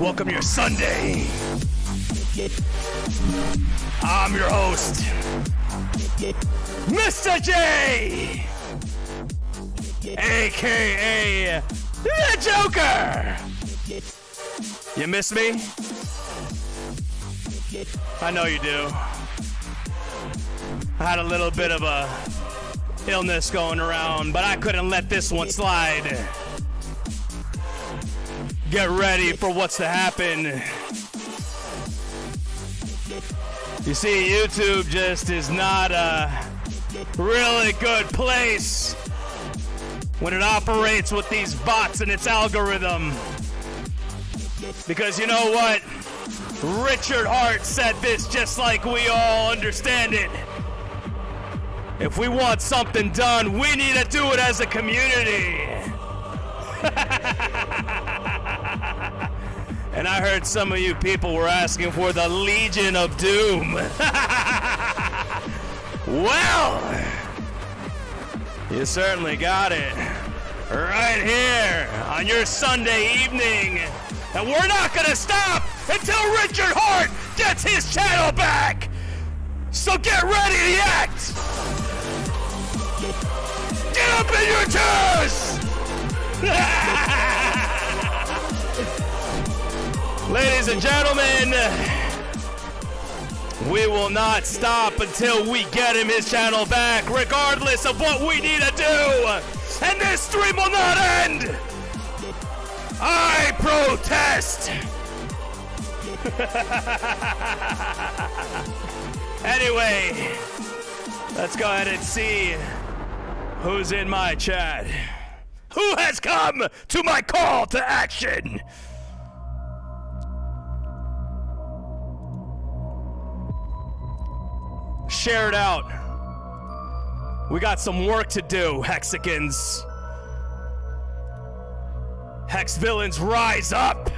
Welcome your Sunday. I'm your host, Mr. J, aka the Joker. You miss me? I know you do. I had a little bit of a illness going around, but I couldn't let this one slide. Get ready for what's to happen. You see, YouTube just is not a really good place when it operates with these bots and its algorithm. Because you know what? Richard Hart said this just like we all understand it. If we want something done, we need to do it as a community. And I heard some of you people were asking for the Legion of Doom. Well, you certainly got it right here on your Sunday evening. And we're not gonna stop until Richard Hart gets his channel back. So get ready to act. Get up in your chairs. Ladies and gentlemen, we will not stop until we get him his channel back, regardless of what we need to do. And this stream will not end. I protest. Anyway, let's go ahead and see who's in my chat. Who has come to my call to action? Share it out. We got some work to do, Hexicans. Hex villains, rise up!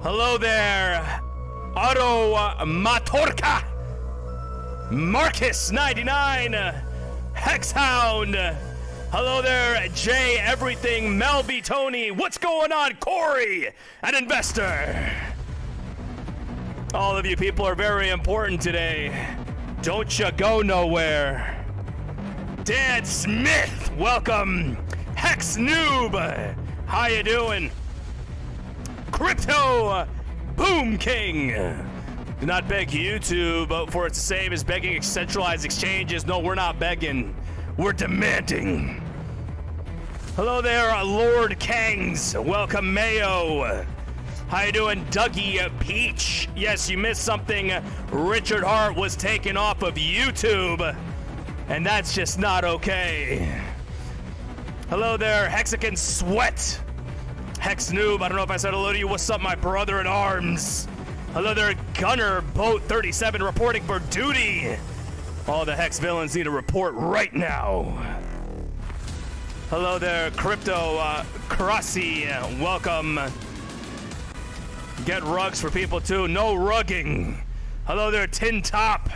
Hello there, Otto Matorka, Marcus99, Hexhound. Hello there, Jay Everything, Melby Tony. What's going on, Corey, an investor? All of you people are very important today. Don't you go nowhere. Dan Smith, welcome. Hex Noob, how you doing? Crypto Boom King. Do not beg YouTube for it's the same as begging centralized exchanges. No, we're not begging. We're demanding. Hello there, Lord Kangs. Welcome, Mayo. How you doing, Dougie Peach? Yes, you missed something. Richard Hart was taken off of YouTube, and that's just not okay. Hello there, Hexican Sweat. Hex Noob, I don't know if I said hello to you. What's up, my brother in arms? Hello there, Gunner Boat 37 reporting for duty. All the Hex villains need to report right now. Hello there, Crypto Crossy. Welcome. Get rugs for people too. No rugging. Hello there, Tin Top.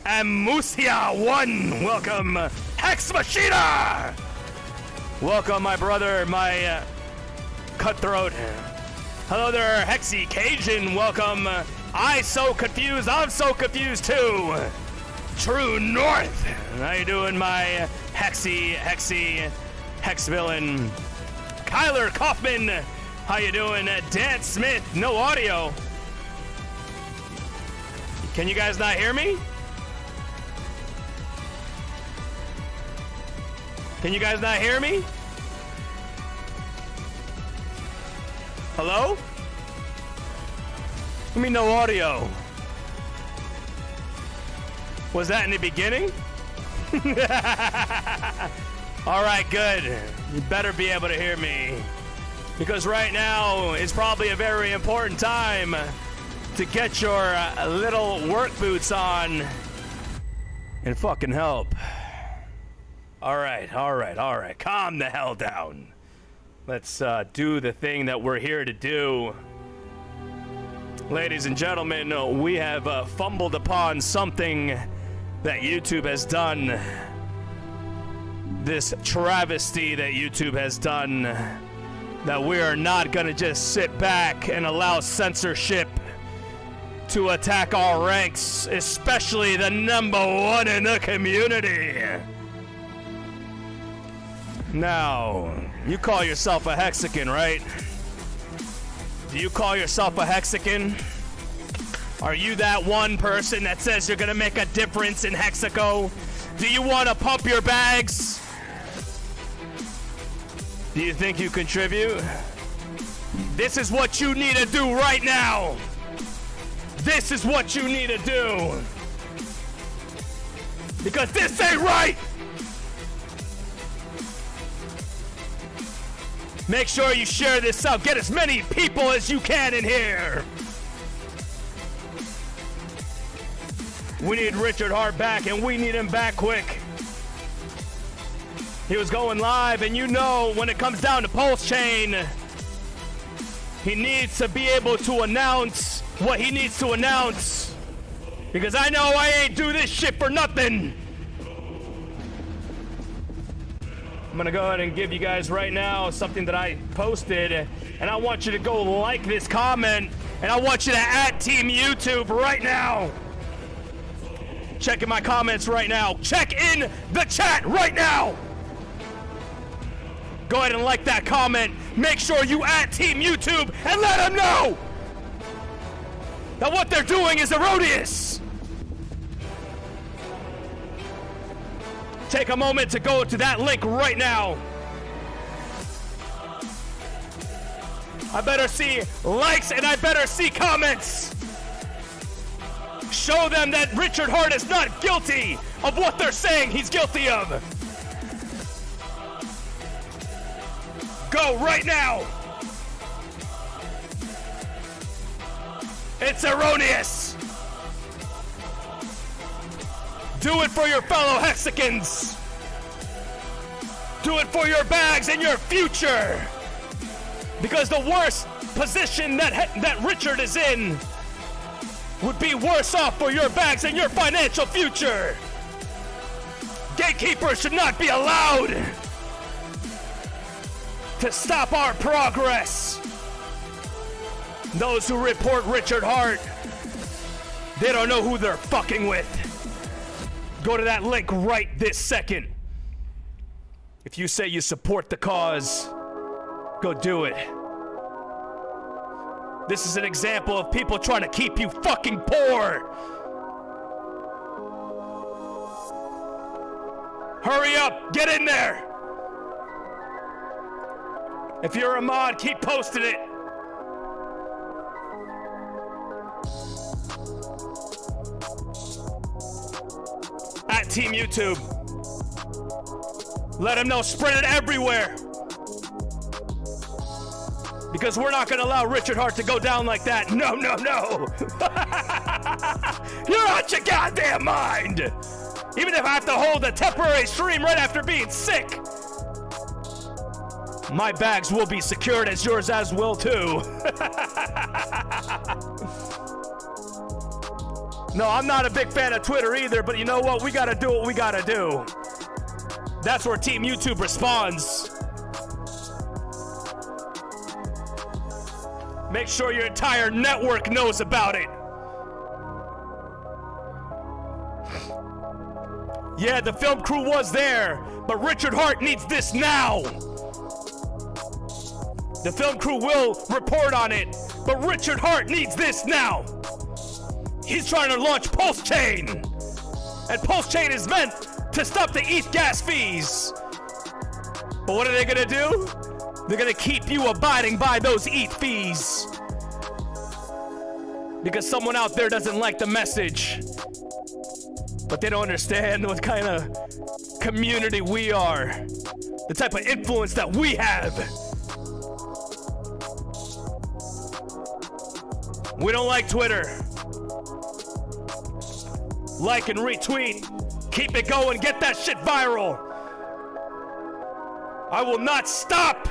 And Musia1. Welcome, Hex Machina. Welcome, my brother, my cutthroat. Hello there, Hexy Cajun. Welcome. I'm so confused too. True North. How you doing, my Hexy Hex villain? Kyler Kaufman. How you doing? Dan Smith, no audio. Can you guys not hear me? Can you guys not hear me? Hello? I mean, no audio. Was that in the beginning? All right, good. You better be able to hear me. Because right now is probably a very important time to get your little work boots on and fucking help. All right. Calm the hell down. Let's do the thing that we're here to do. Ladies and gentlemen, we have fumbled upon something that YouTube has done. This travesty that YouTube has done. that we are not gonna just sit back and allow censorship to attack our ranks, especially the number one in the community. Now, you call yourself a Hexican, right? Do you call yourself a Hexican? Are you that one person that says you're gonna make a difference in Hexaco? Do you want to pump your bags? Do you think you contribute? This is what you need to do right now. This is what you need to do. Because this ain't right. Make sure you share this out. Get as many people as you can in here. We need Richard Hart back, and we need him back quick. He was going live, and you know when it comes down to Pulse Chain, he needs to be able to announce what he needs to announce. Because I know I ain't do this shit for nothing. I'm gonna go ahead and give you guys right now something that I posted, and I want you to go like this comment, and I want you to @ Team YouTube right now. Check in my comments right now. Check in the chat right now. Go ahead and like that comment. Make sure you @ Team YouTube and let them know that what they're doing is erroneous. Take a moment to go to that link right now. I better see likes and I better see comments. Show them that Richard Hart is not guilty of what they're saying he's guilty of. Go right now. It's erroneous. Do it for your fellow Hexicans. Do it for your bags and your future. Because the worst position that Richard is in would be worse off for your bags and your financial future. Gatekeepers should not be allowed to stop our progress. Those who report Richard Hart, they don't know who they're fucking with. Go to that link right this second. If you say you support the cause, go do it. This is an example of people trying to keep you fucking poor. Hurry up, get in there. If you're a mod, keep posting it. @ Team YouTube. Let them know, spread it everywhere. Because we're not gonna allow Richard Hart to go down like that. No, no, no. You're out your goddamn mind. Even if I have to hold a temporary stream right after being sick, my bags will be secured as yours as will too. No, I'm not a big fan of Twitter either, but you know what? We gotta do what we gotta do. That's where Team YouTube responds. Make sure your entire network knows about it. Yeah, the film crew was there, but Richard Hart needs this now. The film crew will report on it, but Richard Hart needs this now. He's trying to launch Pulse Chain, and Pulse Chain is meant to stop the ETH gas fees. But what are they gonna do? They're gonna keep you abiding by those ETH fees. Because someone out there doesn't like the message. But they don't understand what kind of community we are. The type of influence that we have. We don't like Twitter. Like and retweet. Keep it going. Get that shit viral. I will not stop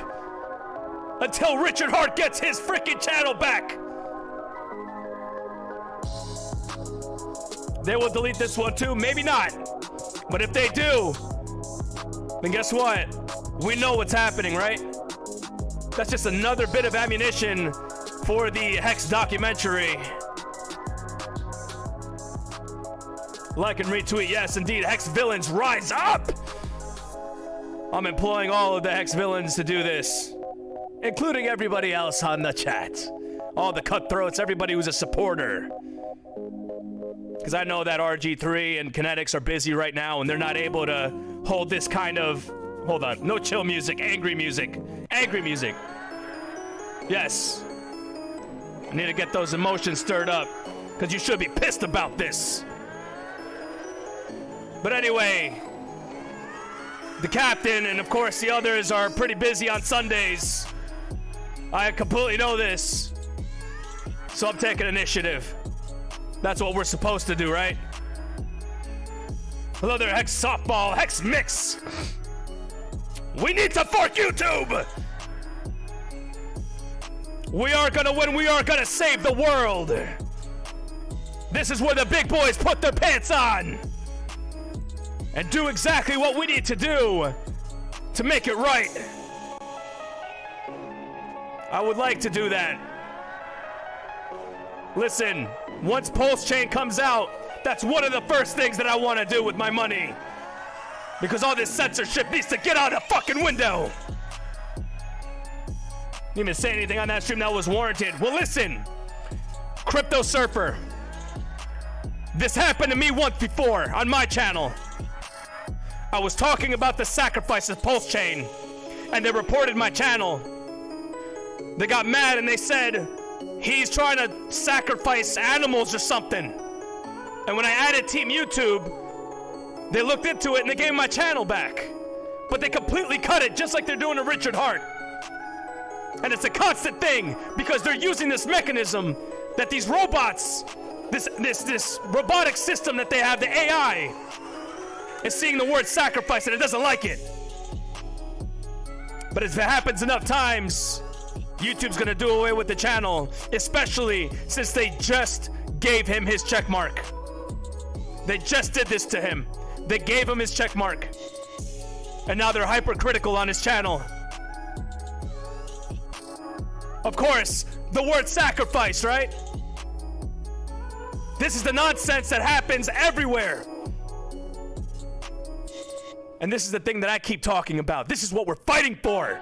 until Richard Hart gets his freaking channel back. They will delete this one too. Maybe not. But if they do, then guess what? We know what's happening, right? That's just another bit of ammunition for the Hex documentary. Like and retweet. Yes, indeed. Hex villains, rise up! I'm employing all of the Hex villains to do this, including everybody else on the chat. All the cutthroats, everybody who's a supporter. Because I know that RG3 and Kinetics are busy right now and they're not able to hold this kind of... Hold on. No chill music. Angry music. Angry music. Yes. I need to get those emotions stirred up. Because you should be pissed about this. But anyway... The captain and, of course, the others are pretty busy on Sundays. I completely know this. So I'm taking initiative. That's what we're supposed to do, right? Hello there, Hex Softball, Hex Mix. We need to fork YouTube. We are gonna win. We are gonna save the world. This is where the big boys put their pants on and do exactly what we need to do to make it right. I would like to do that. Listen, once Pulse Chain comes out, that's one of the first things that I want to do with my money. Because all this censorship needs to get out the fucking window. Didn't even say anything on that stream that was warranted. Well, listen, Crypto Surfer. This happened to me once before on my channel. I was talking about the sacrifice of Pulse Chain, and they reported my channel. They got mad and they said, he's trying to sacrifice animals or something. And when I added Team YouTube, they looked into it and they gave my channel back. But they completely cut it, just like they're doing to Richard Hart. And it's a constant thing, because they're using this mechanism that these robots, this robotic system that they have, the AI, is seeing the word sacrifice and it doesn't like it. But if it happens enough times, YouTube's gonna do away with the channel, especially since they just gave him his check mark. They just did this to him. They gave him his check mark. And now they're hypercritical on his channel. Of course, the word sacrifice, right? This is the nonsense that happens everywhere. And this is the thing that I keep talking about. This is what we're fighting for.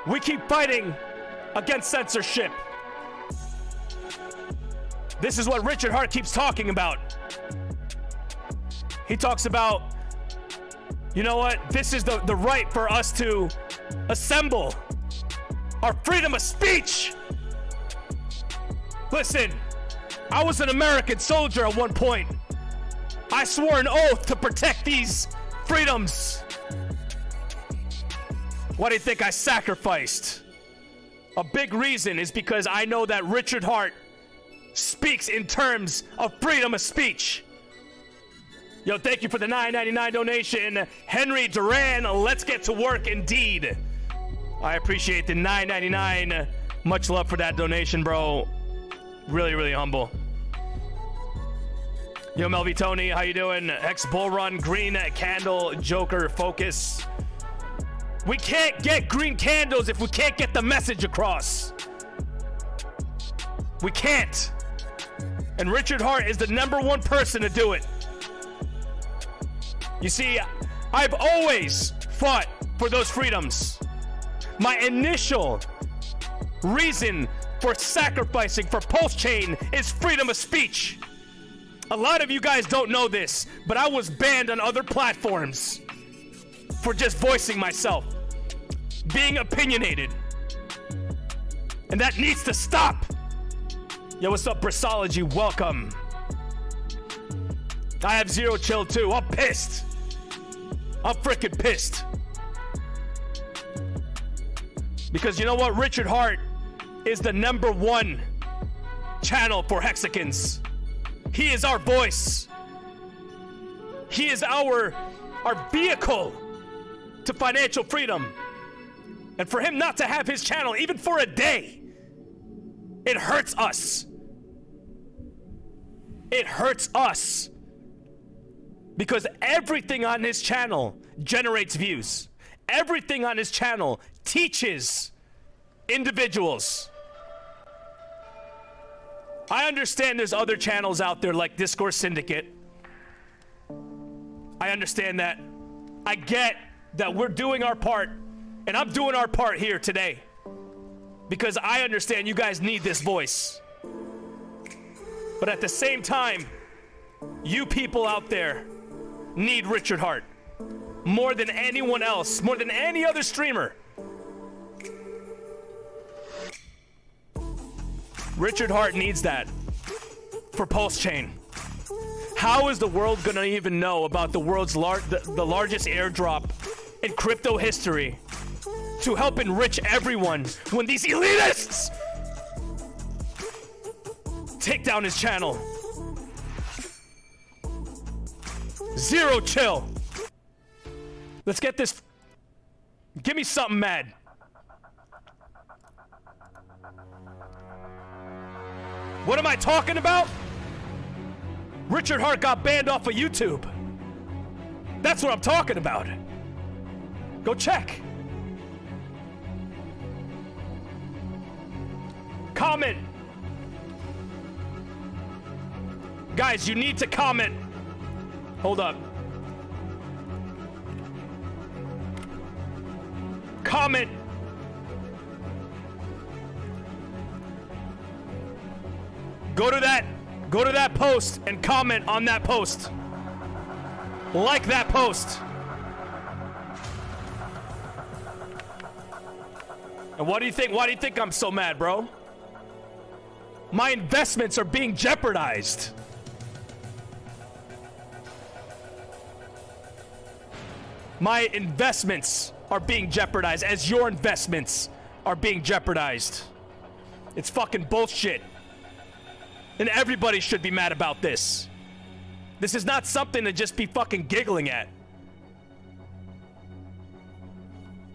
We keep fighting against censorship. This is what Richard Hart keeps talking about. He talks about, you know what? This is the right for us to assemble. Our freedom of speech. Listen, I was an American soldier at one point. I swore an oath to protect these freedoms. Why do you think I sacrificed? A big reason is because I know that Richard Hart speaks in terms of freedom of speech. Yo, thank you for the $9.99 donation. Henry Duran, let's get to work indeed. I appreciate the $9.99. Much love for that donation, bro. Really, really humble. Yo, Melvy Tony, how you doing? Hex Bull Run, Green Candle, Joker, Focus. We can't get green candles if we can't get the message across. We can't. And Richard Hart is the #1 person to do it. You see, I've always fought for those freedoms. My initial reason for sacrificing for Pulse Chain is freedom of speech. A lot of you guys don't know this, but I was banned on other platforms for just voicing myself, being opinionated. And that needs to stop. Yo, what's up, Brissology? Welcome. I have zero chill too. I'm pissed. I'm freaking pissed. Because you know what? Richard Hart is the #1 channel for Hexicans. He is our voice. He is our vehicle to financial freedom. And for him not to have his channel, even for a day, it hurts us. It hurts us. Because everything on his channel generates views. Everything on his channel teaches individuals. I understand there's other channels out there like Discourse Syndicate. I understand that. I get that we're doing our part, and I'm doing our part here today because I understand you guys need this voice. But at the same time, you people out there need Richard Hart more than anyone else, more than any other streamer. Richard Hart needs that for Pulse Chain. How is the world gonna even know about the world's the largest airdrop in crypto history to help enrich everyone when these elitists take down his channel? Zero chill. Let's get this. Give me something mad. What am I talking about? Richard Hart got banned off of YouTube. That's what I'm talking about. Go check. Comment. Guys, you need to comment. Hold up. Comment. Go to that post and comment on that post. Like that post. And what do you think? Why do you think I'm so mad, bro? My investments are being jeopardized. My investments are being jeopardized as your investments are being jeopardized. It's fucking bullshit. And everybody should be mad about this. This is not something to just be fucking giggling at.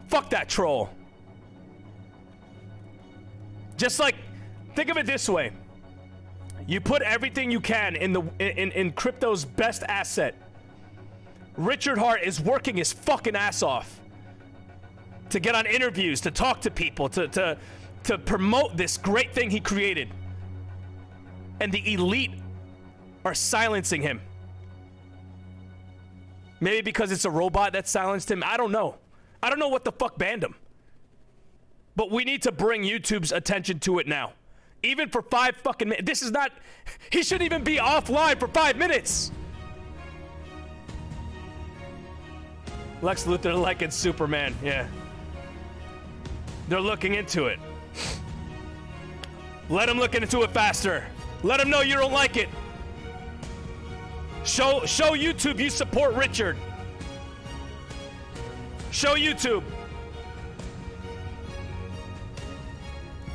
Fuck that troll. Just like, think of it this way. You put everything you can in crypto's best asset. Richard Hart is working his fucking ass off to get on interviews, to talk to people, to promote this great thing he created. And the elite are silencing him. Maybe because it's a robot that silenced him. I don't know. I don't know what the fuck banned him. But we need to bring YouTube's attention to it now. Even for 5 fucking minutes. This is not... He shouldn't even be offline for 5 minutes. Lex Luthor liking Superman. Yeah. They're looking into it. Let them look into it faster. Let them know you don't like it. Show YouTube you support Richard. Show YouTube.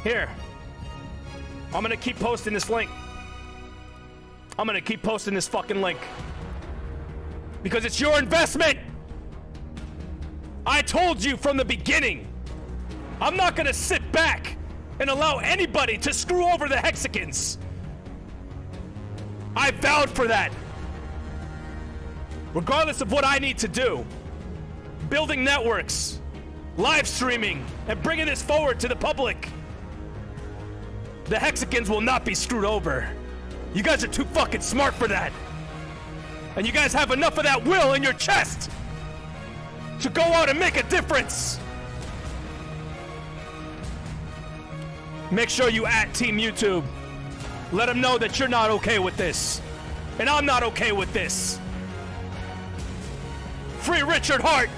Here. I'm gonna keep posting this link. I'm gonna keep posting this fucking link. Because it's your investment. I told you from the beginning. I'm not gonna sit back and allow anybody to screw over the Hexicans. I vowed for that. Regardless of what I need to do. Building networks, live streaming, and bringing this forward to the public. The Hexicans will not be screwed over. You guys are too fucking smart for that. And you guys have enough of that will in your chest to go out and make a difference. Make sure you at Team YouTube. Let them know that you're not okay with this. And I'm not okay with this. Free Richard Hart.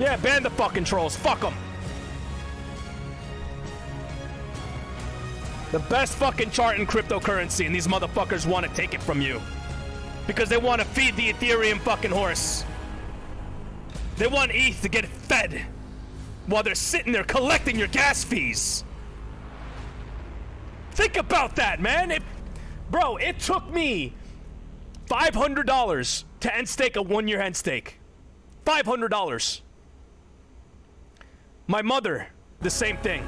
Yeah, ban the fucking trolls. Fuck them. The best fucking chart in cryptocurrency, and these motherfuckers want to take it from you. Because they want to feed the Ethereum fucking horse. They want ETH to get fed while they're sitting there collecting your gas fees. Think about that, man. Bro, it took me $500 to end stake a 1-year end stake. $500. My mother, the same thing.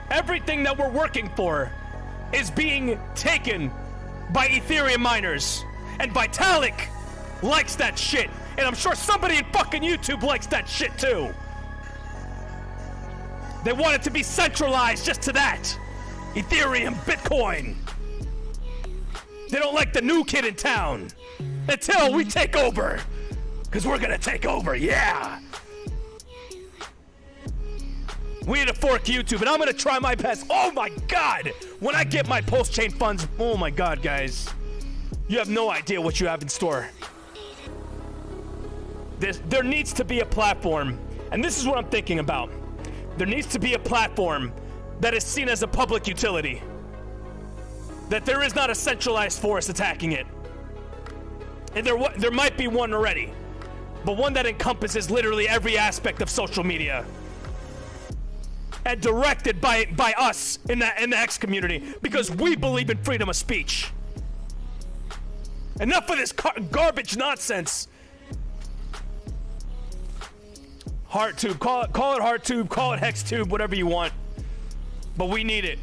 Everything that we're working for is being taken by Ethereum miners. And Vitalik likes that shit. And I'm sure somebody in fucking YouTube likes that shit too. They want it to be centralized just to that. Ethereum, Bitcoin. They don't like the new kid in town until we take over. Because we're gonna take over, yeah. We need to fork YouTube, and I'm gonna try my best. Oh my God! When I get my post-chain funds, oh my God, guys. You have no idea what you have in store. There needs to be a platform, and this is what I'm thinking about. There needs to be a platform that is seen as a public utility. That there is not a centralized force attacking it. And there might be one already, but one that encompasses literally every aspect of social media. And directed by us in the X community, because we believe in freedom of speech. Enough of this garbage nonsense. Hart tube, call it Hart tube, call it Hex tube, whatever you want. But we need it.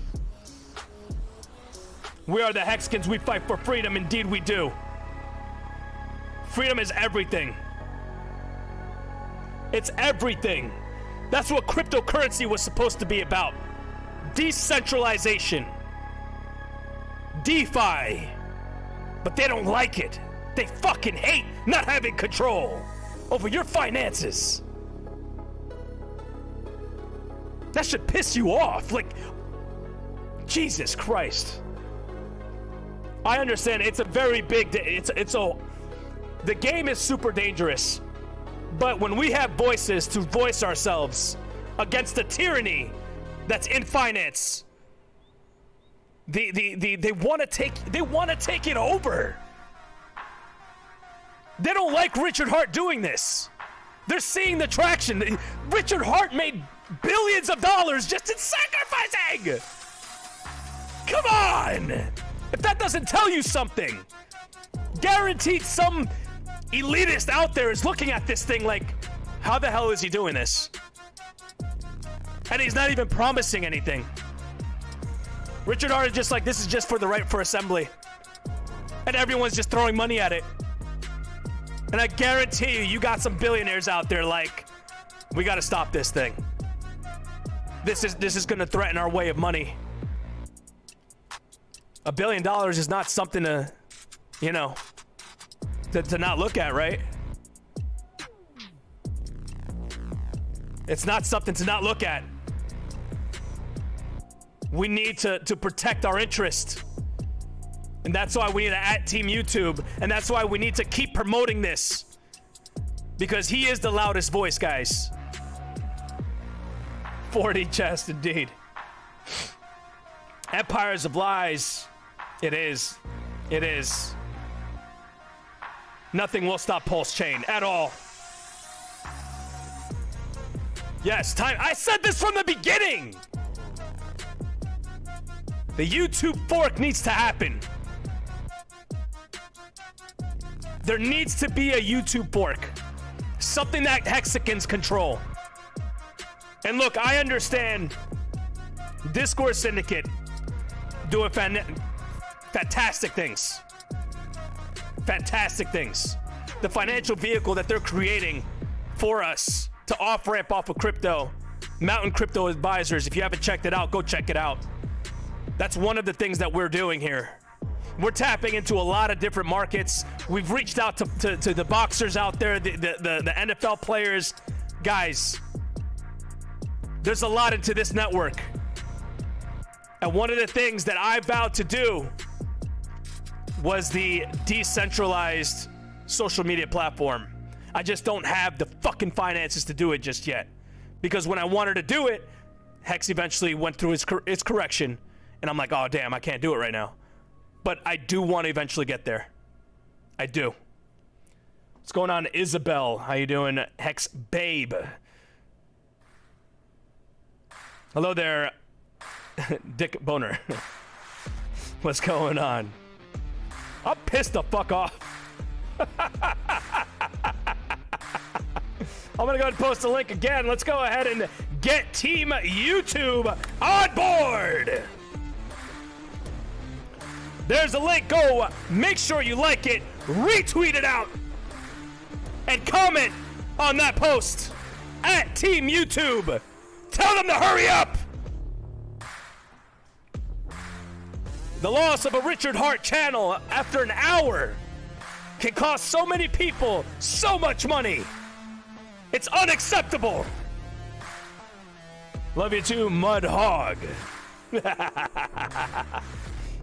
We are the Hexkins, we fight for freedom, indeed we do. Freedom is everything. It's everything. That's what cryptocurrency was supposed to be about. Decentralization. DeFi. But they don't like it. They fucking hate not having control over your finances. That should piss you off. Like, Jesus Christ. I understand it's a very big, the game is super dangerous. But when we have voices to voice ourselves against the tyranny that's in finance, they want to take it over. They don't like Richard Hart doing this. They're seeing the traction. Richard Hart made billions of dollars just in sacrificing. Come on! If that doesn't tell you something, guaranteed some elitist out there is looking at this thing like, how the hell is he doing this? And he's not even promising anything. Richard Hart is just like, this is just for the right for assembly. And everyone's just throwing money at it. And I guarantee you got some billionaires out there like, we gotta stop this thing. This is gonna threaten our way of money. $1 billion is not something to, you know, to not look at, right? It's not something to not look at. We need to protect our interest. And that's why we need to at Team YouTube. And that's why we need to keep promoting this. Because he is the loudest voice, guys. 40 chest, indeed. Empires of lies. It is. It is. Nothing will stop Pulse Chain at all. Yes, time. I said this from the beginning. The YouTube fork needs to happen. There needs to be a YouTube fork. Something that Hexicans control. And look, I understand Discourse Syndicate doing fantastic things. Fantastic things. The financial vehicle that they're creating for us to off-ramp off of crypto. Mountain Crypto Advisors. If you haven't checked it out, go check it out. That's one of the things that we're doing here. We're tapping into a lot of different markets. We've reached out to the boxers out there, the NFL players. Guys, there's a lot into this network. And one of the things that I vowed to do was the decentralized social media platform. I just don't have the fucking finances to do it just yet. Because when I wanted to do it, Hex eventually went through its correction. And I'm like, oh, damn, I can't do it right now. But I do want to eventually get there. I do. What's going on, Isabel? How you doing, Hex Babe? Hello there, Dick Boner. What's going on? I'm pissed the fuck off. I'm gonna go ahead and post a link again. Let's go ahead and get Team YouTube on board. There's a link. Go make sure you like it, retweet it out, and comment on that post at Team YouTube. Tell them to hurry up. The loss of a Richard Hart channel after an hour can cost so many people so much money. It's unacceptable. Love you too, Mud Hog.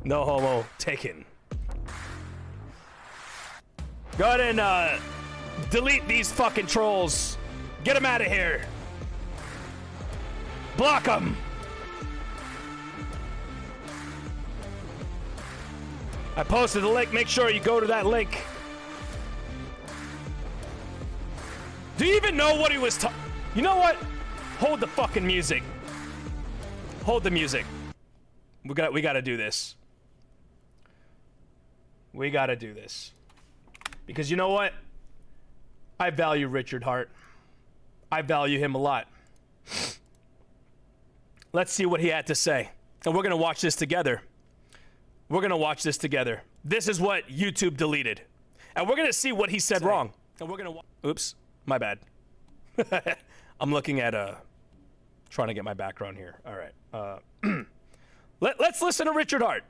No homo taken. Go ahead and delete these fucking trolls. Get them out of here. Block them. I posted the link. Make sure you go to that link. Do you even know what he was talking? You know what? Hold the fucking music. Hold the music. We gotta do this. We gotta do this. Because you know what? I value Richard Hart. I value him a lot. Let's see what he had to say. And we're gonna watch this together. We're gonna watch this together. This is what YouTube deleted. And we're gonna see what he said wrong. And we're gonna oops, my bad. I'm looking at trying to get my background here. All right. Let's listen to Richard Hart.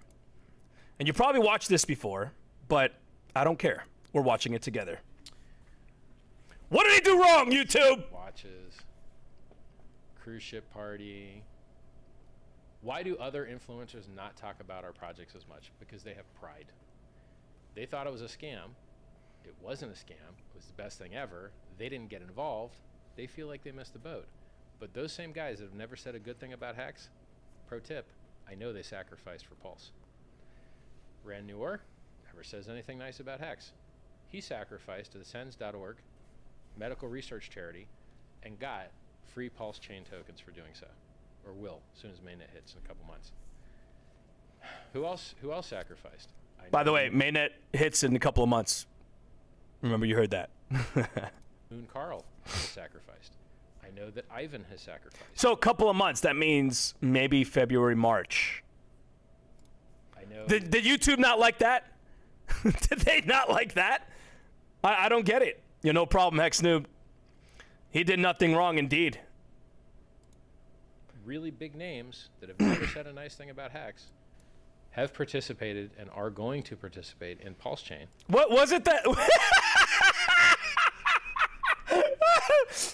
And you probably watched this before, but I don't care. We're watching it together. What did he do wrong, YouTube? Watches. Cruise ship party. Why do other influencers not talk about our projects as much? Because they have pride. They thought it was a scam. It wasn't a scam. It was the best thing ever. They didn't get involved. They feel like they missed the boat. But those same guys that have never said a good thing about Hex, pro tip, I know they sacrificed for Pulse. Rand Noor never says anything nice about Hex. He sacrificed to the SENS.org medical research charity and got free Pulse chain tokens for doing so, or will, as soon as mainnet hits in a couple months. Who else sacrificed? By the way, mainnet hits in a couple of months. Remember, you heard that. Moon Carl has sacrificed. I know that Ivan has sacrificed. So a couple of months, that means maybe February, March. I know. Did YouTube not like that? Did they not like that? I don't get it. You know, no problem, Hex Noob. He did nothing wrong indeed. Really big names that have never said a nice thing about Hex have participated and are going to participate in Pulse Chain. What was it that...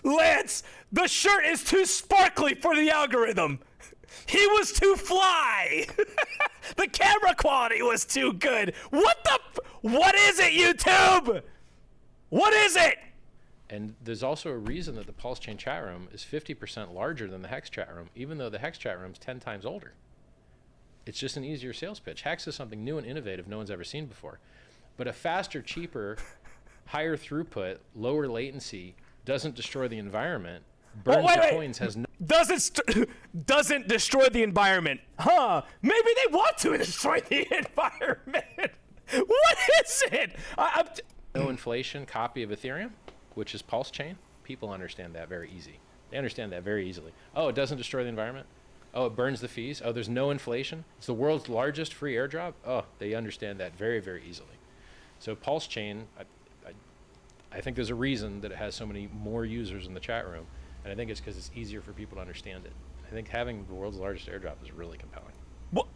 Lance, the shirt is too sparkly for the algorithm. He was too fly. The camera quality was too good. What is it, YouTube? What is it? And there's also a reason that the Pulse Chain chat room is 50% larger than the Hex chat room, even though the Hex chat room is 10 times older. It's just an easier sales pitch. Hex is something new and innovative no one's ever seen before. But a faster, cheaper, higher throughput, lower latency, doesn't destroy the environment, burns the coins, has no... Doesn't destroy the environment. Huh. Maybe they want to destroy the environment. What is it? No inflation copy of Ethereum, which is Pulse Chain. People understand that very easy. They understand that very easily. Oh, it doesn't destroy the environment? Oh, it burns the fees? Oh, there's no inflation? It's the world's largest free airdrop? Oh, they understand that very, very easily. So Pulse Chain, I think there's a reason that it has so many more users in the chat room, and I think it's because it's easier for people to understand it. I think having the world's largest airdrop is really compelling. Well,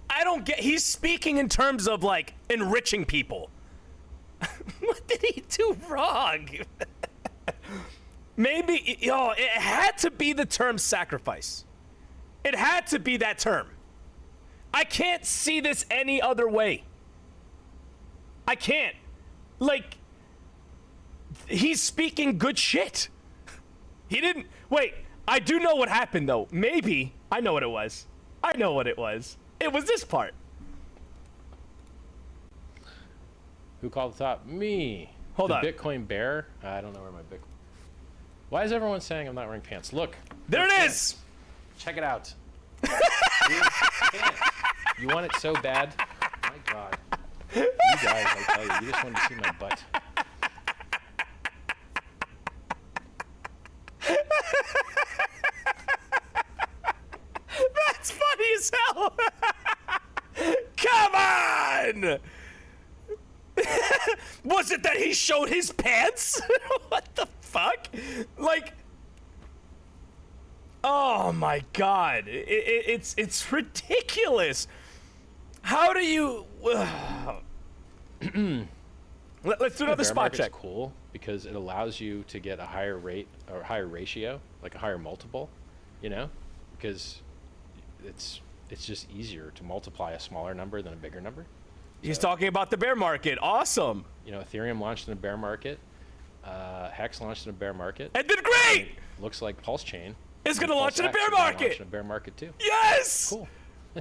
I don't get... He's speaking in terms of, like, enriching people. What did he do wrong? Maybe, it had to be the term sacrifice. It had to be that term. I can't see this any other way. I can't. Like, he's speaking good shit. He didn't... Wait, I do know what happened, though. Maybe. I know what it was. I know what it was. It was this part. Who called the top? Me. Hold on. Bitcoin bear? I don't know where my Bitcoin... Why is everyone saying I'm not wearing pants? Look. There it is. Check it out. You want it so bad? My God. You guys, I tell you, you just wanted to see my butt. That's funny as hell. Come on. Was it that he showed his pants? What the fuck? Like, oh my god, it's ridiculous. How do you? Let's do another spot check. Cool because it allows you to get a higher rate or higher ratio, like a higher multiple, you know, because it's just easier to multiply a smaller number than a bigger number. He's talking about the bear market. Awesome. You know, Ethereum launched in a bear market. Hex launched in a bear market. And did great. And looks like Pulse Chain is going to launch in a bear market. Launch in a bear market too. Yes. Cool.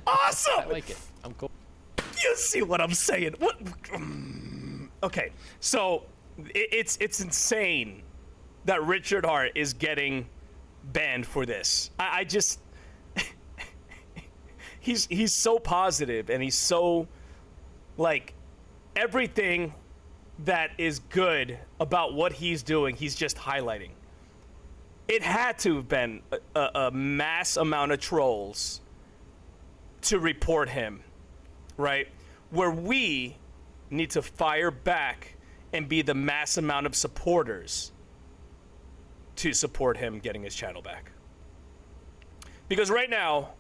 Awesome. I like it. I'm cool. You see what I'm saying? What? Okay, so it's insane that Richard Hart is getting banned for this. I just he's so positive and he's so like everything that is good about what he's doing, he's just highlighting. It had to have been a mass amount of trolls to report him, right? Where we need to fire back and be the mass amount of supporters to support him getting his channel back. Because right now,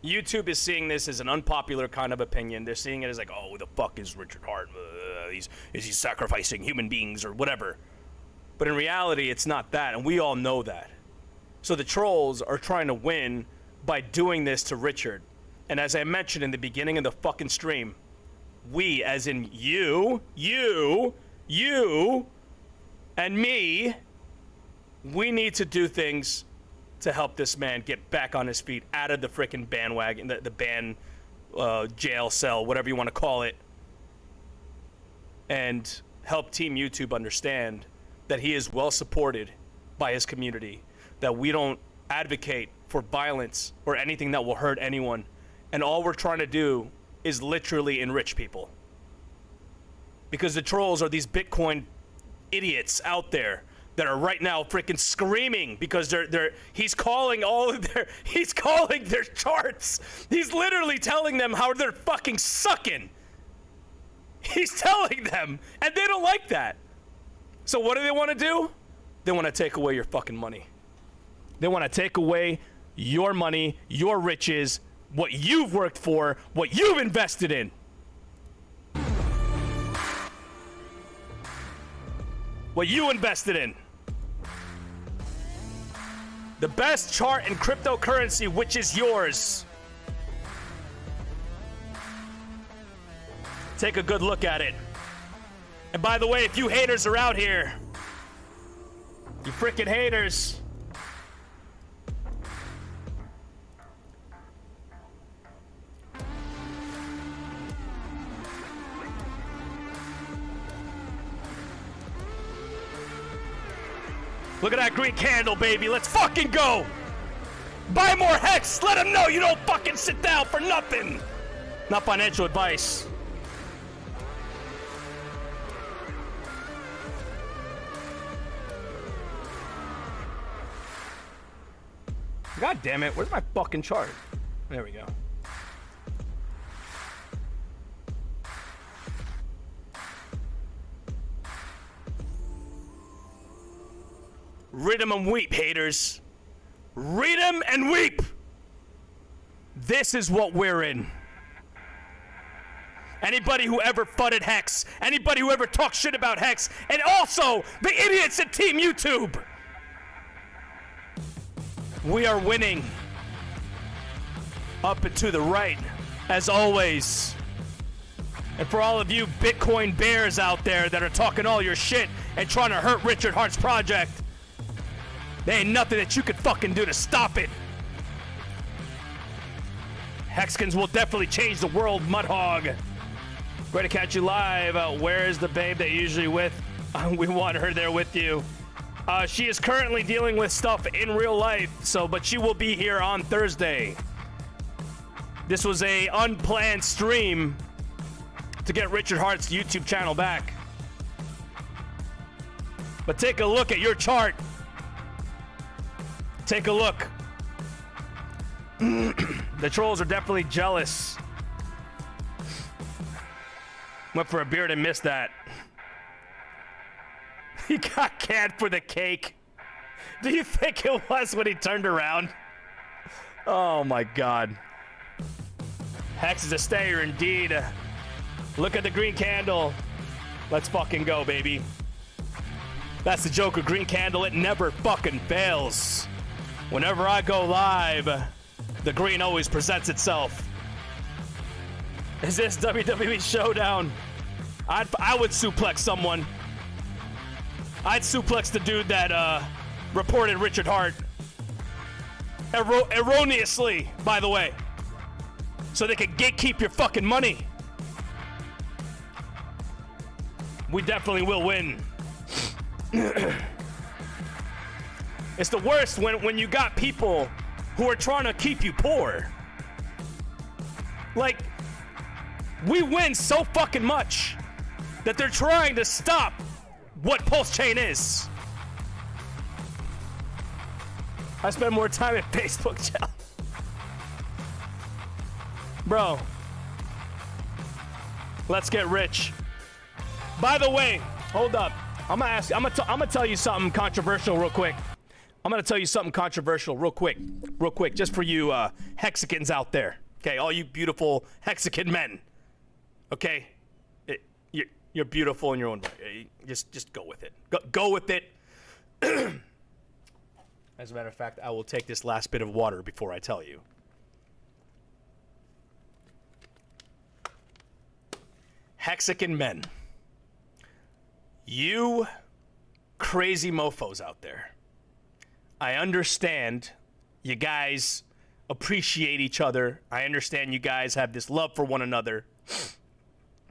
YouTube is seeing this as an unpopular kind of opinion. They're seeing it as like, oh, who the fuck is Richard Hart? Is he sacrificing human beings or whatever? But in reality, it's not that, and we all know that. So the trolls are trying to win by doing this to Richard. And as I mentioned in the beginning of the fucking stream, we, as in you, and me, we need to do things to help this man get back on his feet, out of the frickin' bandwagon, the ban, jail cell, whatever you want to call it, and help Team YouTube understand that he is well supported by his community, that we don't advocate for violence or anything that will hurt anyone, and all we're trying to do is literally enrich people. Because the trolls are these Bitcoin idiots out there that are right now freaking screaming because he's calling their charts. He's literally telling them how they're fucking sucking. He's telling them, and they don't like that. So what do they want to do? They want to take away your fucking money. They want to take away your money, your riches, what you've worked for, what you've invested in. What you invested in. The best chart in cryptocurrency, which is yours. Take a good look at it. And by the way, if you haters are out here, you freaking haters, look at that green candle, baby. Let's fucking go. Buy more Hex. Let them know you don't fucking sit down for nothing. Not financial advice. God damn it. Where's my fucking chart? There we go. Read 'em and weep, haters. Read 'em and weep. This is what we're in. Anybody who ever fudded Hex, anybody who ever talked shit about Hex, and also the idiots at Team YouTube. We are winning. Up and to the right, as always. And for all of you Bitcoin bears out there that are talking all your shit and trying to hurt Richard Hart's project, there ain't nothing that you could fucking do to stop it. Hexkins will definitely change the world, Mudhog. Great to catch you live. Where is the babe that you're usually with? We want her there with you. She is currently dealing with stuff in real life, but she will be here on Thursday. This was a unplanned stream to get Richard Hart's YouTube channel back. But take a look at your chart. Take a look. The trolls are definitely jealous. Went for a beard and missed that. He got canned for the cake. Do you think it was when he turned around? Oh my God. Hex is a stayer indeed. Look at the green candle. Let's fucking go, baby. That's the Joker green candle. It never fucking fails. Whenever I go live, the green always presents itself. Is this WWE Showdown? I would suplex someone. I'd suplex the dude that reported Richard Hart. Erroneously, by the way. So they could gatekeep your fucking money. We definitely will win. It's the worst when you got people who are trying to keep you poor. Like, we win so fucking much that they're trying to stop what Pulse Chain is. I spend more time at Facebook chat. Bro, let's get rich. By the way, hold up. I'm gonna tell you something controversial real quick. Real quick, just for you Hexicans out there. Okay, all you beautiful Hexican men. Okay, you're beautiful in your own way. Just go with it. Go with it. As a matter of fact, I will take this last bit of water before I tell you. Hexican men. You crazy mofos out there. I understand you guys appreciate each other. I understand you guys have this love for one another,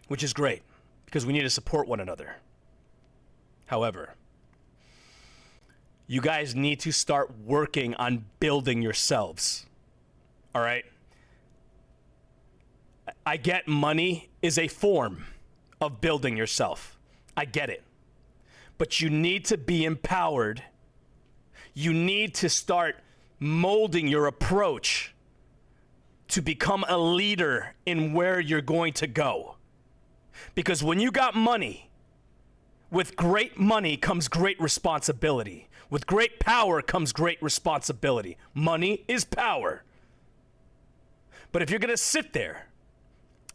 which is great because we need to support one another. However, you guys need to start working on building yourselves. All right? I get money is a form of building yourself. I get it. But you need to be empowered. You need to start molding your approach to become a leader in where you're going to go. Because when you got money, with great money comes great responsibility. With great power comes great responsibility. Money is power. But if you're going to sit there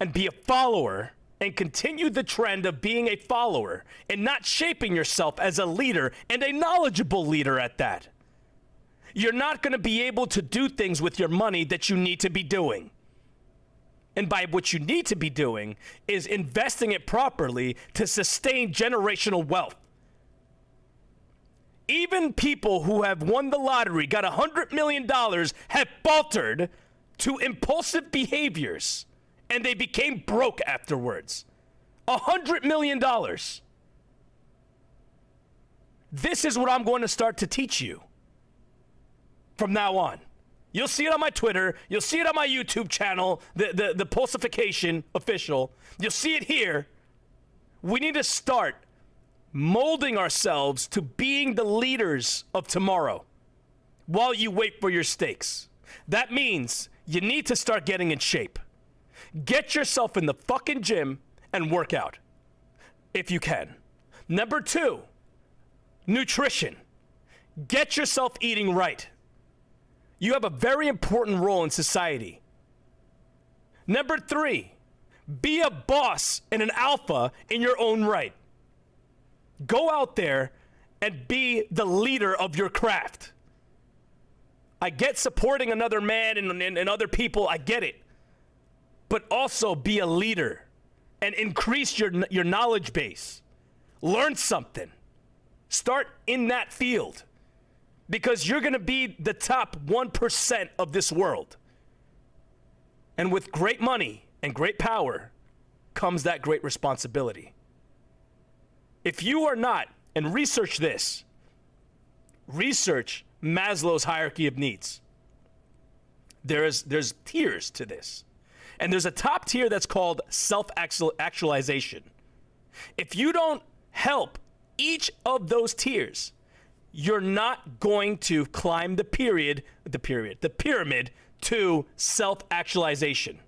and be a follower and continue the trend of being a follower and not shaping yourself as a leader and a knowledgeable leader at that, you're not going to be able to do things with your money that you need to be doing. And by what you need to be doing is investing it properly to sustain generational wealth. Even people who have won the lottery, got $100 million, have faltered to impulsive behaviors, and they became broke afterwards. $100 million. This is what I'm going to start to teach you from now on. You'll see it on my Twitter. You'll see it on my YouTube channel, the Pulsification official. You'll see it here. We need to start molding ourselves to being the leaders of tomorrow while you wait for your stakes. That means you need to start getting in shape. Get yourself in the fucking gym and work out if you can. Number 2, nutrition. Get yourself eating right. You have a very important role in society. Number 3, be a boss and an alpha in your own right. Go out there and be the leader of your craft. I get supporting another man and other people. I get it. But also be a leader and increase your knowledge base. Learn something. Start in that field. Because you're going to be the top 1% of this world. And with great money and great power comes that great responsibility. If you are not, and research this, research Maslow's hierarchy of needs. There's tiers to this. And there's a top tier that's called self-actualization. If you don't help each of those tiers, you're not going to climb the pyramid to self-actualization.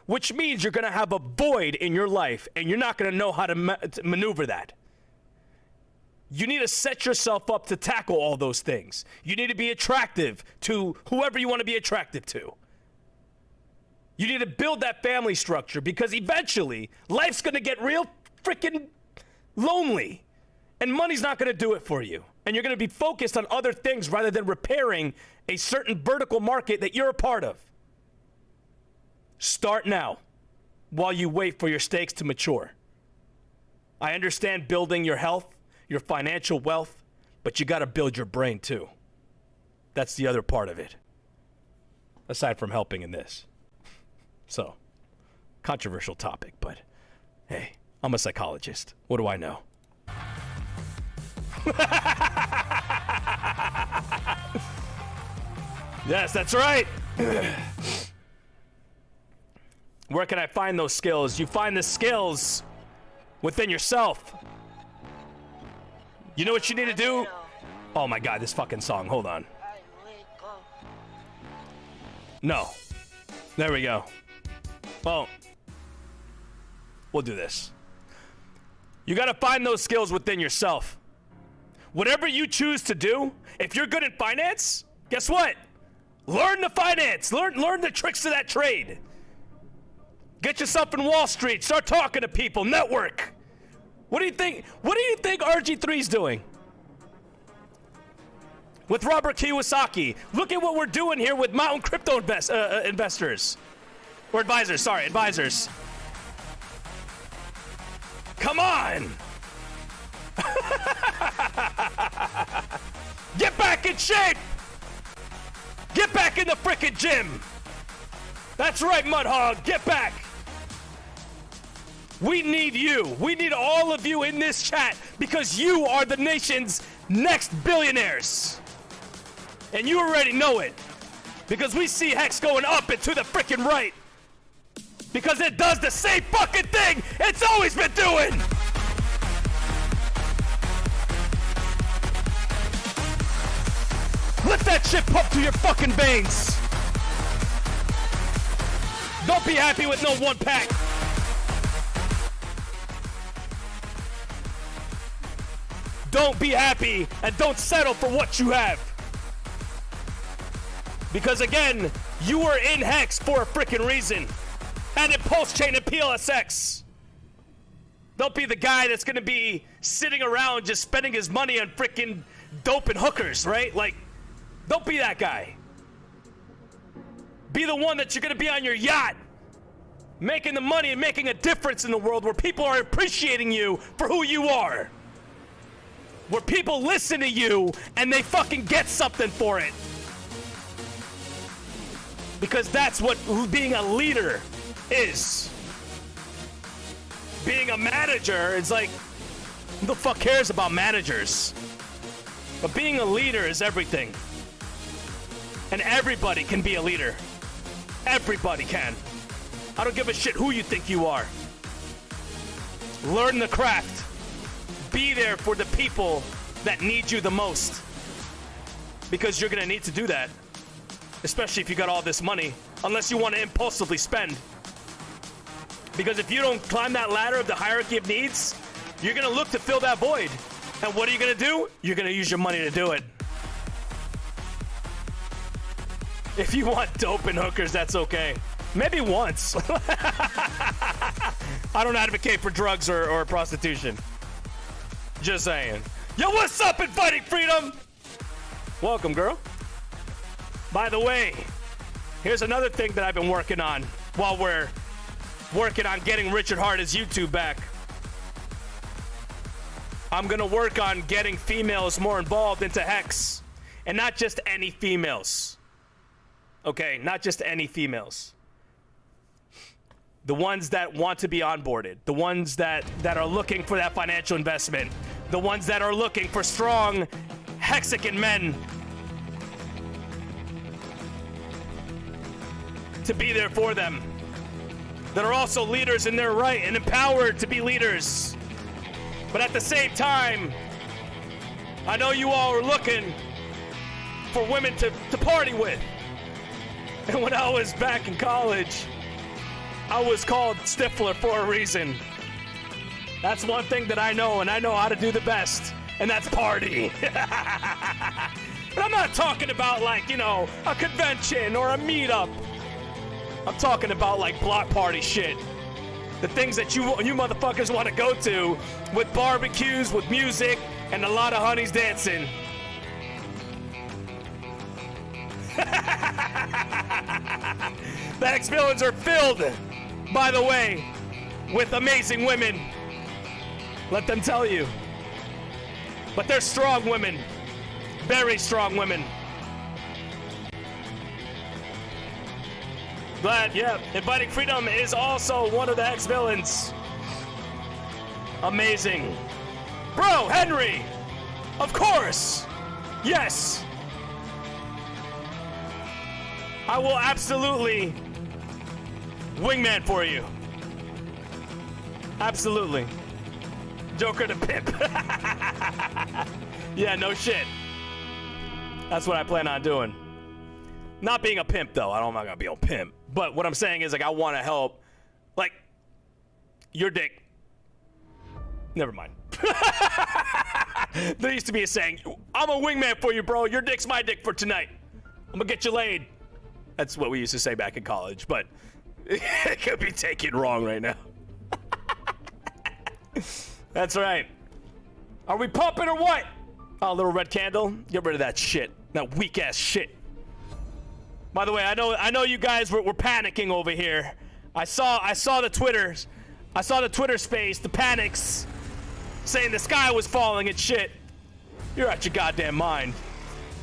Which means you're going to have a void in your life and you're not going to know how to maneuver that. You need to set yourself up to tackle all those things. You need to be attractive to whoever you want to be attractive to. You need to build that family structure because eventually life's going to get real freaking lonely and money's not going to do it for you. And you're going to be focused on other things rather than repairing a certain vertical market that you're a part of. Start now while you wait for your stakes to mature. I understand building your health, your financial wealth, but you got to build your brain too. That's the other part of it. Aside from helping in this. So, controversial topic, but hey, I'm a psychologist. What do I know? Yes, that's right. Where can I find those skills? You find the skills within yourself. You know what you need to do? Oh my God, this fucking song. Hold on. No. There we go. Well, we'll do this. You got to find those skills within yourself. Whatever you choose to do, if you're good at finance, guess what? Learn the finance. Learn the tricks of that trade. Get yourself in Wall Street. Start talking to people. Network. What do you think? What do you think RG3's doing? With Robert Kiyosaki. Look at what we're doing here with Mountain Crypto investors. Or advisors, sorry, advisors. Come on! Get back in shape! Get back in the frickin' gym! That's right, Mudhog, get back! We need you. We need all of you in this chat because you are the nation's next billionaires. And you already know it. Because we see Hex going up and to the frickin' right. Because it does the same fucking thing it's always been doing! Let that shit pump through your fucking veins! Don't be happy with no one pack! Don't be happy and don't settle for what you have! Because again, you were in Hex for a frickin' reason. And in Pulse Chain and PLSX. Don't be the guy that's gonna be sitting around just spending his money on frickin' dope and hookers, right? Like, don't be that guy. Be the one that you're gonna be on your yacht, making the money and making a difference in the world where people are appreciating you for who you are. Where people listen to you and they fucking get something for it. Because that's what being a leader is. Being a manager is like, who the fuck cares about managers? But being a leader is everything. And everybody can be a leader. Everybody can. I don't give a shit who you think you are. Learn the craft. Be there for the people that need you the most. Because you're gonna need to do that. Especially if you got all this money. Unless you want to impulsively spend. Because if you don't climb that ladder of the hierarchy of needs, you're going to look to fill that void. And what are you going to do? You're going to use your money to do it. If you want dope and hookers, that's okay. Maybe once. I don't advocate for drugs or prostitution. Just saying. Yo, what's up, Inviting Freedom? Welcome, girl. By the way, here's another thing that I've been working on while we're working on getting Richard Hart's YouTube back. I'm gonna work on getting females more involved into Hex. And not just any females. Okay, not just any females. The ones that want to be onboarded. The ones that are looking for that financial investment. The ones that are looking for strong Hexican men to be there for them. That are also leaders in their right and empowered to be leaders. But at the same time, I know you all are looking for women to party with. And when I was back in college, I was called Stifler for a reason. That's one thing that I know, and I know how to do the best. and that's party. And I'm not talking about like, you know, a convention or a meetup. I'm talking about like block party shit. The things that you motherfuckers want to go to with barbecues, with music, and a lot of honeys dancing. The ex-villains are filled, by the way, with amazing women. Let them tell you. But they're strong women. Very strong women. But yeah, Inviting Freedom is also one of the ex-villains. Amazing. Bro, Henry! Of course! Yes! I will absolutely wingman for you. Absolutely. Joker the pimp. Yeah, no shit. That's what I plan on doing. Not being a pimp, though. I'm not gonna be a pimp. But what I'm saying is, like, I want to help. Like, your dick. Never mind. There used to be a saying, I'm a wingman for you, bro. Your dick's my dick for tonight. I'm gonna get you laid. That's what we used to say back in college, but it could be taken wrong right now. That's right. Are we pumping or what? Oh, little red candle. Get rid of that shit. That weak ass shit. By the way, I know you guys were panicking over here. I saw the Twitters. I saw the Twitter space, the panics, saying the sky was falling and shit. You're out your goddamn mind.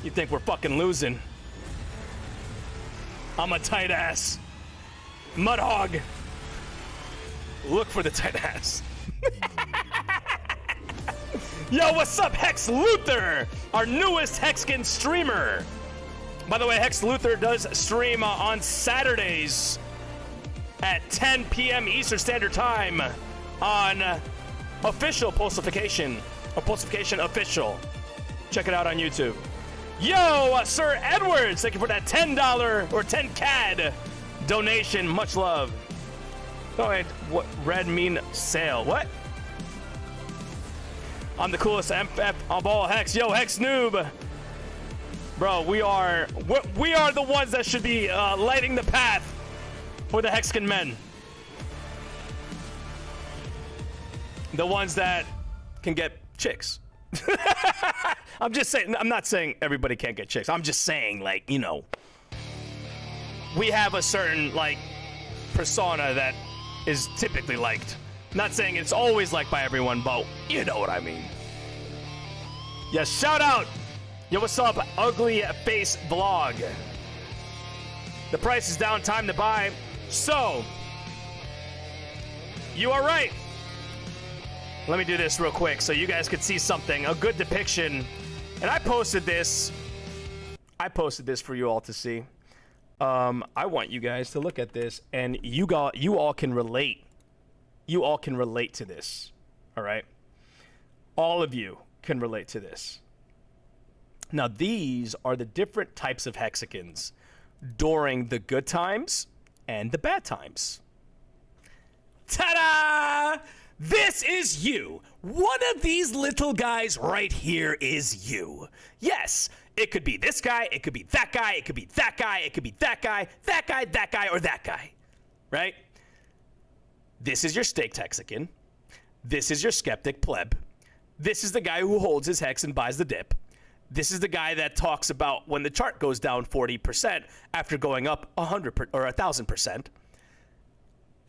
You think we're fucking losing. I'm a tight ass. Mud hog. Look for the tight ass. Yo, what's up, Hex Luther? Our newest Hexkin streamer. By the way, Hex Luther does stream on Saturdays at 10 p.m. Eastern Standard Time on official Postification, or Postification Official. Check it out on YouTube. Yo, Sir Edwards, thank you for that $10 or 10 CAD donation. Much love. Oh, wait, what? Red mean sale. What? I'm the coolest MF of all Hex. Yo, Hex Noob. Bro, we are the ones that should be lighting the path for the Hexkin men. The ones that can get chicks. I'm just saying, I'm not saying everybody can't get chicks. I'm just saying, like, you know, we have a certain, like, persona that is typically liked. Not saying it's always liked by everyone, but you know what I mean. Yeah, shout out. Yo, what's up, Ugly Face Vlog? The price is down, time to buy. So, you are right. Let me do this real quick so you guys could see something, a good depiction. And I posted this for you all to see. I want you guys to look at this, and you all can relate. You all can relate to this, all right? All of you can relate to this. Now, these are the different types of Hexicans during the good times and the bad times. Ta-da! This is you. One of these little guys right here is you. Yes, it could be this guy, it could be that guy, it could be that guy, it could be that guy, that guy, that guy, or that guy, right? This is your staked Hexican. This is your skeptic pleb. This is the guy who holds his hex and buys the dip. This is the guy that talks about when the chart goes down 40% after going up 100 or 1,000%.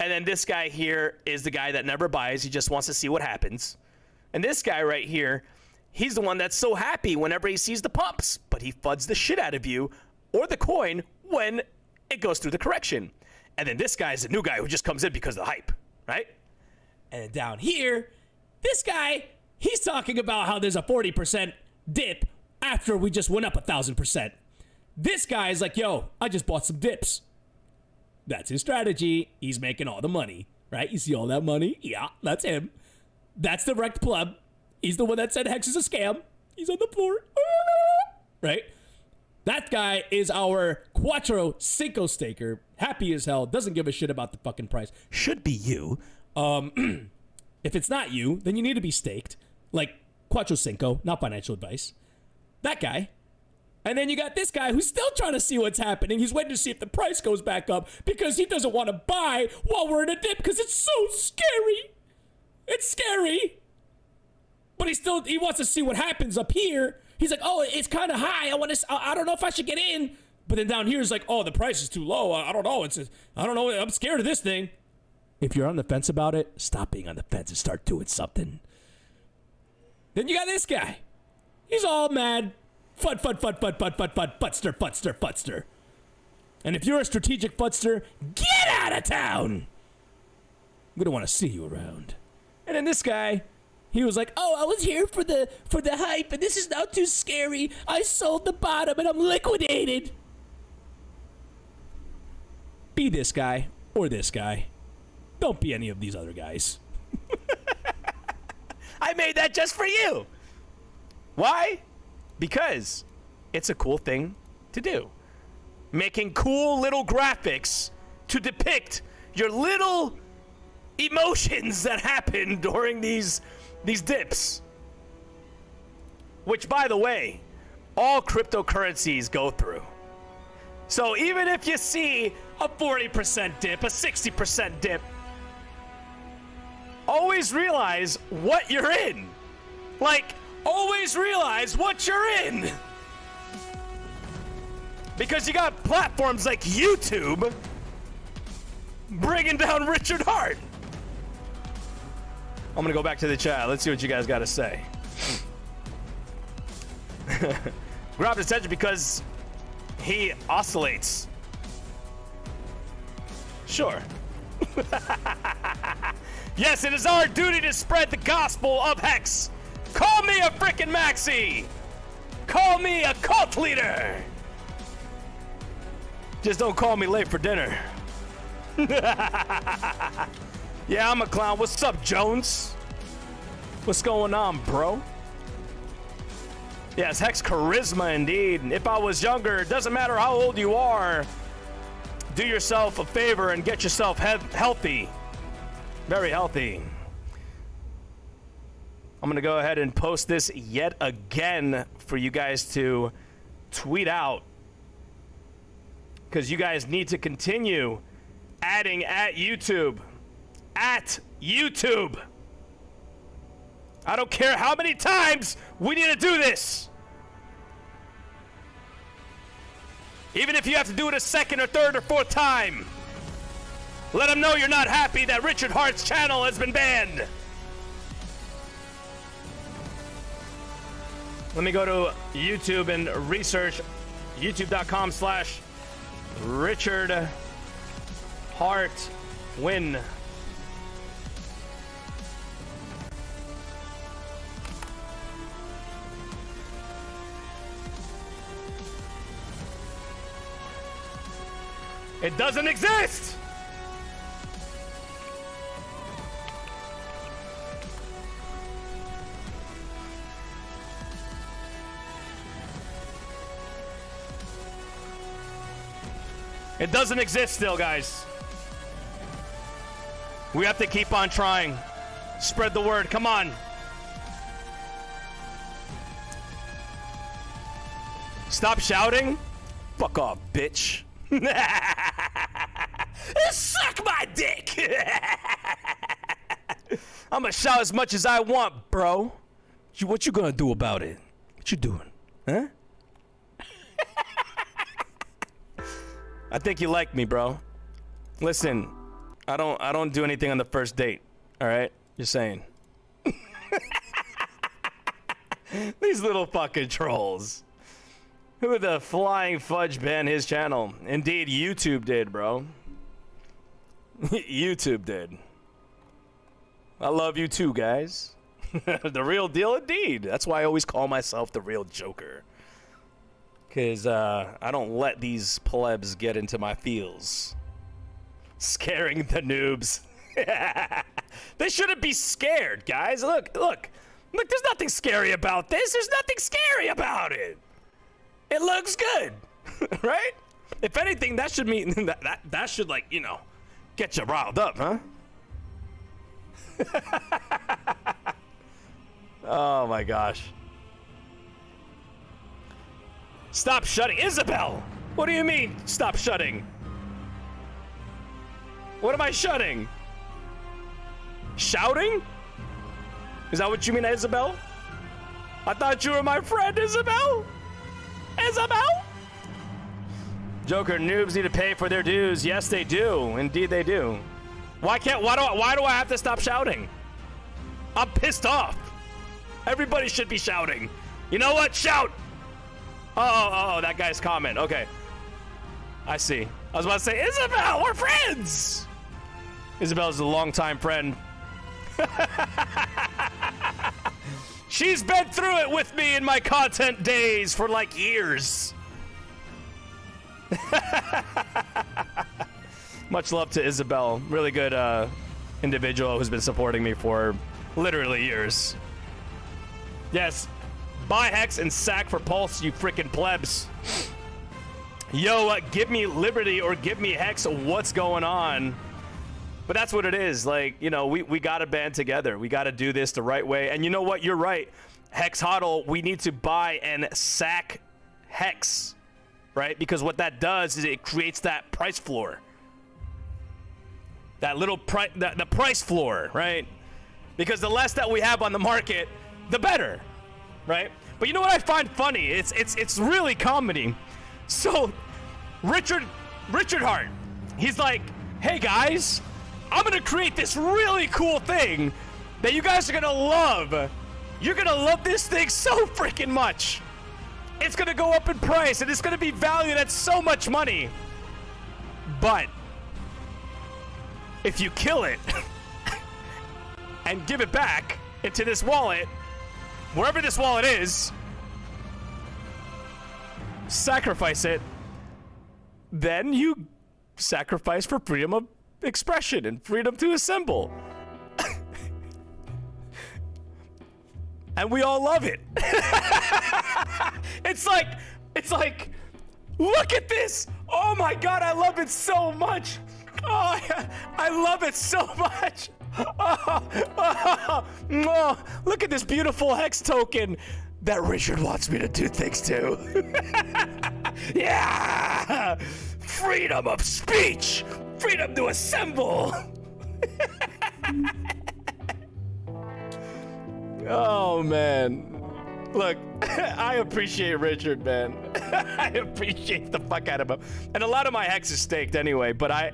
And then this guy here is the guy that never buys. He just wants to see what happens. And this guy right here, he's the one that's so happy whenever he sees the pumps, but he fuds the shit out of you or the coin when it goes through the correction. And then this guy is a new guy who just comes in because of the hype, right? And then down here, this guy, he's talking about how there's a 40% dip after we just went up 1,000%. This guy is like, yo, I just bought some dips. That's his strategy. He's making all the money, right? You see all that money? Yeah, that's him. That's the wrecked pleb. He's the one that said Hex is a scam. He's on the floor. Right? That guy is our Cuatro Cinco staker. Happy as hell. Doesn't give a shit about the fucking price. Should be you. If it's not you, then you need to be staked. Like, Cuatro Cinco, not financial advice. That guy. And then you got this guy who's still trying to see what's happening. He's waiting to see if the price goes back up because he doesn't want to buy while we're in a dip because it's so scary. It's scary. But he wants to see what happens up here. He's like, oh, it's kind of high. I don't know if I should get in. But then down here is like, oh, the price is too low. I don't know. I don't know. I'm scared of this thing. If you're on the fence about it, stop being on the fence and start doing something. Then you got this guy. He's all mad. Futster. And if you're a strategic futster, get out of town. We don't want to see you around. And then this guy, he was like, oh, I was here for the hype, and this is now too scary. I sold the bottom, and I'm liquidated. Be this guy or this guy. Don't be any of these other guys. I made that just for you. Why? Because it's a cool thing to do. Making cool little graphics to depict your little emotions that happen during these dips. Which, by the way, all cryptocurrencies go through. So even if you see a 40% dip, a 60% dip, always realize what you're in. Like, always realize what you're in. Because you got platforms like YouTube bringing down Richard Hart. I'm gonna go back to the chat. Let's see what you guys got to say. Grabbed his attention because he oscillates. Sure. Yes, it is our duty to spread the gospel of Hex. Call me a frickin' maxi. Call me a cult leader. Just don't call me late for dinner. Yeah, I'm a clown. What's up, Jones? What's going on, bro? Yes, Hex charisma indeed. If I was younger, it doesn't matter how old you are. Do yourself a favor and get yourself healthy. Very healthy. I'm gonna go ahead and post this yet again for you guys to tweet out, because you guys need to continue adding at YouTube. At YouTube. I don't care how many times we need to do this. Even if you have to do it a second or third or fourth time. Let them know you're not happy that Richard Hart's channel has been banned. Let me go to YouTube and research youtube.com/Richard Hart win. It doesn't exist. It doesn't exist still, guys. We have to keep on trying. Spread the word. Come on. Stop shouting. Fuck off, bitch. Suck my dick. I'm gonna shout as much as I want, bro. What you gonna do about it? What you doing? Huh? I think you like me, bro. Listen, I don't do anything on the first date. All right? Just saying. These little fucking trolls. Who the flying fudge banned his channel? Indeed, YouTube did, bro. YouTube did. I love you too, guys. The real deal indeed. That's why I always call myself the real Joker. Because I don't let these plebs get into my feels. Scaring the noobs. They shouldn't be scared, guys. Look, there's nothing scary about this. There's nothing scary about it. It looks good, right? If anything, that should mean that should, like, you know, get you riled up, huh? Oh my gosh. Stop shutting. Isabel! What do you mean, stop shutting? What am I shutting? Shouting? Is that what you mean, Isabel? I thought you were my friend, Isabel? Isabel? Joker, noobs need to pay for their dues. Yes, they do. Indeed, they do. Why do I have to stop shouting? I'm pissed off. Everybody should be shouting. You know what? Shout! Oh, that guy's comment. Okay. I see. I was about to say, Isabel, we're friends! Isabel's a longtime friend. She's been through it with me in my content days for like years. Much love to Isabel. Really good individual who's been supporting me for literally years. Yes. Buy Hex and sack for Pulse, you freaking plebs. Yo, give me Liberty or give me Hex. What's going on? But that's what it is. Like, you know, we got to band together. We got to do this the right way. And you know what? You're right. Hex Hodl, we need to buy and sack Hex, right? Because what that does is it creates that price floor. That little the price floor, right? Because the less that we have on the market, the better, right? But you know what I find funny? It's really comedy. So Richard Hart, he's like, hey guys, I'm gonna create this really cool thing that you guys are gonna love. You're gonna love this thing so freaking much. It's gonna go up in price and it's gonna be valued at so much money. But if you kill it and give it back into this wallet, wherever this wallet is, sacrifice it, then you sacrifice for freedom of expression and freedom to assemble. And we all love it. It's like, look at this. Oh my God, I love it so much. Oh, I love it so much. Oh, look at this beautiful Hex token that Richard wants me to do things to. Yeah! Freedom of speech! Freedom to assemble! Oh, man. Look, I appreciate Richard, man. I appreciate the fuck out of him. And a lot of my Hex is staked anyway, but I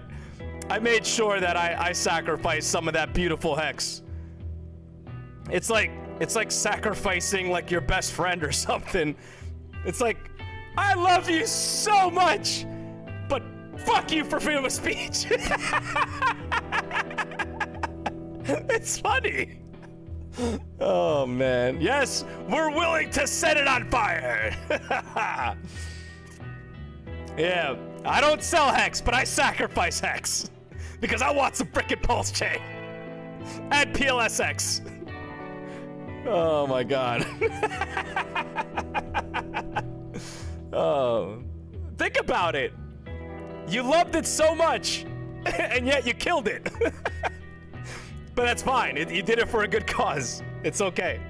made sure that I sacrificed some of that beautiful Hex. It's like sacrificing like your best friend or something. It's like, I love you so much, but fuck you for freedom of speech. It's funny. Oh man, yes, we're willing to set it on fire. Yeah, I don't sell Hex, but I sacrifice Hex because I want some frickin' Pulse Chain and PLSX. Oh my God. Oh, think about it. You loved it so much, and yet you killed it. But that's fine. You did it for a good cause. It's okay.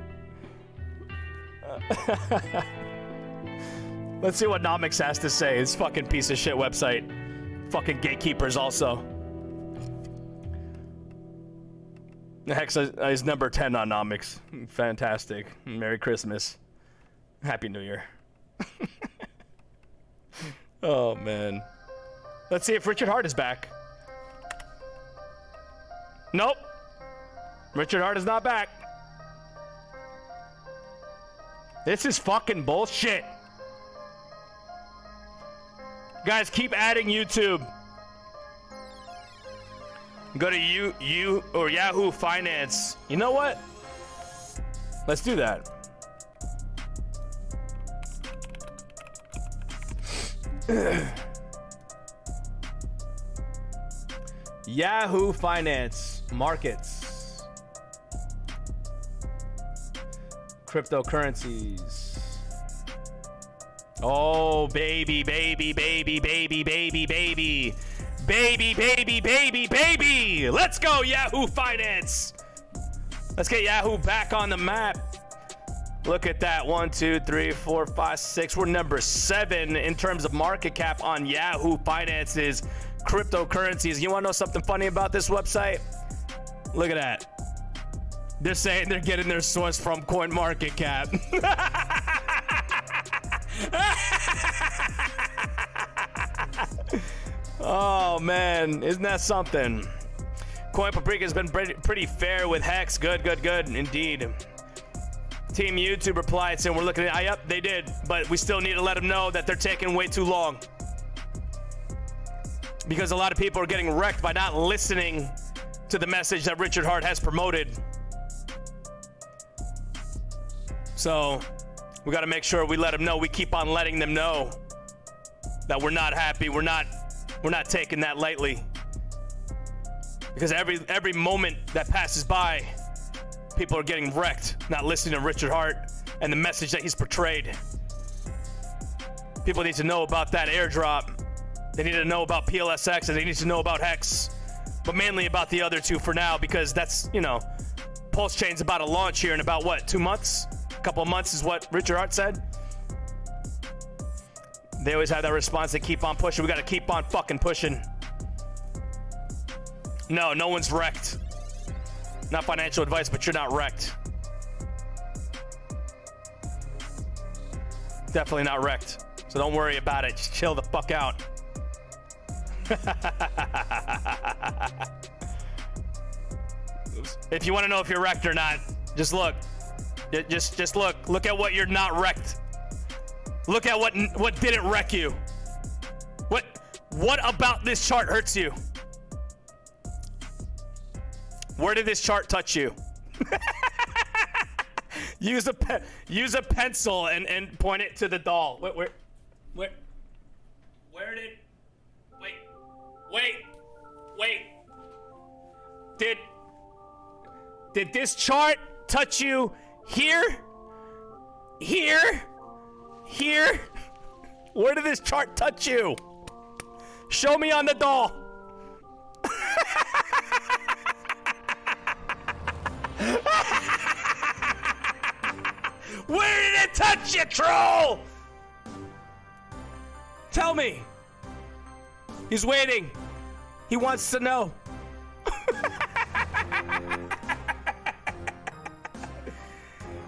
Let's see what Nomics has to say. This fucking piece of shit website. Fucking gatekeepers also. Hex is number 10 on Nomics. Fantastic. Merry Christmas. Happy New Year. Oh, man. Let's see if Richard Hart is back. Nope. Richard Hart is not back. This is fucking bullshit. Guys, keep adding YouTube. Go to you or Yahoo Finance. You know what? Let's do that. Yahoo Finance markets. Cryptocurrencies. Oh, baby, baby, baby, baby, baby, baby. Baby, baby, baby, baby. Let's go, Yahoo Finance. Let's get Yahoo back on the map. Look at that. 1, 2, 3, 4, 5, 6. We're number 7 in terms of market cap on Yahoo Finance's cryptocurrencies. You want to know something funny about this website? Look at that. They're saying they're getting their source from CoinMarketCap. Oh, man. Isn't that something? Coin Paprika has been pretty fair with Hex. Good, indeed. Team YouTube replied saying we're looking at, yep, they did, but we still need to let them know that they're taking way too long. Because a lot of people are getting wrecked by not listening to the message that Richard Hart has promoted. So we got to make sure we let them know. We keep on letting them know that we're not happy. We're not taking that lightly. Because every moment that passes by, people are getting wrecked, not listening to Richard Hart and the message that he's portrayed. People need to know about that airdrop. They need to know about PLSX, and they need to know about Hex, but mainly about the other two for now, because that's, you know, Pulse Chain's about to launch here in about, what, 2 months? A couple of months is what Richard Hart said. They always have that response. They keep on pushing. We got to keep on fucking pushing. No one's wrecked. Not financial advice, but you're not wrecked. Definitely not wrecked. So don't worry about it. Just chill the fuck out. If you want to know if you're wrecked or not, just look. Just look. Look at what you're not wrecked. Look at what didn't wreck you. What about this chart hurts you? Where did this chart touch you? use a pencil and point it to the doll. Where did? Wait. Did this chart touch you here? Here? Where did this chart touch you? Show me on the doll. Where did it touch you, troll? Tell me. He's waiting. He wants to know.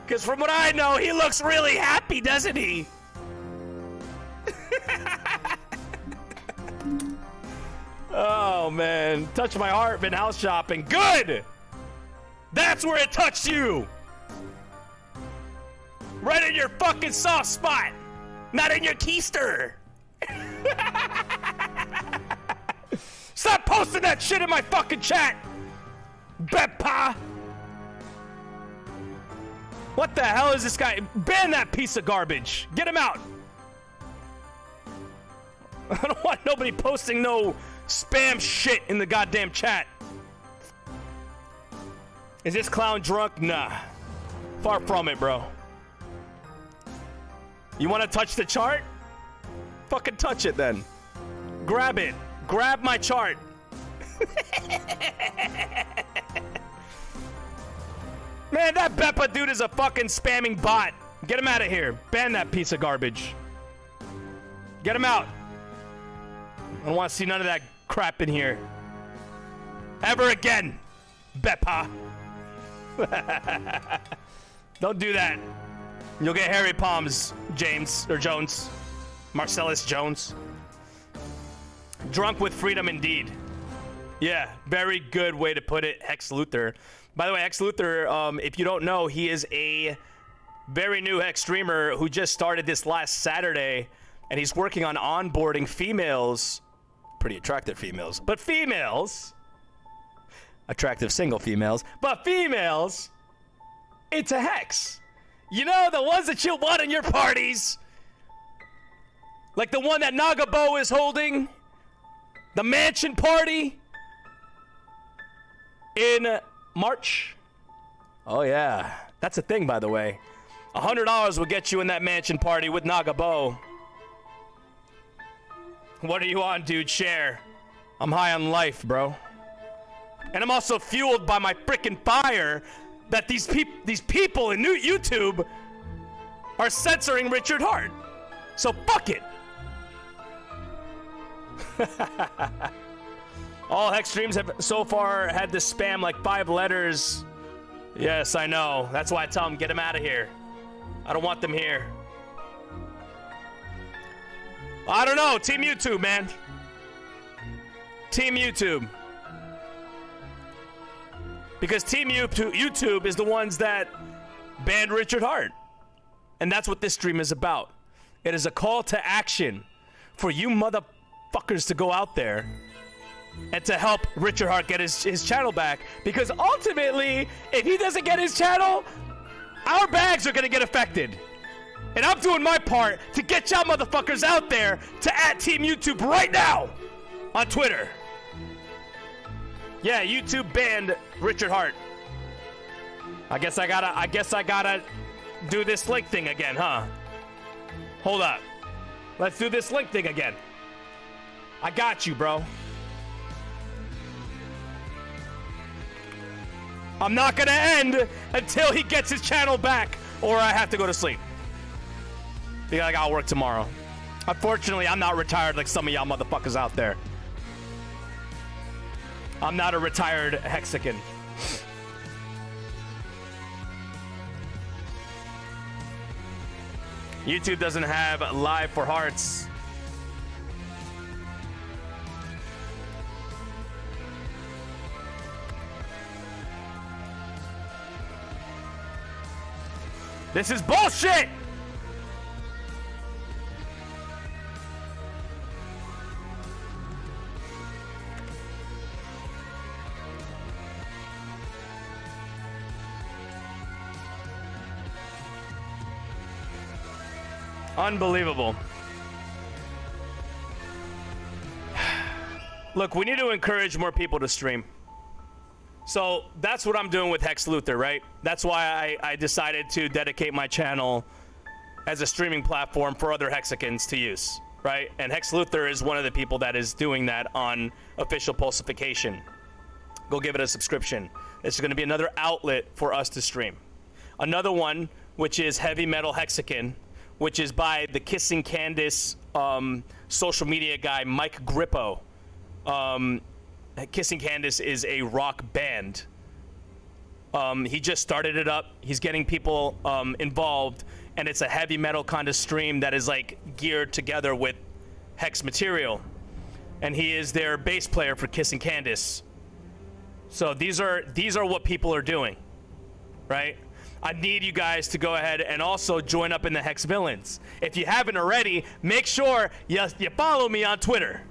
Because from what I know, he looks really happy, doesn't he? Oh, man. Touched my heart, been house shopping. Good! That's where it touched you! Right in your fucking soft spot! Not in your keister! Stop posting that shit in my fucking chat! Bepa! What the hell is this guy? Ban that piece of garbage! Get him out! I don't want nobody posting no spam shit in the goddamn chat. Is this clown drunk? Nah. Far from it, bro. You want to touch the chart? Fucking touch it then. Grab it. Grab my chart. Man, that Beppa dude is a fucking spamming bot. Get him out of here. Ban that piece of garbage. Get him out. I don't want to see none of that crap in here. Ever again, Beppa. Don't do that. You'll get hairy palms, James, or Jones. Marcellus Jones. Drunk with freedom indeed. Yeah, very good way to put it, Hex Luthor. By the way, Hex Luthor, if you don't know, he is a very new Hex streamer who just started this last Saturday, and he's working on onboarding females, pretty attractive females, but females, attractive single females, but females into Hex. You know, the ones that you want in your parties. Like the one that Nagabo is holding. The mansion party. In March. Oh yeah. That's a thing, by the way. $100 will get you in that mansion party with Nagabo. What are you on, dude? Share. I'm high on life, bro. And I'm also fueled by my freaking fire that these people in new YouTube are censoring Richard Hart. So fuck it. All Hex streams have so far had to spam like 5 letters. Yes, I know. That's why I tell them, get them out of here. I don't want them here. I don't know. Team YouTube, man. Team YouTube. Because Team YouTube is the ones that banned Richard Hart. And that's what this stream is about. It is a call to action for you motherfuckers to go out there and to help Richard Hart get his channel back. Because ultimately, if he doesn't get his channel, our bags are going to get affected. And I'm doing my part to get y'all motherfuckers out there to @Team YouTube right now on Twitter. Yeah, YouTube banned Richard Hart. I guess I gotta do this link thing again, huh? Hold up. Let's do this link thing again. I got you, bro. I'm not gonna end until he gets his channel back, or I have to go to sleep. Because I gotta work tomorrow. Unfortunately, I'm not retired like some of y'all motherfuckers out there. I'm not a retired Hexican. YouTube doesn't have live for hearts. This is bullshit! Unbelievable. Look, we need to encourage more people to stream. So that's what I'm doing with Hex Luthor, right? That's why I decided to dedicate my channel as a streaming platform for other Hexicans to use, right? And Hex Luthor is one of the people that is doing that on official Pulsification. Go give it a subscription. It's going to be another outlet for us to stream. Another one, which is Heavy Metal Hexican, which is by the Kissing Candace social media guy, Mike Grippo. Kissing Candace is a rock band. He just started it up. He's getting people involved, and it's a heavy metal kind of stream that is like geared together with Hex material. And he is their bass player for Kissing Candace. So these are what people are doing, right? I need you guys to go ahead and also join up in the Hex Villains. If you haven't already, make sure you follow me on Twitter.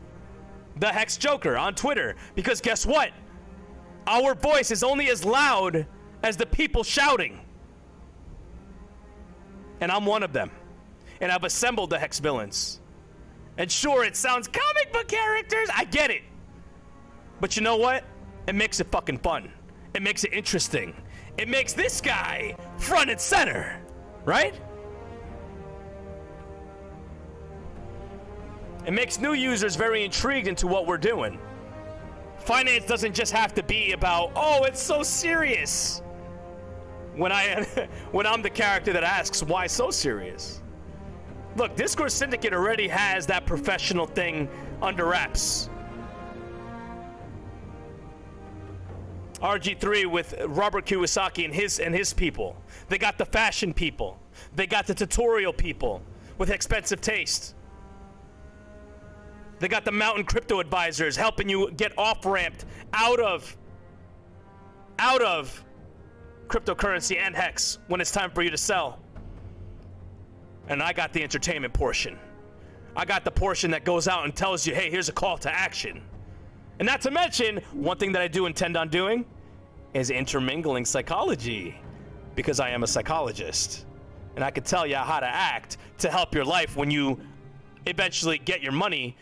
The Hex Joker on Twitter. Because guess what? Our voice is only as loud as the people shouting. And I'm one of them. And I've assembled the Hex Villains. And sure, it sounds comic book characters. I get it. But you know what? It makes it fucking fun. It makes it interesting. It makes this guy front and center, right? It makes new users very intrigued into what we're doing. Finance doesn't just have to be about, oh, it's so serious. When I'm the character that asks, why so serious? Look, Discourse Syndicate already has that professional thing under wraps. RG3 with Robert Kiyosaki and his people. They got the fashion people. They got the tutorial people with expensive taste. They got the mountain crypto advisors helping you get off-ramped out of cryptocurrency and Hex when it's time for you to sell. And I got the entertainment portion. I got the portion that goes out and tells you, hey, here's a call to action. And not to mention, one thing that I do intend on doing is intermingling psychology, because I am a psychologist. And I can tell you how to act to help your life when you eventually get your money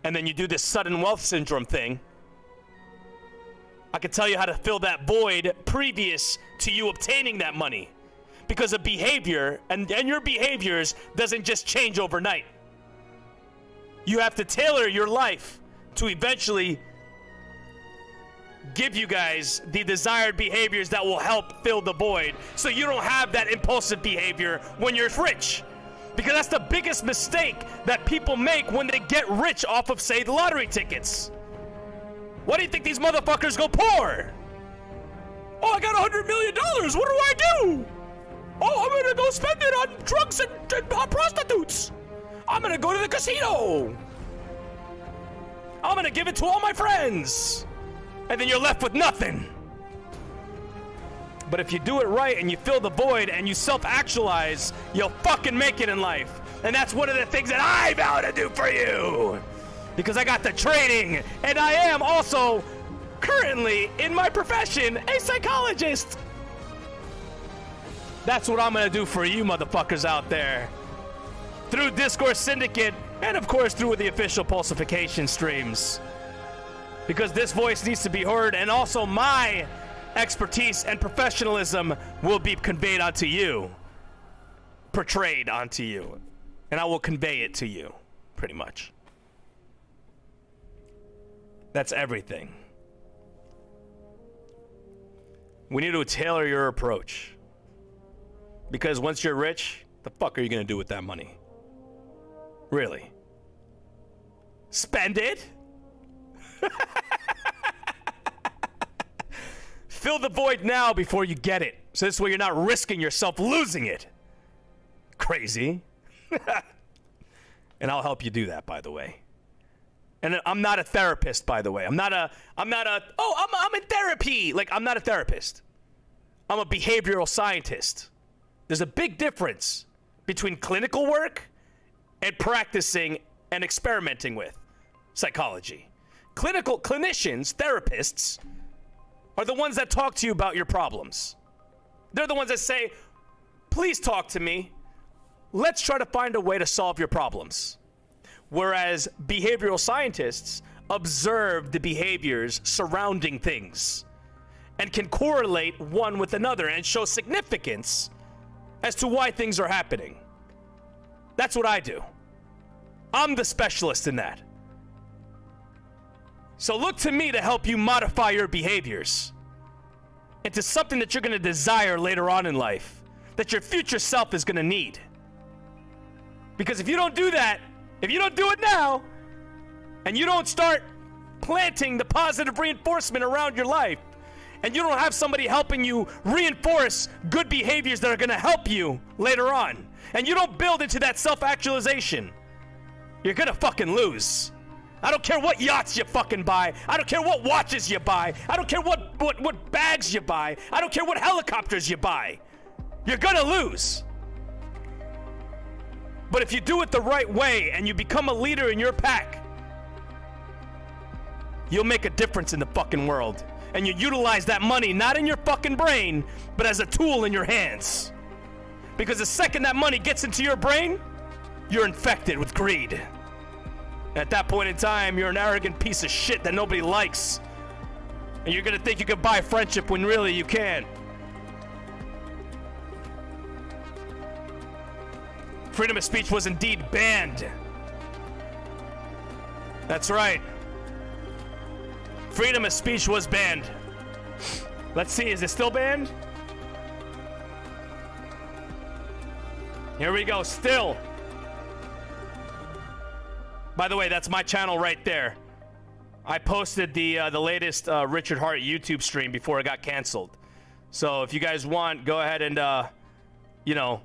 and then you do this sudden wealth syndrome thing. I can tell you how to fill that void previous to you obtaining that money, because a behavior and your behaviors doesn't just change overnight. You have to tailor your life to eventually give you guys the desired behaviors that will help fill the void so you don't have that impulsive behavior when you're rich. Because that's the biggest mistake that people make when they get rich off of, say, the lottery tickets. Why do you think these motherfuckers go poor? Oh, I got $100 million. What do I do? Oh, I'm gonna go spend it on drugs and prostitutes. I'm gonna go to the casino. I'm gonna give it to all my friends. And then you're left with nothing. But if you do it right and you fill the void and you self-actualize, you'll fucking make it in life. And that's one of the things that I vow to do for you. Because I got the training, and I am also currently, in my profession, a psychologist. That's what I'm gonna do for you motherfuckers out there. Through Discourse Syndicate, and of course through the official Pulsification streams. Because this voice needs to be heard, and also my expertise and professionalism will be conveyed onto you. Portrayed onto you. And I will convey it to you, pretty much. That's everything. We need to tailor your approach. Because once you're rich, the fuck are you gonna do with that money? Really? Spend it? Fill the void now before you get it. So this way you're not risking yourself losing it. Crazy. And I'll help you do that, by the way. And I'm not a therapist, by the way. I'm in therapy. Like, I'm not a therapist. I'm a behavioral scientist. There's a big difference between clinical work and practicing and experimenting with psychology. Clinicians, therapists, are the ones that talk to you about your problems. They're the ones that say, please talk to me. Let's try to find a way to solve your problems. Whereas behavioral scientists observe the behaviors surrounding things and can correlate one with another and show significance as to why things are happening. That's what I do. I'm the specialist in that. So look to me to help you modify your behaviors into something that you're going to desire later on in life, that your future self is going to need. Because if you don't do that, if you don't do it now, and you don't start planting the positive reinforcement around your life, and you don't have somebody helping you reinforce good behaviors that are going to help you later on, and you don't build into that self-actualization, you're going to fucking lose. I don't care what yachts you fucking buy. I don't care what watches you buy. I don't care what bags you buy. I don't care what helicopters you buy. You're gonna lose. But if you do it the right way and you become a leader in your pack, you'll make a difference in the fucking world. And you utilize that money not in your fucking brain, but as a tool in your hands. Because the second that money gets into your brain, you're infected with greed. At that point in time, you're an arrogant piece of shit that nobody likes. And you're gonna think you can buy friendship when really you can't. Freedom of speech was indeed banned. That's right. Freedom of speech was banned. Let's see, is it still banned? Here we go, still. By the way, that's my channel right there. I posted the latest Richard Hart YouTube stream before it got canceled. So if you guys want, go ahead and, you know,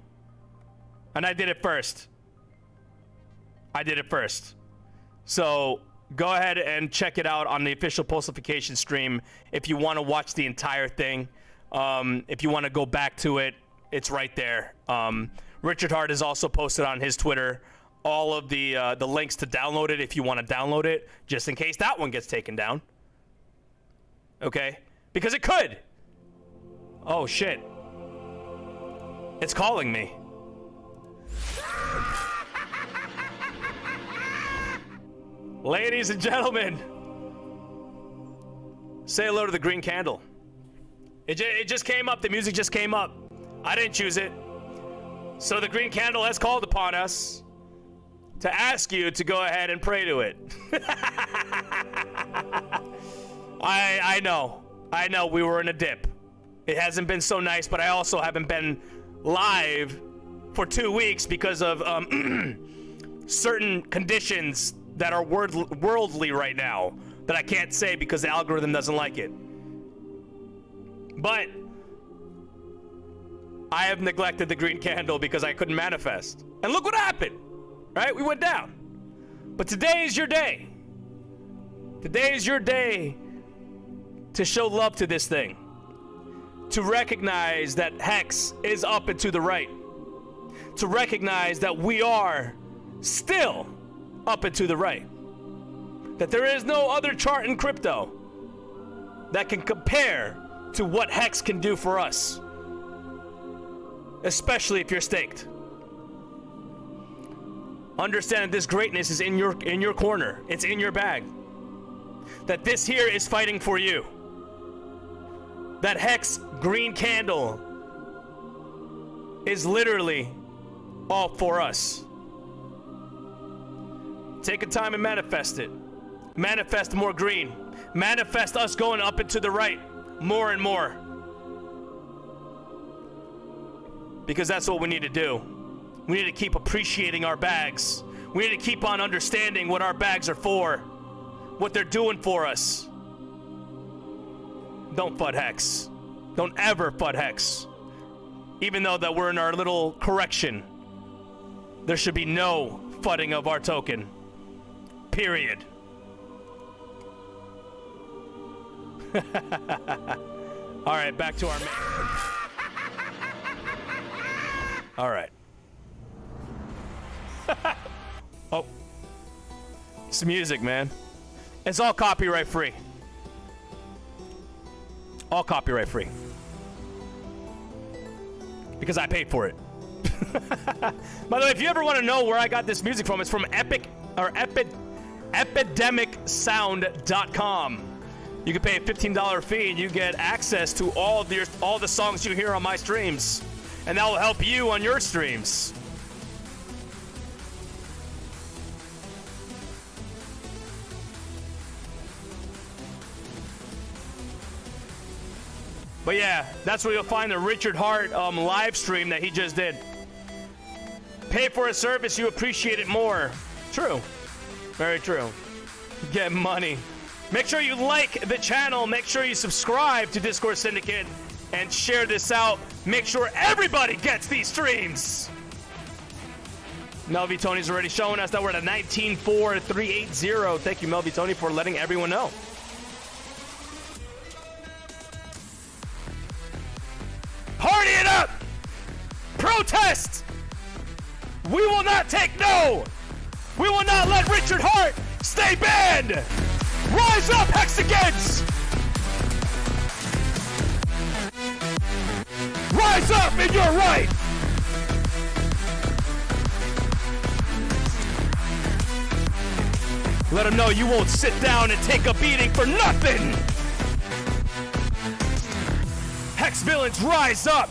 and I did it first. So go ahead and check it out on the official Pulsification stream if you want to watch the entire thing. If you want to go back to it, it's right there. Richard Hart is also posted on his Twitter all of the links to download it if you want to download it, just in case that one gets taken down. Okay? Because it could. Oh, shit. It's calling me. Ladies and gentlemen, say hello to the green candle. It just came up. The music just came up. I didn't choose it. So the green candle has called upon us to ask you to go ahead and pray to it. I know we were in a dip. It hasn't been so nice, but I also haven't been live for 2 weeks because of certain conditions that are worldly right now that I can't say because the algorithm doesn't like it. But I have neglected the green candle because I couldn't manifest. And look what happened, right? We went down. But today is your day. Today is your day to show love to this thing. To recognize that Hex is up and to the right. To recognize that we are still up and to the right. That there is no other chart in crypto that can compare to what Hex can do for us. Especially if you're staked. Understand that this greatness is in your corner. It's in your bag. That this here is fighting for you. That Hex green candle is literally all for us. Take a time and manifest it. Manifest more green. Manifest us going up and to the right more and more. Because that's what we need to do. We need to keep appreciating our bags. We need to keep on understanding what our bags are for. What they're doing for us. Don't FUD Hex. Don't ever FUD Hex. Even though that we're in our little correction, there should be no FUDding of our token. Period. All right, back to our main. All right. Oh. It's music, man. It's all copyright free. All copyright free. Because I paid for it. By the way, if you ever want to know where I got this music from, it's from epidemicsound.com. You can pay a $15 fee and you get access to all the songs you hear on my streams. And that will help you on your streams. But yeah, that's where you'll find the Richard Hart live stream that he just did. Pay for a service, you appreciate it more. True. Very true. Get money. Make sure you like the channel. Make sure you subscribe to Discourse Syndicate and share this out. Make sure everybody gets these streams. Melvy Tony's already showing us that we're at a 19.4380. Thank you, Melvy Tony, for letting everyone know. Party it up! Protest! We will not take no! We will not let Richard Hart stay banned! Rise up, Hexagons! Rise up in your right! Let them know you won't sit down and take a beating for nothing! Hex villains, rise up!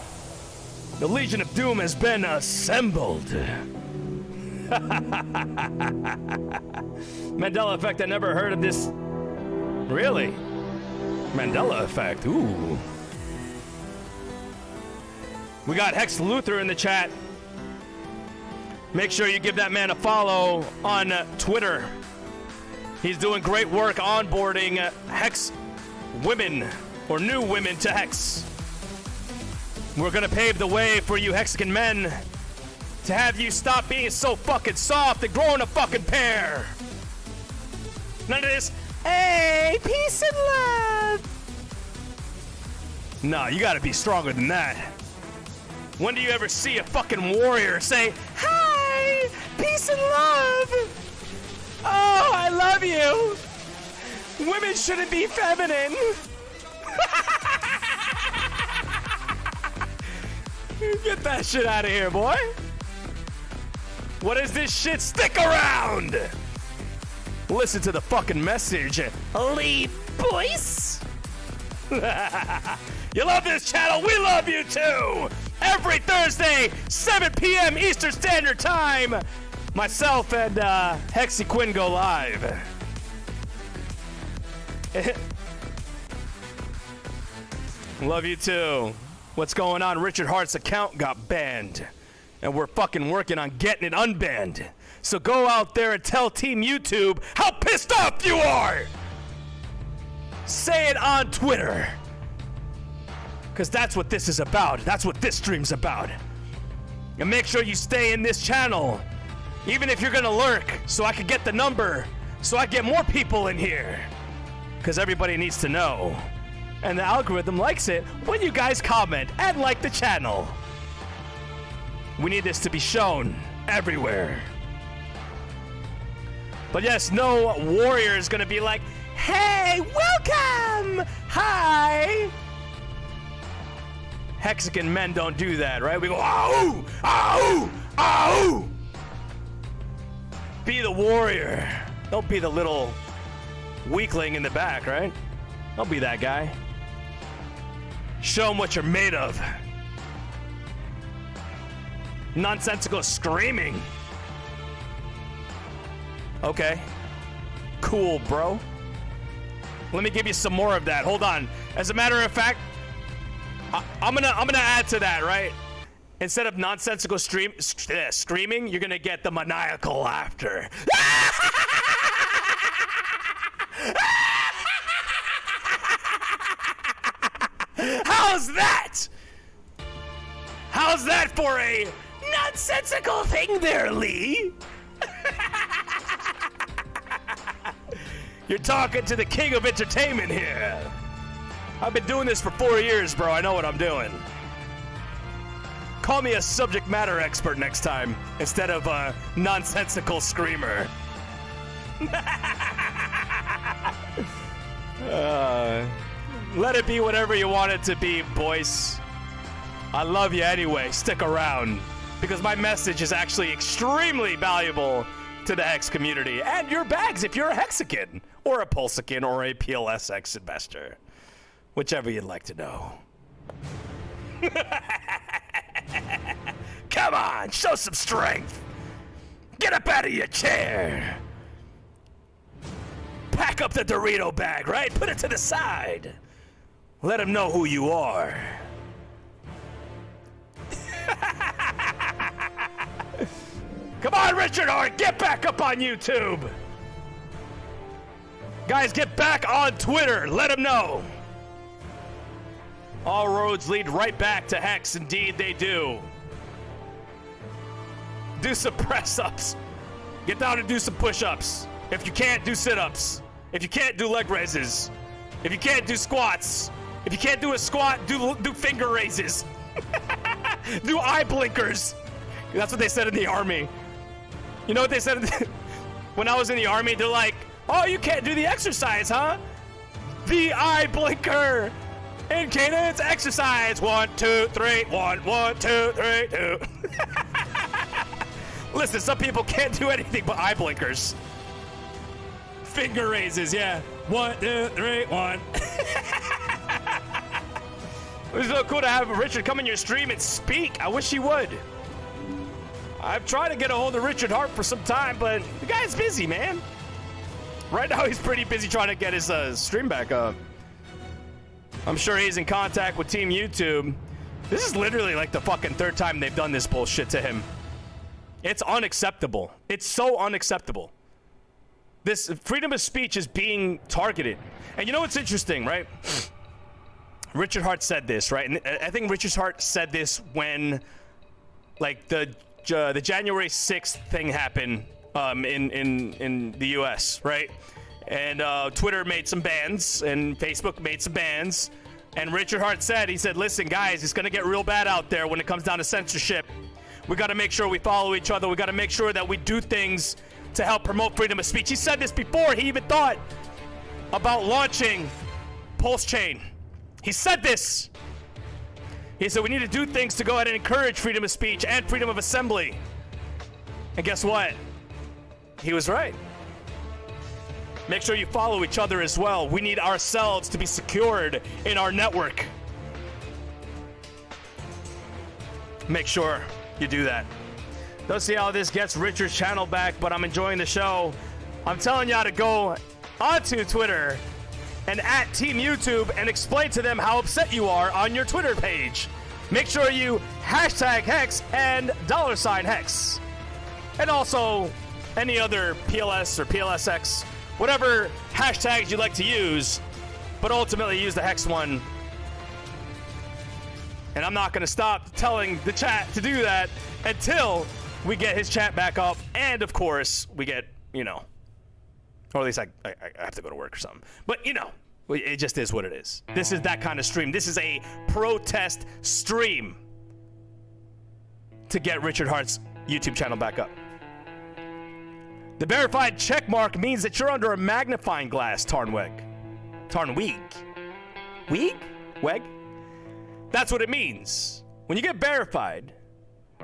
The Legion of Doom has been assembled. Mandela effect, I never heard of this. Really? Mandela effect, ooh. We got Hex Luther in the chat. Make sure you give that man a follow on Twitter. He's doing great work onboarding Hex women, or new women to Hex. We're gonna pave the way for you Hexagon men to have you stop being so fucking soft and growing a fucking pair. None of this, hey, peace and love. No, you gotta be stronger than that. When do you ever see a fucking warrior say, hi, peace and love? Oh, I love you. Women shouldn't be feminine. Get that shit out of here, boy. What is this shit? Stick around. Listen to the fucking message. Leave, boys. You love this channel. We love you too. Every Thursday, 7 p.m. Eastern Standard Time. Myself and Hexy Quinn go live. Love you too. What's going on? Richard Hart's account got banned, and we're fucking working on getting it unbanned. So go out there and tell Team YouTube how pissed off you are. Say it on Twitter. Because that's what this is about. That's what this stream's about. And make sure you stay in this channel. Even if you're gonna lurk, so I can get the number, so I get more people in here. Because everybody needs to know. And the algorithm likes it when you guys comment and like the channel. We need this to be shown everywhere. But yes, no warrior is gonna be like, hey, welcome! Hi! Hexagon men don't do that, right? We go, ow! Ow! Ow! Be the warrior. Don't be the little weakling in the back, right? Don't be that guy. Show them what you're made of. Nonsensical screaming. Okay. Cool, bro. Let me give you some more of that. Hold on. As a matter of fact, I'm gonna add to that, right? Instead of nonsensical screaming, you're gonna get the maniacal laughter. How's that? How's that for a nonsensical thing there, Lee? You're talking to the king of entertainment here. I've been doing this for 4 years, bro. I know what I'm doing. Call me a subject matter expert next time instead of a nonsensical screamer. Let it be whatever you want it to be, boys. I love you anyway. Stick around because my message is actually extremely valuable to the Hex community and your bags if you're a Hexagon or a Pulsican or a PLSX investor. Whichever you'd like to know. Come on, show some strength. Get up out of your chair. Pack up the Dorito bag, right? Put it to the side. Let them know who you are. Come on, Richard Hart, get back up on YouTube. Guys, get back on Twitter. Let them know. All roads lead right back to Hex. Indeed, they do. Do some press-ups. Get down and do some push-ups. If you can't, do sit-ups. If you can't, do leg raises. If you can't, do squats. If you can't do a squat, do finger raises. Do eye blinkers. That's what they said in the army. You know what they said when I was in the army? They're like, oh, you can't do the exercise, huh? The eye blinker. In cadence, exercise. 1, 2, 3. 1, 1, 2, 3, 2. Listen, some people can't do anything but eye blinkers. Finger raises, yeah. 1, 2, 3, 1. It was so cool to have Richard come in your stream and speak. I wish he would. I've tried to get a hold of Richard Hart for some time, but the guy's busy, man. Right now, he's pretty busy trying to get his stream back up. I'm sure he's in contact with Team YouTube. This is literally like the fucking third time they've done this bullshit to him. It's unacceptable. It's so unacceptable. This freedom of speech is being targeted. And you know what's interesting, right? Richard Hart said this, right? And I think Richard Hart said this when, like, the January 6th thing happened in the U.S., right? And Twitter made some bans, and Facebook made some bans. And Richard Hart said, he said, listen, guys, it's going to get real bad out there when it comes down to censorship. We got to make sure we follow each other. We got to make sure that we do things to help promote freedom of speech. He said this before he even thought about launching Pulse Chain. He said this. He said we need to do things to go ahead and encourage freedom of speech and freedom of assembly. And guess what? He was right. Make sure you follow each other as well. We need ourselves to be secured in our network. Make sure you do that. Don't see how this gets Richard's channel back, but I'm enjoying the show. I'm telling y'all to go onto Twitter and at Team YouTube and explain to them how upset you are on your Twitter page. Make sure you hashtag Hex and $Hex. And also any other PLS or PLSX, whatever hashtags you like to use, but ultimately use the Hex one. And I'm not going to stop telling the chat to do that until we get his chat back up. And of course, we get, or at least I have to go to work or something. But, it just is what it is. This is that kind of stream. This is a protest stream to get Richard Hart's YouTube channel back up. The verified check mark means that you're under a magnifying glass, Tarnweg. Weg? That's what it means. When you get verified,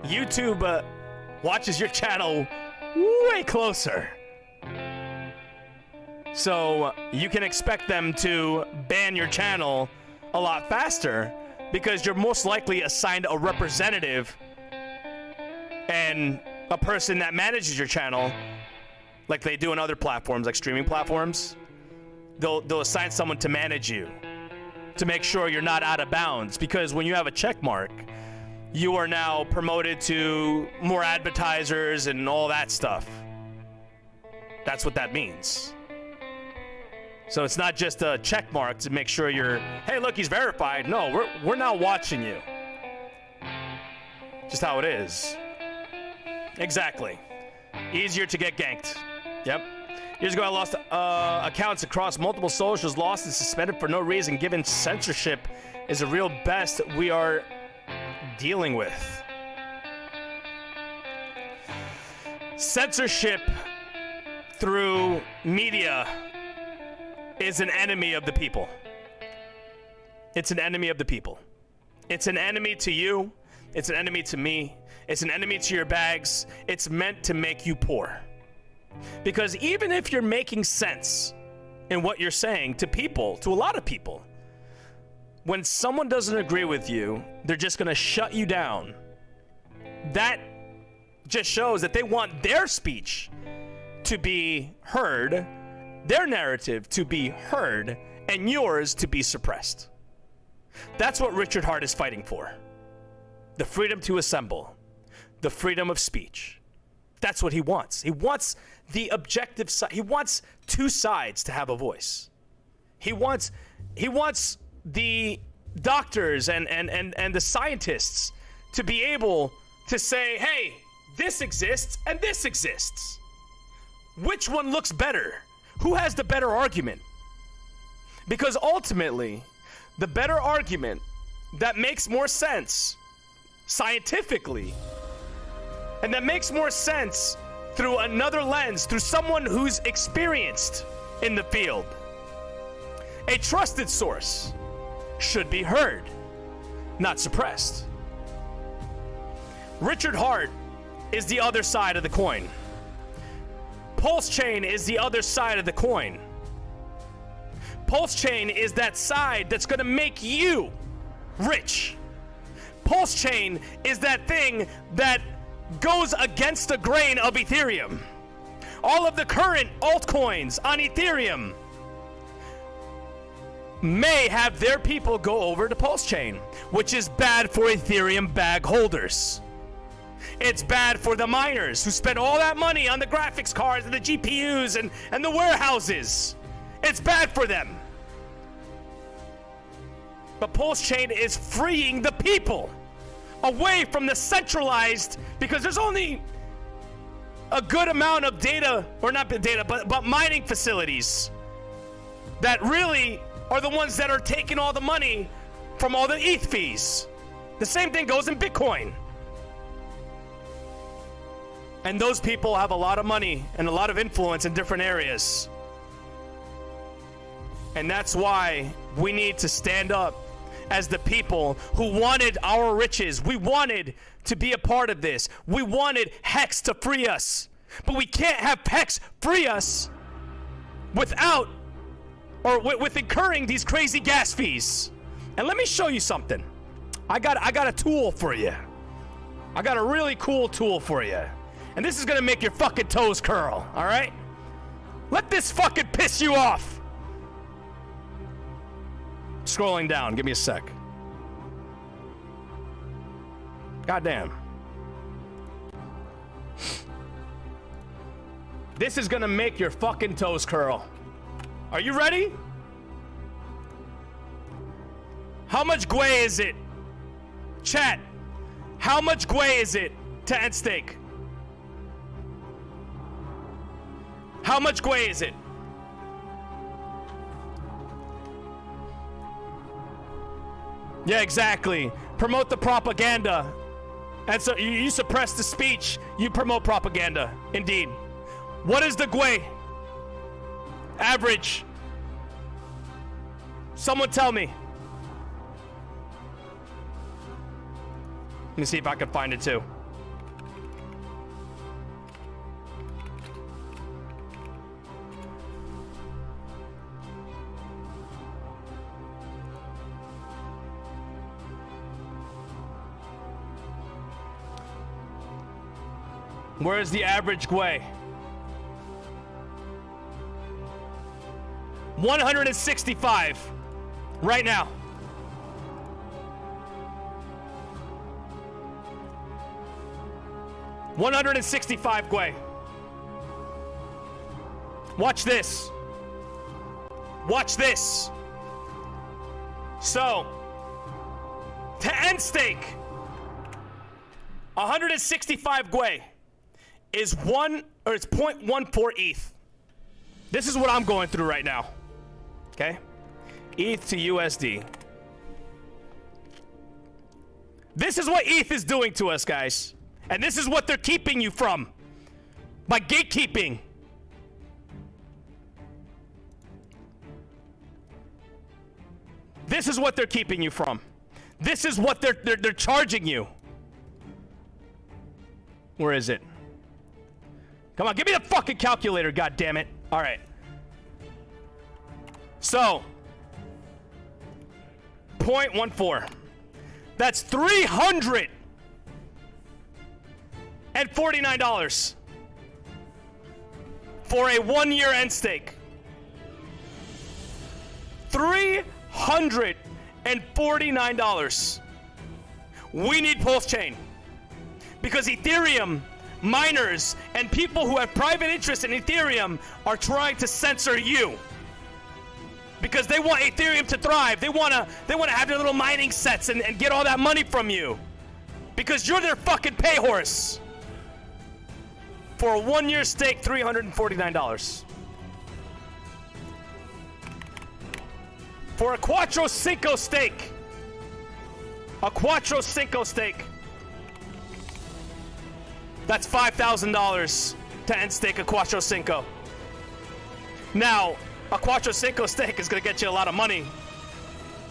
YouTube watches your channel way closer. So you can expect them to ban your channel a lot faster because you're most likely assigned a representative and a person that manages your channel like they do in other platforms, like streaming platforms. They'll assign someone to manage you to make sure you're not out of bounds, because when you have a check mark, you are now promoted to more advertisers and all that stuff. That's what that means. So it's not just a check mark to make sure you're, hey, look, he's verified. No, we're now watching you. Just how it is. Exactly. Easier to get ganked. Yep. Years ago, I lost accounts across multiple socials, lost and suspended for no reason, given censorship is a real best we are dealing with. Censorship through media is an enemy of the people. It's an enemy of the people. It's an enemy to you. It's an enemy to me. It's an enemy to your bags. It's meant to make you poor. Because even if you're making sense in what you're saying to people, to a lot of people, when someone doesn't agree with you, they're just going to shut you down. That just shows that they want their speech to be heard, their narrative to be heard, and yours to be suppressed. That's what Richard Hart is fighting for. The freedom to assemble, the freedom of speech. That's what he wants. He wants the objective side. He wants two sides to have a voice. He wants the doctors and the scientists to be able to say, hey, this exists and this exists. Which one looks better? Who has the better argument? Because ultimately, the better argument that makes more sense scientifically, and that makes more sense through another lens, through someone who's experienced in the field, a trusted source, should be heard, not suppressed. Richard Hart is the other side of the coin. Pulse Chain is the other side of the coin. Pulse Chain is that side that's going to make you rich. Pulse Chain is that thing that goes against the grain of Ethereum. All of the current altcoins on Ethereum may have their people go over to Pulse Chain, which is bad for Ethereum bag holders. It's bad for the miners who spend all that money on the graphics cards and the GPUs and the warehouses. It's bad for them. But Pulse Chain is freeing the people away from the centralized, because there's only a good amount of data, or not data, but mining facilities that really are the ones that are taking all the money from all the ETH fees. The same thing goes in Bitcoin. And those people have a lot of money and a lot of influence in different areas. And that's why we need to stand up as the people who wanted our riches. We wanted to be a part of this. We wanted Hex to free us. But we can't have Hex free us without, or with incurring these crazy gas fees. And let me show you something. I got a tool for you. I got a really cool tool for you. And this is gonna make your fucking toes curl, all right? Let this fucking piss you off. Scrolling down. Give me a sec. Goddamn. This is gonna make your fucking toes curl. Are you ready? How much gwei is it? Chat. How much gwei is it to end stake? How much gwei is it? Yeah, exactly. Promote the propaganda. And so you suppress the speech, you promote propaganda. Indeed. What is the gwei? Average. Someone tell me. Let me see if I can find it too. Where is the average gwei? 165 right now. $165 gwei. Watch this. Watch this. So, to end stake, 165 gwei is it's 0.14 ETH. This is what I'm going through right now. Okay? ETH to USD. This is what ETH is doing to us, guys. And this is what they're keeping you from. By gatekeeping. This is what they're keeping you from. This is what they're charging you. Where is it? Come on, give me the fucking calculator, goddammit. All right. So, 0.14. That's $349 for a 1-year end stake. $349. We need Pulse Chain. Because Ethereum miners and people who have private interest in Ethereum are trying to censor you. Because they want Ethereum to thrive. They wanna have their little mining sets and get all that money from you. Because you're their fucking pay horse. For a 1-year stake, $349. For a Quattro Cinco stake. A Quattro Cinco stake. That's $5,000 to end stake a Quattro Cinco. Now, a Quattro Cinco stake is going to get you a lot of money,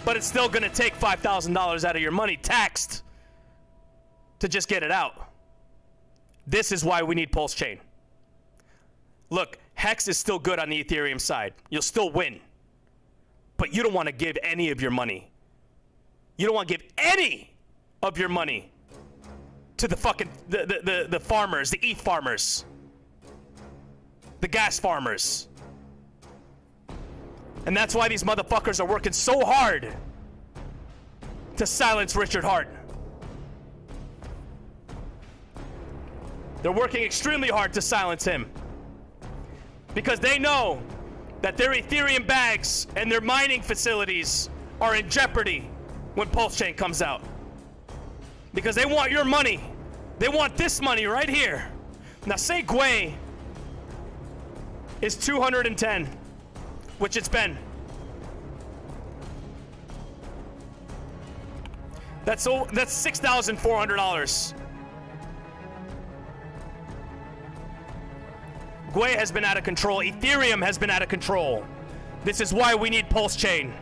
but it's still going to take $5,000 out of your money, taxed, to just get it out. This is why we need Pulse Chain. Look, Hex is still good on the Ethereum side. You'll still win. But you don't want to give any of your money. You don't want to give any of your money to the fucking the farmers, the ETH farmers, the gas farmers. And that's why these motherfuckers are working so hard to silence Richard Hart. They're working extremely hard to silence him because they know that their Ethereum bags and their mining facilities are in jeopardy when Pulse Chain comes out. Because they want your money. They want this money right here. Now say gwei is 210, which it's been. That's $6,400. Gwei has been out of control. Ethereum has been out of control. This is why we need Pulse Chain.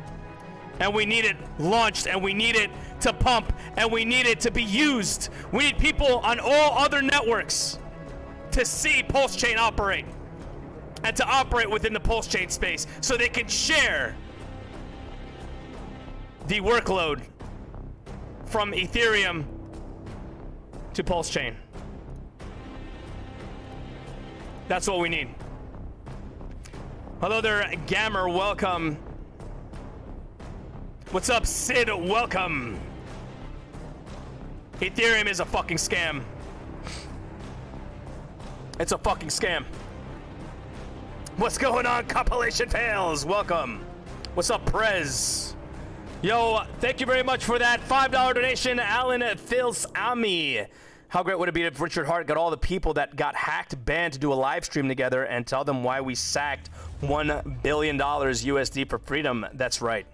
And we need it launched, and we need it to pump, and we need it to be used. We need people on all other networks to see Pulse Chain operate and to operate within the Pulse Chain space so they can share the workload from Ethereum to Pulse Chain. That's what we need. Hello there, Gammer. Welcome. What's up, Sid? Welcome. Ethereum is a fucking scam. It's a fucking scam. What's going on, Compilation Fails? Welcome. What's up, Prez? Yo, thank you very much for that $5 donation, Alan Filsami. How great would it be if Richard Hart got all the people that got hacked banned to do a live stream together and tell them why we sacked $1 billion USD for freedom? That's right.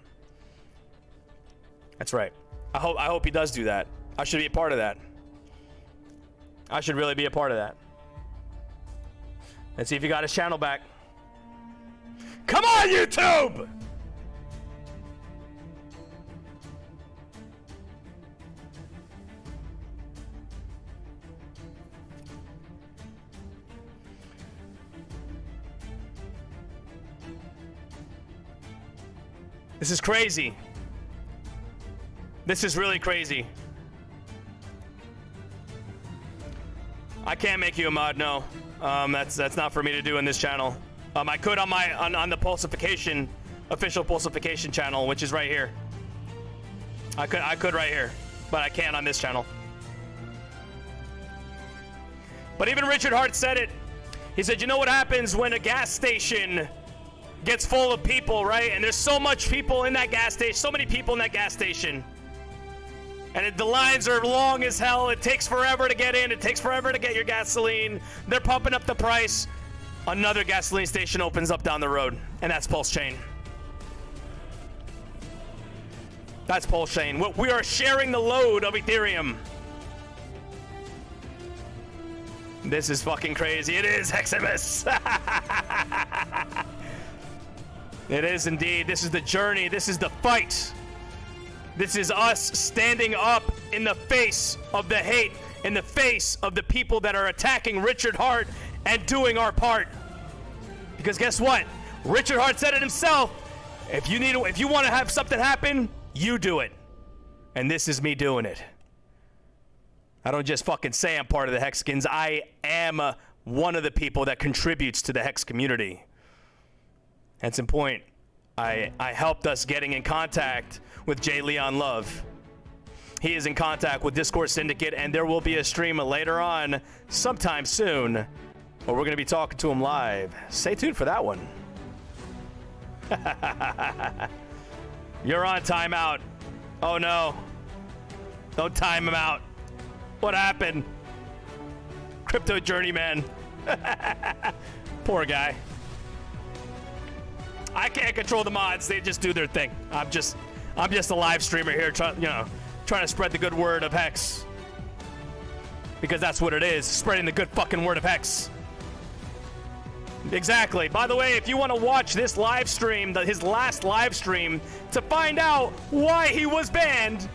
That's right. I hope he does do that. I should be a part of that. I should really be a part of that. Let's see if he got his channel back. Come on, YouTube! This is crazy. This is really crazy. I can't make you a mod, no. That's not for me to do in this channel. I could on the Pulsification, official Pulsification channel, which is right here. I could right here, but I can't on this channel. But even Richard Hart said it. He said, you know what happens when a gas station gets full of people, right? And there's so much people in that gas station, so many people in that gas station. And the lines are long as hell. It takes forever to get in. It takes forever to get your gasoline. They're pumping up the price. Another gasoline station opens up down the road, and that's Pulse Chain. That's Pulse Chain. We are sharing the load of Ethereum. This is fucking crazy. It is, Heximus. It is indeed. This is the journey. This is the fight. This is us standing up in the face of the hate, in the face of the people that are attacking Richard Hart and doing our part. Because guess what? Richard Hart said it himself. If you want to have something happen, you do it. And this is me doing it. I don't just fucking say I'm part of the Hexicans. I am one of the people that contributes to the Hex community. That's in point. I helped us getting in contact with J. Leon Love. He is in contact with Discourse Syndicate, and there will be a stream later on, sometime soon, where we're going to be talking to him live. Stay tuned for that one. You're on timeout. Oh no. Don't time him out. What happened? Crypto Journeyman. Poor guy. I can't control the mods. They just do their thing. I'm just a live streamer here, trying to spread the good word of Hex. Because that's what it is, spreading the good fucking word of Hex. Exactly. By the way, if you want to watch this live stream, his last live stream, to find out why he was banned,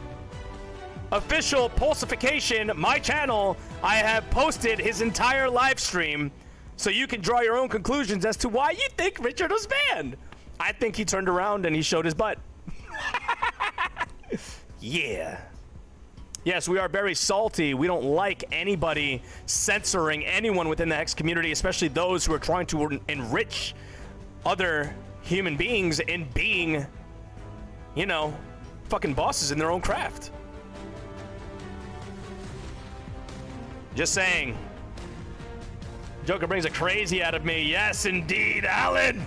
official Pulsification, my channel, I have posted his entire live stream, so you can draw your own conclusions as to why you think Richard was banned. I think he turned around and he showed his butt. Yeah. Yes, we are very salty. We don't like anybody censoring anyone within the Hex community, especially those who are trying to enrich other human beings in being, fucking bosses in their own craft. Just saying. Joker brings a crazy out of me. Yes, indeed, Alan.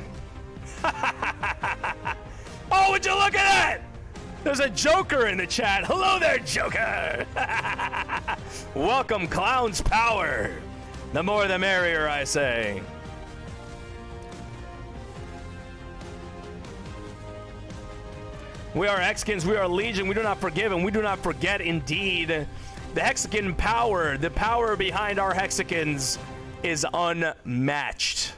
Oh, would you look at that? There's a Joker in the chat. Hello there, Joker. Welcome, Clown's Power. The more the merrier, I say. We are Hexicans, we are Legion, we do not forgive and we do not forget. Indeed, the Hexican power, the power behind our Hexicans is unmatched.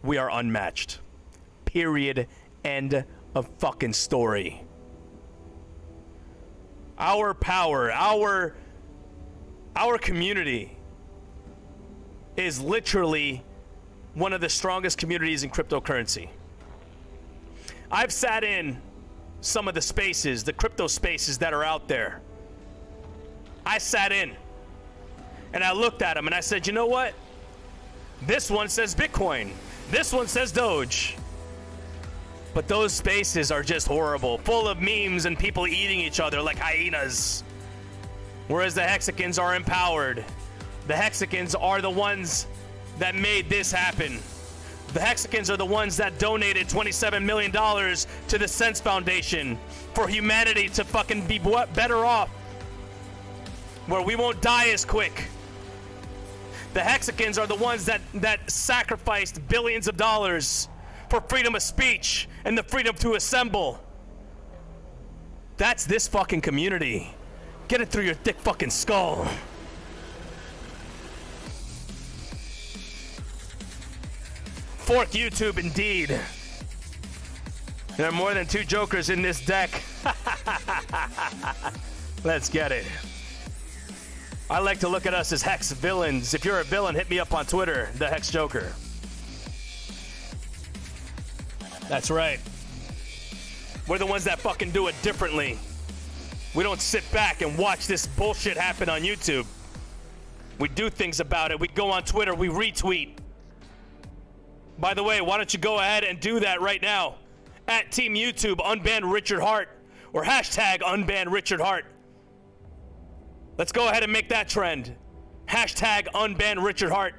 We are unmatched. Period. End of fucking story. Our power, our community is literally one of the strongest communities in cryptocurrency. I've sat in some of the spaces, the crypto spaces that are out there. I sat in and I looked at them and I said, you know what? This one says Bitcoin. This one says Doge. But those spaces are just horrible, full of memes and people eating each other like hyenas. Whereas the Hexicans are empowered. The Hexicans are the ones that made this happen. The Hexicans are the ones that donated $27 million to the Sense Foundation for humanity to fucking be better off, where we won't die as quick. The Hexicans are the ones that sacrificed billions of dollars for freedom of speech and the freedom to assemble. That's this fucking community. Get it through your thick fucking skull. Fork YouTube indeed. There are more than 2 jokers in this deck. Let's get it. I like to look at us as Hex villains. If you're a villain, hit me up on Twitter, the Hex Joker. That's right. We're the ones that fucking do it differently. We don't sit back and watch this bullshit happen on YouTube. We do things about it. We go on Twitter, we retweet. By the way, why don't you go ahead and do that right now? At Team YouTube, unban Richard Hart, or hashtag unban Richard Hart. Let's go ahead and make that trend. Hashtag unban Richard Hart.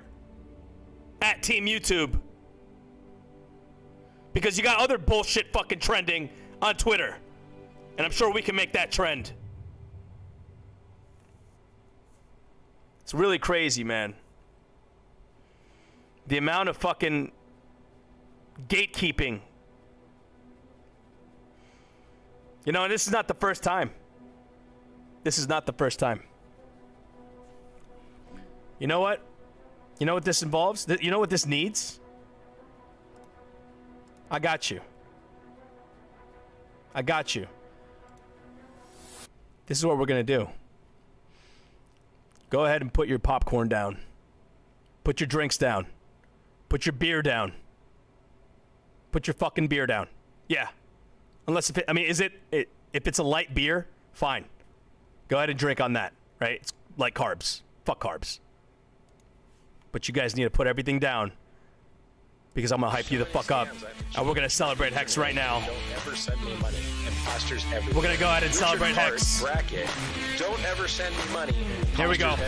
At Team YouTube. Because you got other bullshit fucking trending on Twitter. And I'm sure we can make that trend. It's really crazy, man. The amount of fucking gatekeeping. You know, and this is not the first time. This is not the first time. You know what? You know what this involves? You know what this needs? I got you. I got you. This is what we're going to do. Go ahead and put your popcorn down. Put your drinks down. Put your beer down. Put your fucking beer down. Yeah. Unless if if it's a light beer, fine. Go ahead and drink on that, right? It's like carbs. Fuck carbs. But you guys need to put everything down because I'm going to hype you the fuck up. And we're going to celebrate Hex right now. Don't ever send me money. Imposters everywhere. We're going to go ahead and celebrate Hex. Bracket. Don't ever send me money. Here we go. I'm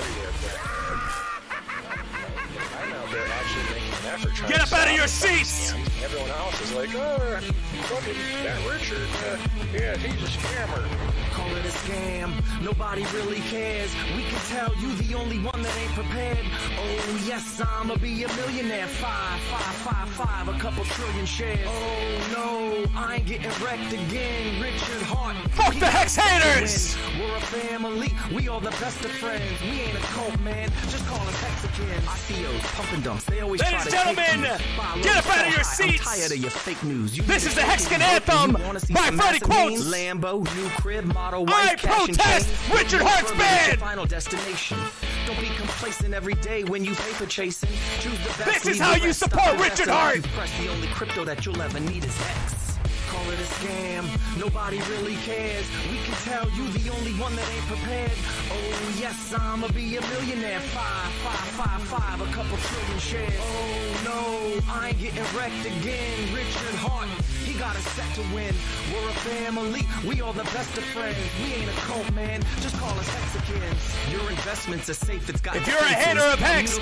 out there actually making an effort. Get up out of your seats! Everyone else is like, oh, fucking that Richard. Yeah, he's a scammer. Call it a scam, nobody really cares. We can tell you the only one that ain't prepared. Oh yes, I'ma be a millionaire. 5, 5, 5, 5, a couple trillion shares. Oh no, I ain't getting wrecked again. Richard Hart. Fuck the Hex haters! We're a family, we all the best of friends. We ain't a cult, man, just call us Hexicans. ICOs, pump and dumps, they always Ladies try to and gentlemen, get up out of your seats! I'm tired of your fake news. This is the Hexican Anthem by Freddie Quotes. Lambo, new crib, model, I white, cash and protest chains. Richard Hart's band! Final destination. Don't be complacent every day when you paper chasing. Choose the best. This is leave how the you rest support up. Richard That's Hart. You press the only crypto that you'll ever need is X. Call it a scam, nobody really cares. We can tell you the only one that ain't prepared. Oh yes, I'ma be a millionaire. 5, 5, 5, 5, a couple trillion shares. Oh no, I ain't getting wrecked again. Richard Hart, he got us set to win. We're a family, we all the best of friends. We ain't a cult, man, just call us Hexicans. Your investments are safe, it's got If you're a hater of Hex,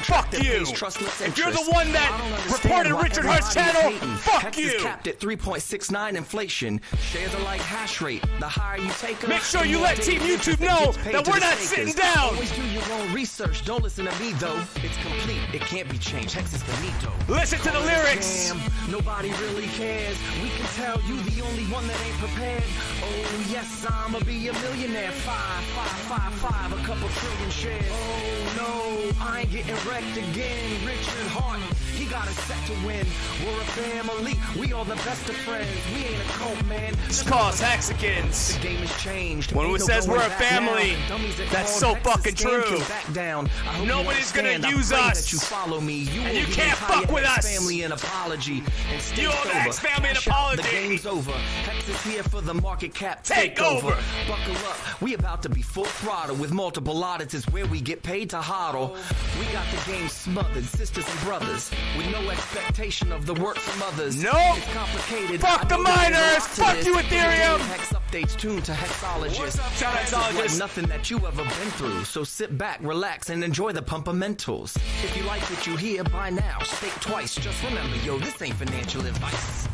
fuck you. If you're the one that reported Richard Hart's channel, fuck Hex you. is capped at 3.69 inflation. Shares are like hash rate. The higher you take them, Make sure the you more let Team dividends YouTube that know gets paid that to we're the not stakers. sitting down. Always do your own research. Don't listen to me though. It's complete. It can't be changed. Hex is finito. Listen to the Call it a lyrics. scam. Nobody really cares. We can tell you the only one that ain't prepared. Oh yes, I'ma be a millionaire. 5, 5, 5, 5, a couple trillion shares. Oh no, I ain't getting wrecked again. Richard Hart, he got us set to win. We're a family, we all the best of friends. We ain't a cult, man. Just call us Hexicans. The game has changed. When we Ain't no says going we're a back family, now. Dummies that that's called so Hex's fucking scam true. can back down. I hope Nobody's you gonna understand. use I pray us. that you follow me. You And owe you the can't entire fuck with Hex us. family an apology. And stay You owe the sober. Hex family an Cash out, apology. The game's over. Hex is here for the market cap Take takeover. over. Buckle up. We about to be full throttle with multiple audits is where we get paid to hodl. We got the game smothered, sisters and brothers, with no expectation of the work from others. Nope. It's complicated. Fuck I the know there's a miners. lot to Fuck this. you, Ethereum. Hex updates tuned to Hexologists. What's up, shout out Hex is like Hexologists. nothing that you ever been through. So sit back, relax, and enjoy the pumpamentals. If you like what you hear by now, think twice. Just remember, yo, this ain't financial advice.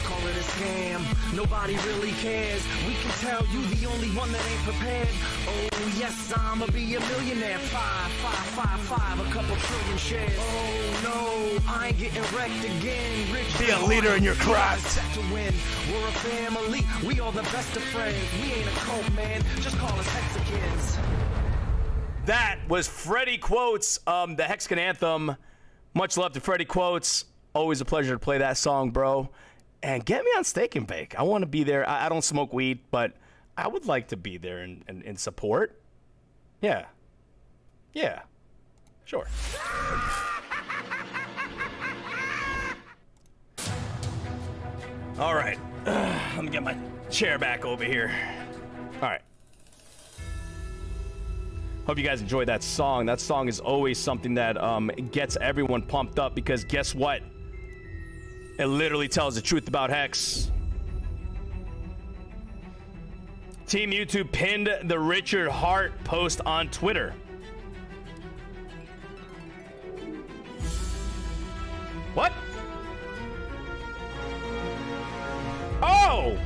Call it a scam, nobody really cares. We can tell you the only one that ain't prepared. Oh yes, I'ma be a millionaire. 5, a couple trillion shares. Oh no, I ain't getting wrecked again. Rich Be a leader in your craft. Set to win. We're a family, we all the best of friends. We ain't a cult, man, just call us Hexicans. That was Freddie Quotes, the Hexagon Anthem. Much love to Freddie Quotes. Always a pleasure to play that song, bro. And get me on Steak and Bake. I want to be there. I don't smoke weed, but I would like to be there in support. Yeah. Yeah. Sure. All right. Let me get my chair back over here. All right. Hope you guys enjoyed that song. That song is always something that gets everyone pumped up because guess what? It literally tells the truth about Hex. Team YouTube pinned the Richard Hart post on Twitter. What? Oh!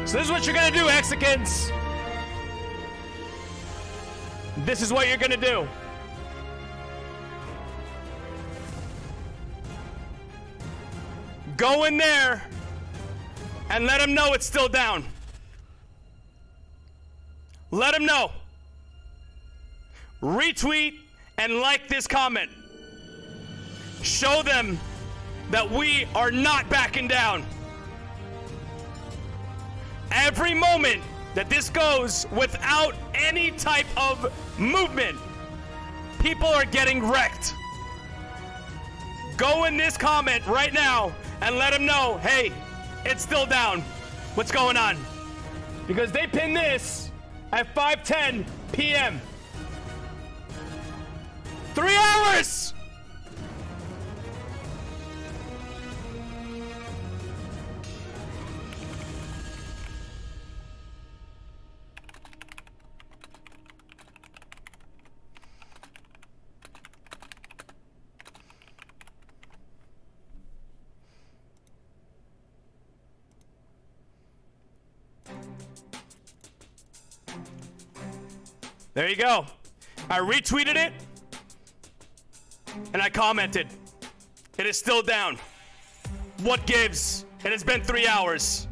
So this is what you're gonna do, Hexicans. This is what you're gonna do. Go in there and let them know it's still down. Let them know. Retweet and like this comment. Show them that we are not backing down. Every moment that this goes without any type of movement, people are getting wrecked. Go in this comment right now and let them know, hey, it's still down. What's going on? Because they pinned this at 5:10 p.m. 3 hours! There you go. I retweeted it, and I commented. It is still down. What gives? It has been 3 hours.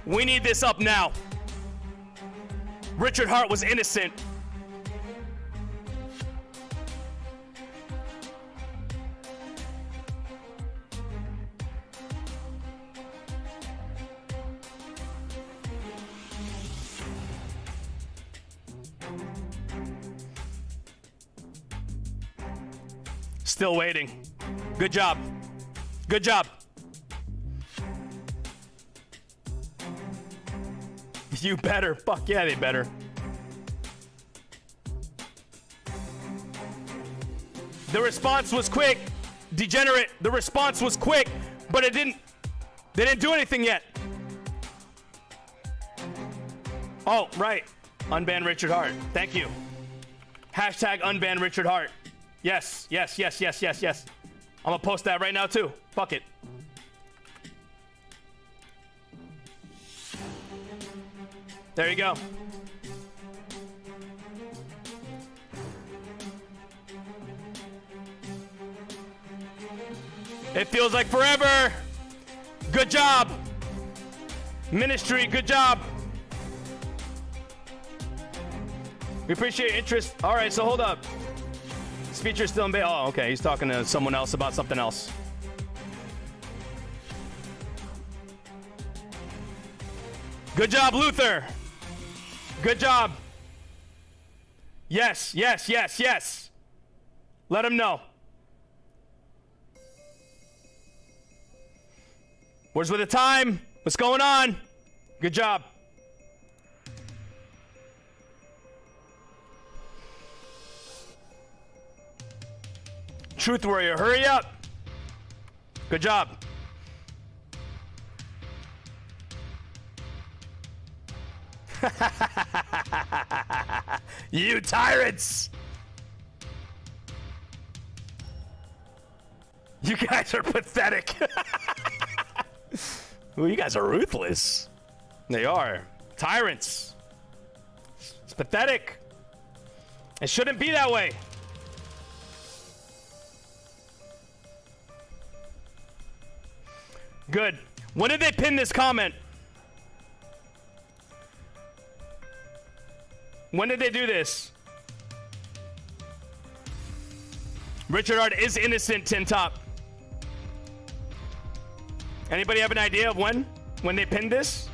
We need this up now. Richard Hart was innocent. Still waiting. Good job. Good job. You better. Fuck yeah, they better. The response was quick. Degenerate. The response was quick, but they didn't do anything yet. Oh, right. Unban Richard Hart. Thank you. Hashtag unban Richard Hart. Yes. I'm gonna post that right now too. Fuck it. There you go. It feels like forever. Good job. Ministry, good job. We appreciate your interest. All right, so hold up. This feature is still in beta. Oh, okay. He's talking to someone else about something else. Good job, Luther. Good job. Yes, yes, yes, yes. Let him know. Where's with the time? What's going on? Good job. Truth Warrior, hurry up. Good job. You tyrants! You guys are pathetic. Well, you guys are ruthless. They are. Tyrants. It's pathetic. It shouldn't be that way. Good. When did they pin this comment? When did they do this? Richard Hart is innocent, Tin Top. Anybody have an idea of when they pinned this?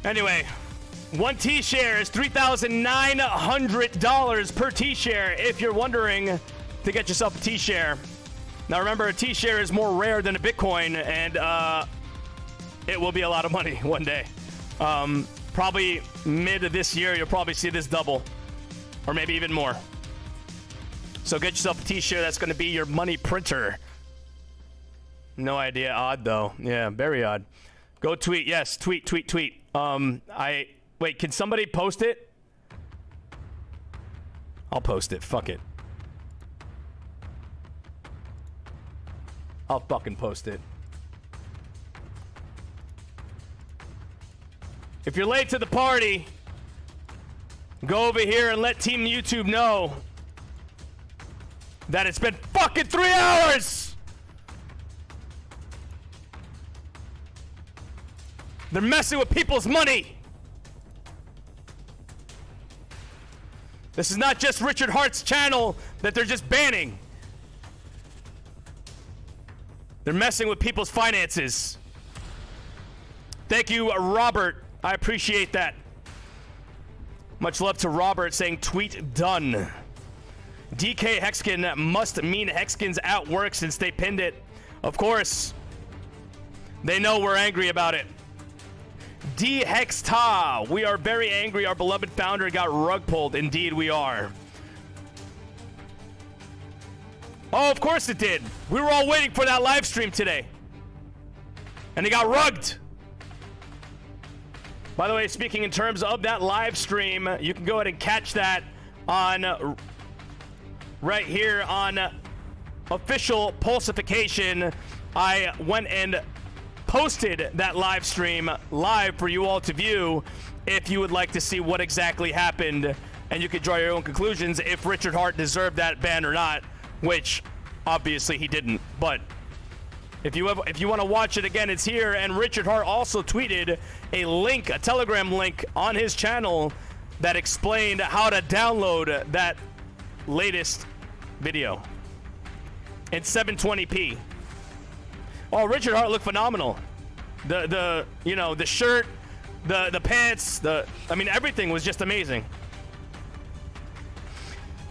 Anyway, one T-share is $3,900 per T-share if you're wondering to get yourself a T-share. Now remember, a T-share is more rare than a Bitcoin, and it will be a lot of money one day. Probably mid of this year, you'll probably see this double, or maybe even more. So get yourself a T-share. That's going to be your money printer. No idea. Odd though. Yeah, very odd. Go tweet. Yes, tweet. Wait, can somebody post it? I'll post it. Fuck it. I'll fucking post it. If you're late to the party, go over here and let Team YouTube know that it's been fucking 3 hours! They're messing with people's money! This is not just Richard Hart's channel that they're just banning. They're messing with people's finances. Thank you, Robert. I appreciate that. Much love to Robert saying tweet done. DK Hexkin must mean Hexkin's at work since they pinned it. Of course. They know we're angry about it. D Hexta, we are very angry. Our beloved founder got rug pulled. Indeed, we are. Oh, of course it did. We were all waiting for that live stream today. And he got rugged. By the way, speaking in terms of that live stream, you can go ahead and catch that on right here on official Pulsification. I went and posted that live stream live for you all to view if you would like to see what exactly happened, and you could draw your own conclusions if Richard Hart deserved that ban or not, which obviously he didn't. But if you want to watch it again, it's here. And Richard Hart also tweeted a link, a Telegram link on his channel that explained how to download that latest video in 720p. Oh, Richard Hart looked phenomenal. The shirt, the pants, I mean, everything was just amazing.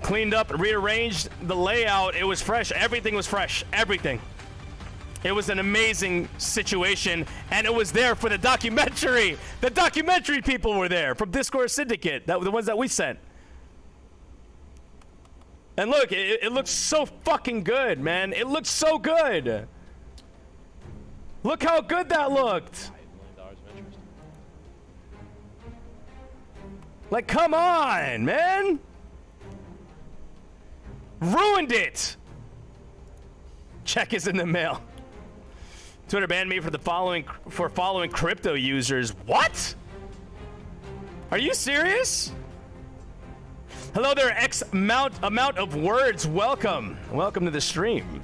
Cleaned up, rearranged the layout. It was fresh. Everything was fresh. Everything. It was an amazing situation, and it was there for the documentary. The documentary people were there from Discourse Syndicate, the ones that we sent. And look, it looks so fucking good, man. It looks so good. Look how good that looked. Like, come on, man. Ruined it. Check is in the mail. Twitter banned me for following crypto users. What? Are you serious? Hello there, X amount of words. Welcome to the stream.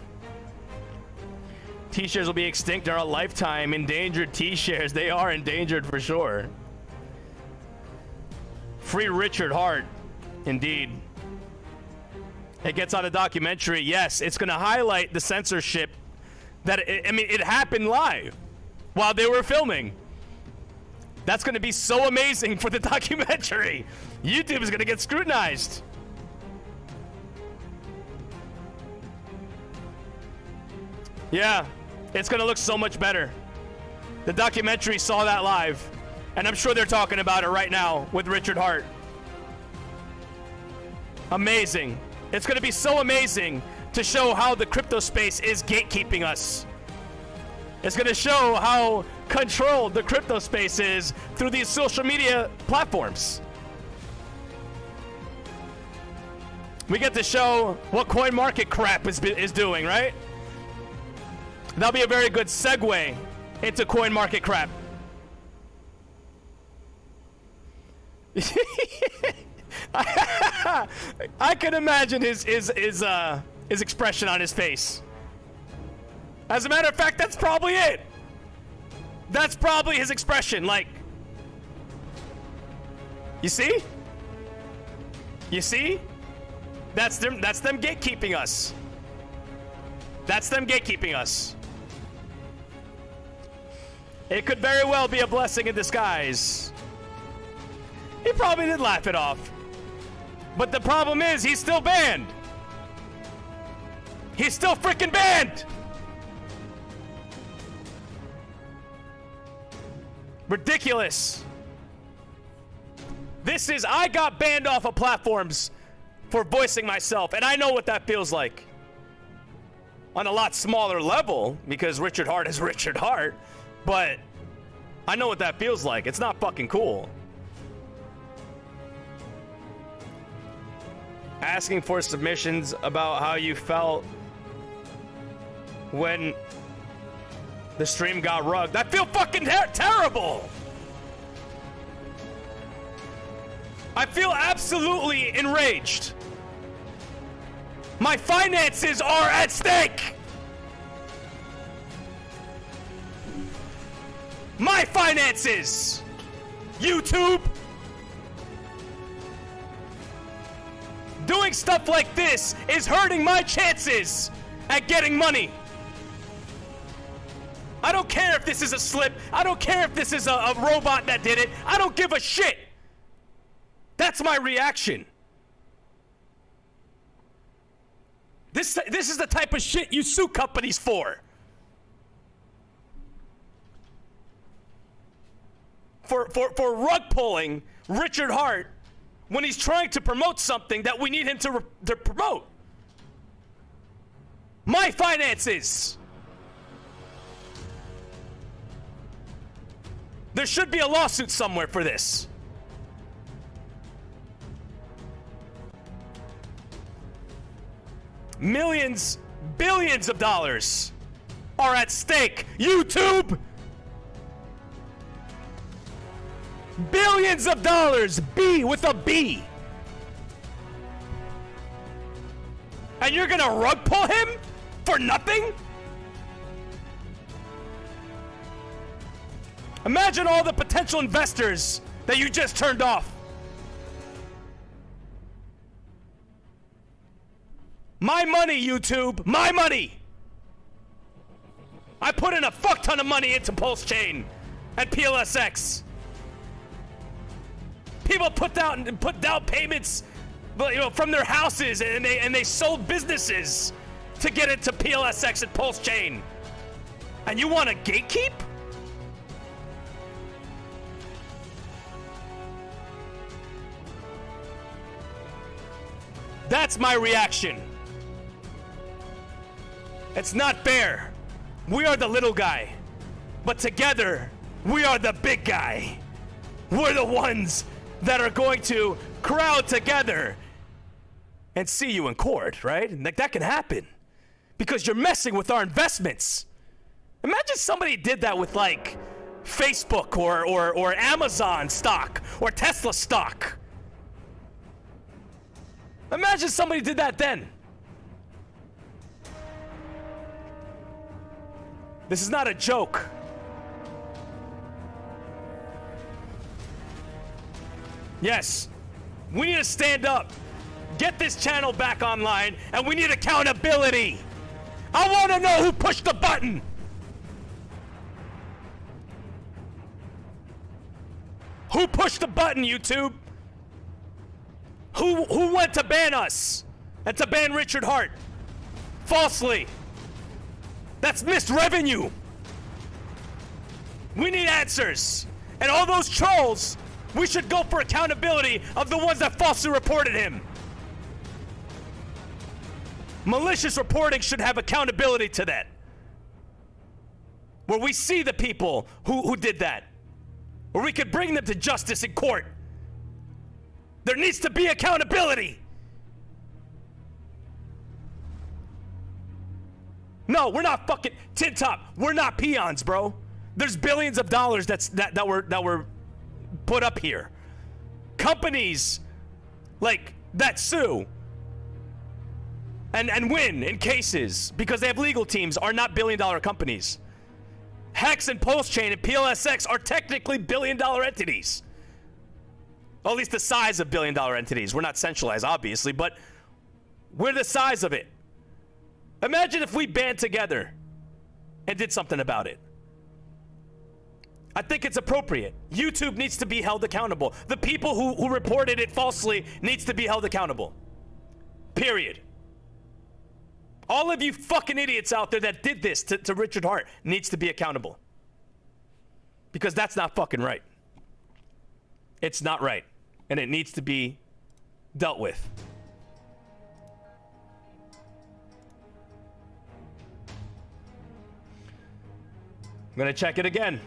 T-shares will be extinct in our lifetime. Endangered T-shares. They are endangered for sure. Free Richard Hart. Indeed. It gets on a documentary. Yes, it's going to highlight the censorship that, it happened live while they were filming. That's going to be so amazing for the documentary. YouTube is going to get scrutinized. Yeah, it's going to look so much better. The documentary saw that live, and I'm sure they're talking about it right now with Richard Hart. Amazing. It's going to be so amazing to show how the crypto space is gatekeeping us. It's going to show how controlled the crypto space is through these social media platforms. We get to show what CoinMarketCap is doing, right? That'll be a very good segue into CoinMarketCap. I can imagine his expression on his face. As a matter of fact, that's probably it. That's probably his expression. Like, you see? You see? That's them gatekeeping us. That's them gatekeeping us. It could very well be a blessing in disguise. He probably did laugh it off. But the problem is, he's still banned. He's still freaking banned. Ridiculous. I got banned off of platforms for voicing myself, and I know what that feels like. On a lot smaller level, because Richard Hart is Richard Hart, but I know what that feels like. It's not fucking cool. Asking for submissions about how you felt when the stream got rugged. I feel fucking terrible. I feel absolutely enraged. My finances are at stake. My finances. YouTube. Doing stuff like this is hurting my chances at getting money. I don't care if this is a slip. I don't care if this is a robot that did it. I don't give a shit. That's my reaction. This is the type of shit you sue companies for. For rug pulling Richard Hart when he's trying to promote something that we need him to promote. My finances. There should be a lawsuit somewhere for this. Millions, billions of dollars are at stake. YouTube! Billions of dollars, B with a B. And you're gonna rug pull him for nothing? Imagine all the potential investors that you just turned off. My money, YouTube, my money. I put in a fuck ton of money into Pulse Chain and PLSX. People put down payments, from their houses, and they sold businesses to get into PLSX and Pulse Chain. And you want to gatekeep? That's my reaction. It's not fair. We are the little guy, but together we are the big guy. We're the ones that are going to crowd together and see you in court, right? Like, that can happen because you're messing with our investments. Imagine somebody did that with like Facebook or Amazon stock or Tesla stock. Imagine somebody did that then. This is not a joke. Yes, we need to stand up, get this channel back online, and we need accountability. I want to know who pushed the button. Who pushed the button, YouTube? Who went to ban us and to ban Richard Hart falsely? That's missed revenue. We need answers. And all those trolls, we should go for accountability of the ones that falsely reported him. Malicious reporting should have accountability to that. Where we see the people who did that. Where we could bring them to justice in court. There needs to be accountability. No, we're not fucking tin top. We're not peons, bro. There's billions of dollars that were put up here. Companies like that sue and win in cases because they have legal teams are not billion-dollar companies. Hex and PulseChain and PLSX are technically billion-dollar entities. Or at least the size of billion-dollar entities. We're not centralized, obviously, but we're the size of it. Imagine if we band together and did something about it. I think it's appropriate. YouTube needs to be held accountable. The people who reported it falsely needs to be held accountable. Period. All of you fucking idiots out there that did this to Richard Hart needs to be accountable. Because that's not fucking right. It's not right. And it needs to be dealt with. I'm gonna check it again.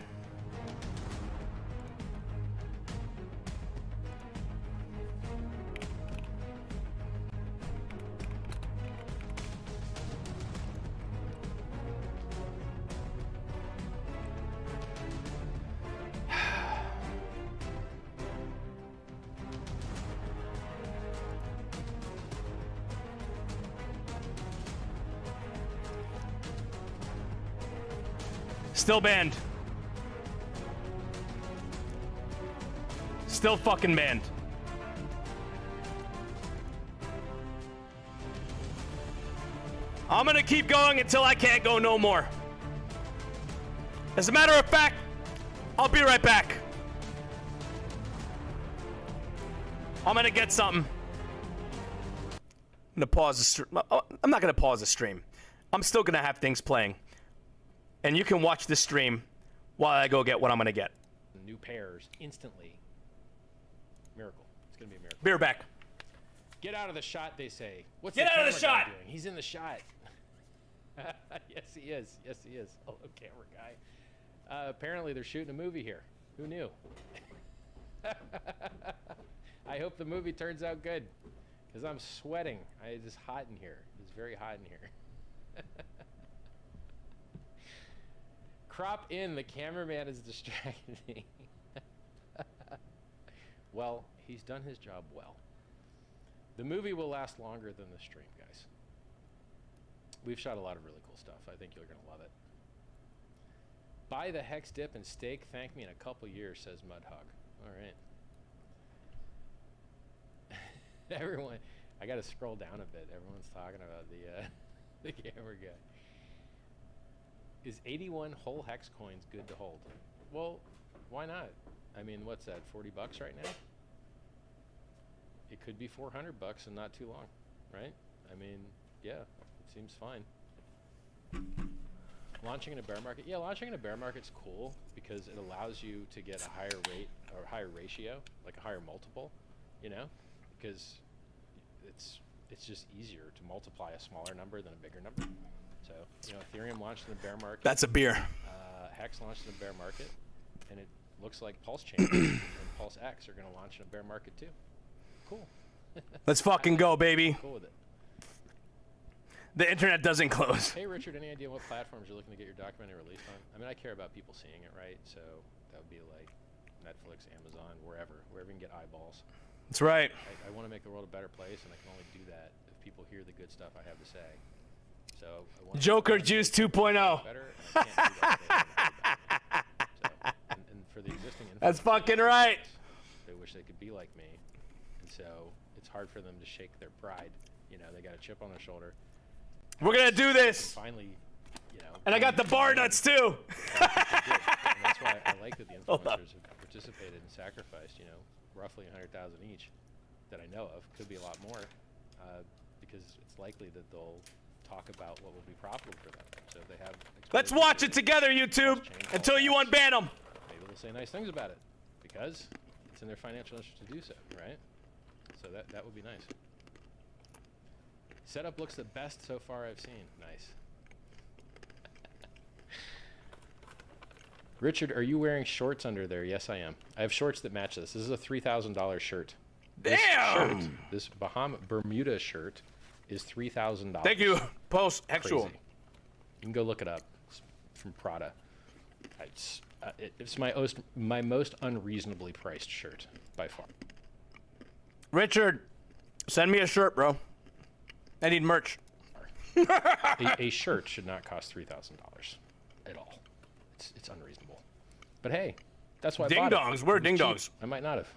Still banned. Still fucking banned. I'm gonna keep going until I can't go no more. As a matter of fact, I'll be right back. I'm gonna get something. I'm gonna pause the stream. I'm not gonna pause the stream. I'm still gonna have things playing. And you can watch this stream while I go get what I'm gonna get. New pairs instantly. Miracle. It's gonna be a miracle. Be right back. Get out of the shot, they say. What's Get out of the camera guy shot! doing? He's in the shot. Yes, he is. Yes, he is. Hello, camera guy. Apparently, they're shooting a movie here. Who knew? I hope the movie turns out good, because I'm sweating. It's just hot in here. It's very hot in here. Crop in, the cameraman is distracting. Well, he's done his job well. The movie will last longer than the stream, guys. We've shot a lot of really cool stuff. I think you're going to love it. Buy the Hex Dip and steak. Thank me in a couple years, says Mudhog. All right. Everyone, I got to scroll down a bit. Everyone's talking about the camera guy. Is 81 whole hex coins good to hold? Well, why not? I mean, what's that, 40 bucks right now? It could be 400 bucks and not too long, right? I mean, yeah, it seems fine. Launching in a bear market? Yeah, launching in a bear market's cool because it allows you to get a higher rate or higher ratio, like a higher multiple, you know? Because it's just easier to multiply a smaller number than a bigger number. So, you know, Ethereum launched in the bear market. That's a beer. Hex launched in the bear market, and it looks like PulseChain and PulseX are going to launch in a bear market too. Cool. Let's fucking go, baby. Cool with it. The internet doesn't close. Hey, Richard, any idea what platforms you're looking to get your documentary released on? I mean, I care about people seeing it, right? So that would be like Netflix, Amazon, wherever you can get eyeballs. That's right. I want to make the world a better place, and I can only do that if people hear the good stuff I have to say. So I want Joker Juice 2.0. better, and I can't do that with everybody. So, and for the existing That's fucking right. they wish they could be like me, and so it's hard for them to shake their pride. You know, they got a chip on their shoulder. We're gonna do this. And finally, you know. And I got the bar nuts too. And that's why I like that the influencers have participated and sacrificed, you know, roughly 100,000 each that I know of. Could be a lot more, because it's likely that they'll talk about what will be profitable for them. So if they have. Let's watch it together, YouTube, until you unban them. Maybe they'll say nice things about it because it's in their financial interest to do so, right? So that would be nice. Setup looks the best so far I've seen. Nice. Richard, are you wearing shorts under there? Yes, I am. I have shorts that match this. This is a $3,000 shirt. Damn! This Bermuda shirt is $3,000. Thank you, Post Actual. Crazy. You can go look it up. It's from Prada. It's my most unreasonably priced shirt by far. Richard, send me a shirt, bro. I need merch. A shirt should not cost $3,000 at all. It's unreasonable. But hey, that's why I bought it. Ding-dongs. We're It was cheap. ding-dongs. I might not have.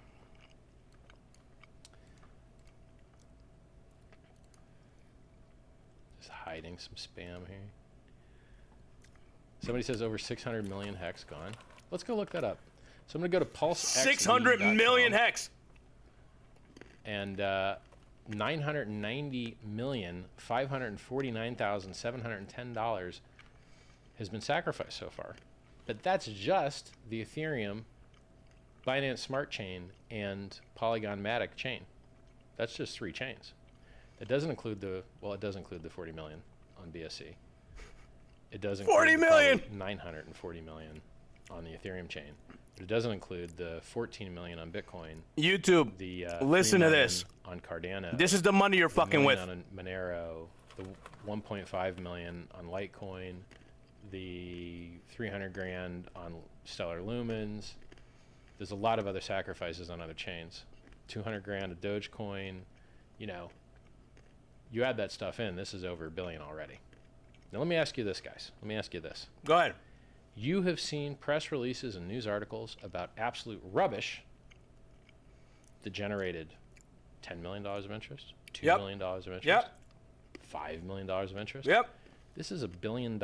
Just hiding some spam here. Somebody says over 600 million hex gone. Let's go look that up. So I'm going to go to pulsexv.com. 600 million hex. And 990,549,710 has been sacrificed so far. But that's just the Ethereum, Binance Smart Chain, and Polygon Matic chain. That's just 3 chains. It doesn't include it does include the 40 million on BSC. It does include 40 million! 940 million on the Ethereum chain. But it doesn't include the 14 million on Bitcoin. YouTube, The listen 3 to million this. on Cardano. This is the money you're the fucking with. million on Monero, the 1.5 million on Litecoin, the 300 grand on Stellar Lumens. There's a lot of other sacrifices on other chains. 200 grand of Dogecoin. You know, you add that stuff in, this is over $1 billion already. Now let me ask you this, guys. Let me ask you this. Go ahead. You have seen press releases and news articles about absolute rubbish that generated $10 million of interest, $2 million of interest, $5 million of interest. This is $1 billion.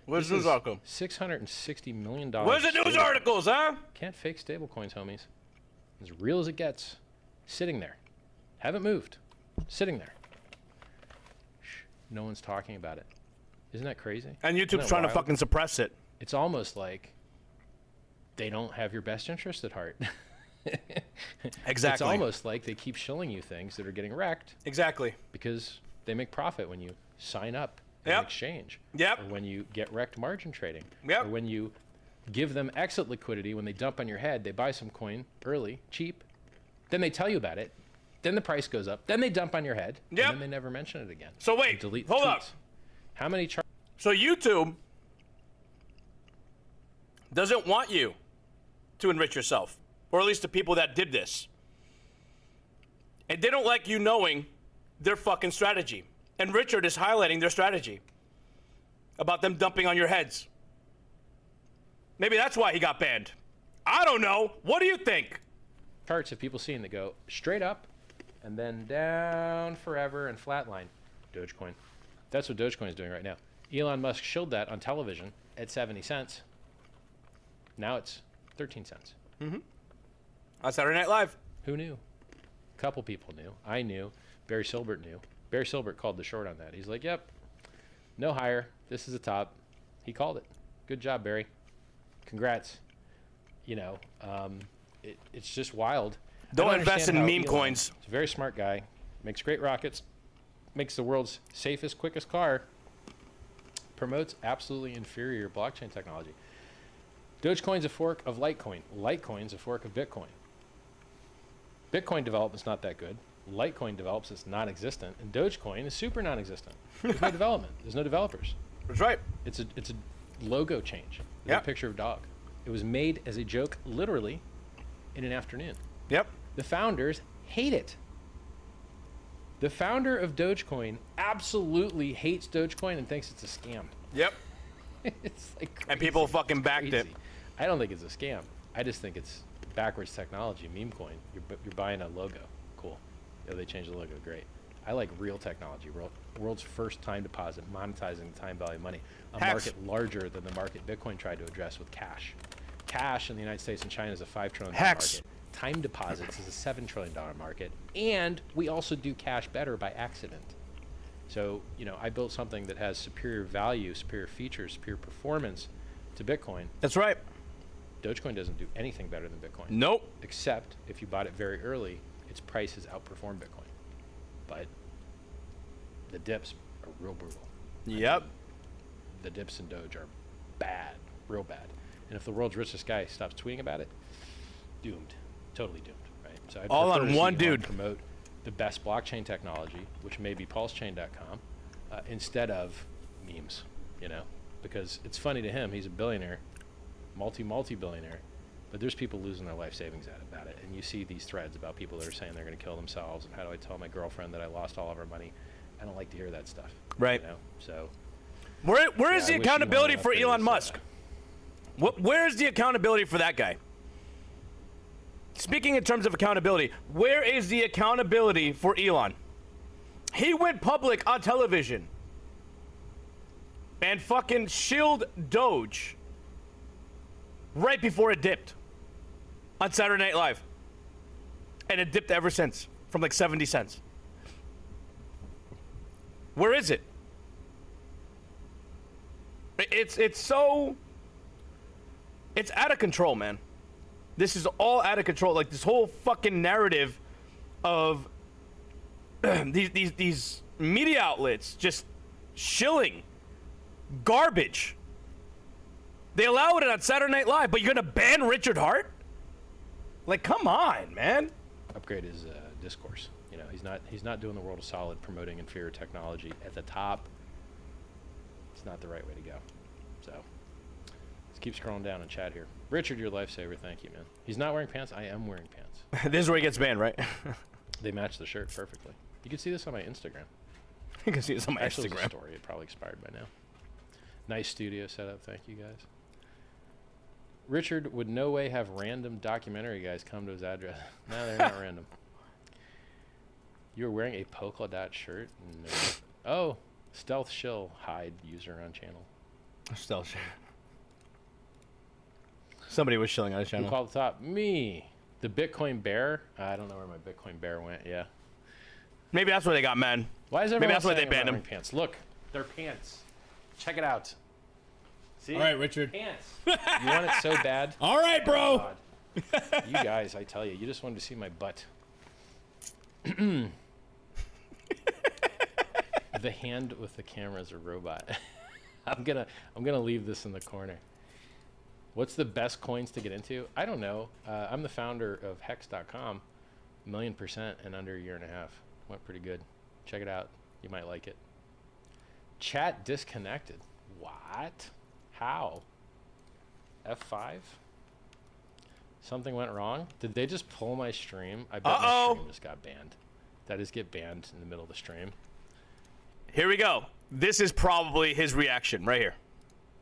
Where's the news article? $660 million. Where's the news articles, huh? Can't fake stablecoins, homies. As real as it gets. Sitting there. Haven't moved. Sitting there. Shh. No one's talking about it. Isn't that crazy? And Isn't YouTube's that trying to wild? fucking suppress it. It's almost like they don't have your best interest at heart. Exactly. It's almost like they keep shilling you things that are getting wrecked Exactly. because they make profit when you sign up in Yep. exchange. Yep. Or when you get wrecked margin trading. Yep. Or when you give them exit liquidity when they dump on your head, they buy some coin early, cheap. Then they tell you about it. Then the price goes up. Then they dump on your head. Yep. And then they never mention it again. So They wait, delete hold tweets. up. How many So YouTube doesn't want you to enrich yourself, or at least the people that did this. And they don't like you knowing their fucking strategy. And Richard is highlighting their strategy about them dumping on your heads. Maybe that's why he got banned. I don't know. What do you think? charts have people seen that go straight up and then down forever and flatline? Dogecoin. That's what Dogecoin is doing right now. Elon Musk showed that on television at 70 cents. Now it's 13 cents. On Saturday Night Live. Who knew? A couple people knew. I knew. Barry Silbert knew. Barry Silbert called the short on that. He's like, yep, no higher. This is the top. He called it. Good job, Barry. Congrats. You know, it's just wild. Don't I invest understand in how meme Elon, coins. He's a very smart guy. Makes great rockets. Makes the world's safest, quickest car. Promotes absolutely inferior blockchain technology. Dogecoin's a fork of Litecoin. Litecoin's a fork of Bitcoin. Bitcoin development's not that good. Litecoin develops, it's non-existent, and Dogecoin is super non-existent. There's no development. There's no developers. That's right. It's a logo change. There's Yep. a picture of a dog. It was made as a joke, literally, in an afternoon. Yep. The founders hate it. The founder of Dogecoin absolutely hates Dogecoin and thinks it's a scam. Yep. It's like crazy. And people fucking backed it. Crazy. I don't think it's a scam. I just think it's backwards technology, meme coin. You're buying a logo. Cool. Yeah, they changed the logo. Great. I like real technology. World's first time deposit, monetizing the time value of money. A Hacks. market larger than the market Bitcoin tried to address with cash. Cash in the United States and China is a $5 trillion Hacks. market. Time deposits is a $7 trillion market. And we also do cash better by accident. So, you know, I built something that has superior value, superior features, superior performance to Bitcoin. That's right. Dogecoin doesn't do anything better than Bitcoin. Nope. Except if you bought it very early, its price has outperformed Bitcoin. But the dips are real brutal. Yep. The dips in Doge are bad, real bad. And if the world's richest guy stops tweeting about it, doomed, totally doomed, right? So I'd All prefer on to see one Elon dude. promote the best blockchain technology, which may be pulsechain.com, instead of memes, you know, because it's funny to him. He's a billionaire, multi-billionaire, but there's people losing their life savings about it. And you see these threads about people that are saying they're going to kill themselves, and how do I tell my girlfriend that I lost all of our money? I don't like to hear that stuff. Right. You know? So Where is yeah, the I wish accountability Elon for upgraded Elon his, Musk? Where is the accountability for that guy? Speaking in terms of accountability, where is the accountability for Elon? He went public on television and fucking shilled Doge right before it dipped on Saturday Night Live. And it dipped ever since from like 70 cents. Where is it? It's so... It's out of control, man. This is all out of control. Like this whole fucking narrative of these media outlets just shilling garbage. They allowed it on Saturday Night Live, but you're gonna ban Richard Hart? Like, come on, man. upgrade his discourse. You know, he's not doing the world a solid promoting inferior technology at the top. It's not the right way to go. So let's keep scrolling down and chat here. Richard, your lifesaver, thank you, man. He's not wearing pants. I am wearing pants. This is where he gets banned, right? They match the shirt perfectly. You can see this on my Instagram. You can see this on my Actually, Instagram. it's a story. It probably expired by now. Nice studio setup. Thank you, guys. Richard would no way have random documentary guys come to his address. No, they're not random. You're wearing a polka dot shirt? No. Oh, Stealth Shill hide user on channel. Still shit. Somebody was shilling on his Who channel. called the top? Me. The Bitcoin bear? I don't know where my Bitcoin bear went. Yeah. Maybe that's why they got mad. Why is everyone Maybe that's why saying they I'm not banned him. wearing pants? Look, they're pants. Check it out. See? All right, Richard. Pants. You want it so bad? All right, bro. God. You guys, I tell you, you just wanted to see my butt. The hand with the camera is a robot. I'm gonna leave this in the corner. What's the best coins to get into? I don't know. I'm the founder of Hex.com, 1,000,000% in under a year and a half. Went pretty good. Check it out. You might like it. Chat disconnected. What? How? F5? Something went wrong? Did they just pull my stream? I bet my stream just got banned. Did I just get banned in the middle of the stream? Here we go. This is probably his reaction right here.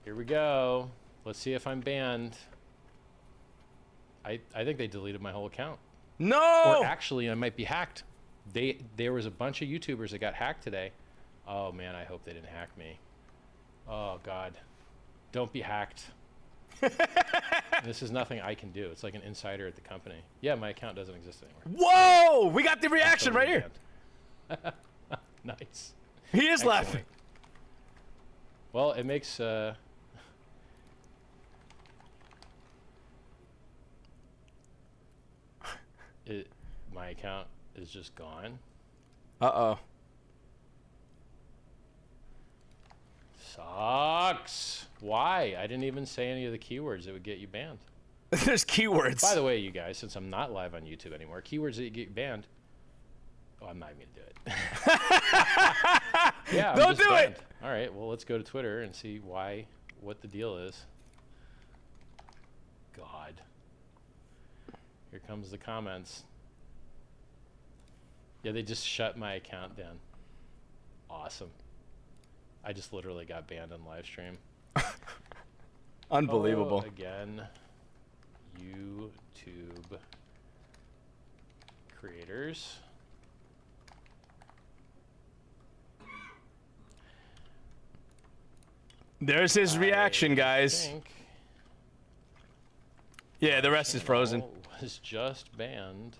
Here we go. Let's see if I'm banned. I think they deleted my whole account. No! Or actually, I might be hacked. There was a bunch of YouTubers that got hacked today. Oh man, I hope they didn't hack me. Oh God. Don't be hacked. This is nothing I can do. It's like an insider at the company. Yeah, my account doesn't exist anymore. Whoa! We got the reaction right Totally here. banned. Nice. He is Excellent. laughing. Well, it makes my account is just gone. Uh-oh. Sucks. Why? I didn't even say any of the keywords that would get you banned. There's keywords. By the way, you guys, since I'm not live on YouTube anymore, keywords that you get banned: Oh, I'm not even gonna do it. Yeah, I'm Don't just do banned. it. All right, well, let's go to Twitter and see what the deal is. God. Here comes the comments. Yeah, they just shut my account down. Awesome. I just literally got banned on live stream. Unbelievable. Hello again, YouTube creators. There's his reaction, guys. Think Yeah, the rest is frozen. channel was just banned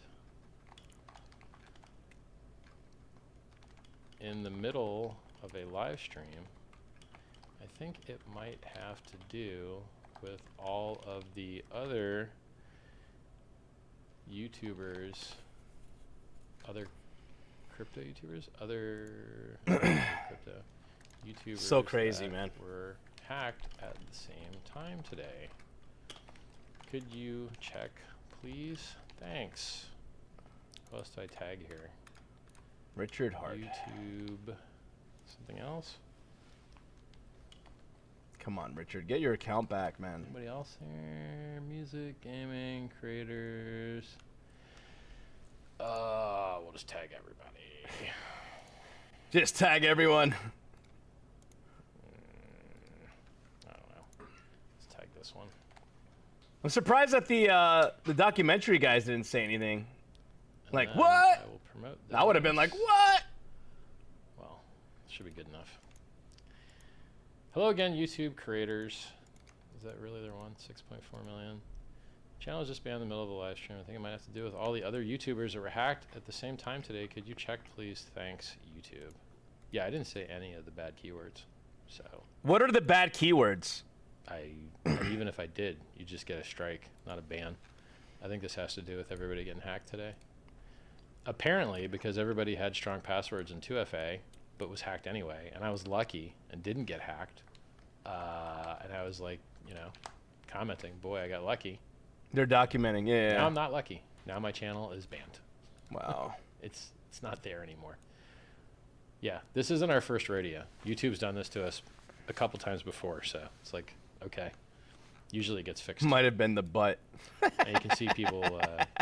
in the middle of a live stream. I think it might have to do with all of the other YouTubers, other crypto YouTubers, other crypto YouTubers. So crazy, that man. Were hacked at the same time today. Could you check, please? Thanks. Who else do I tag here? Richard Hart. YouTube. Something else? Come on, Richard. Get your account back, man. Anybody else here? Music, gaming, creators. We'll just tag everybody. Just tag everyone. I don't know. Let's tag this one. I'm surprised that the documentary guys didn't say anything. And Like, then what? I will promote I would have been like, this. what? Well, should be good enough. Hello again, YouTube creators. Is that really their one? 6.4 million. Channel was just banned in the middle of the live stream. I think it might have to do with all the other YouTubers that were hacked at the same time today. Could you check, please? Thanks, YouTube. Yeah, I didn't say any of the bad keywords. So, What are the bad keywords? and even if I did, you just get a strike, not a ban. I think this has to do with everybody getting hacked today. Apparently, because everybody had strong passwords in 2FA, but was hacked anyway, and I was lucky and didn't get hacked. And I was like, commenting, boy, I got lucky. They're documenting, yeah. Now I'm not lucky. Now my channel is banned. Wow. It's not there anymore. Yeah, this isn't our first rodeo. YouTube's done this to us a couple times before, so it's like, okay. Usually it gets fixed. Might have been the butt. And you can see people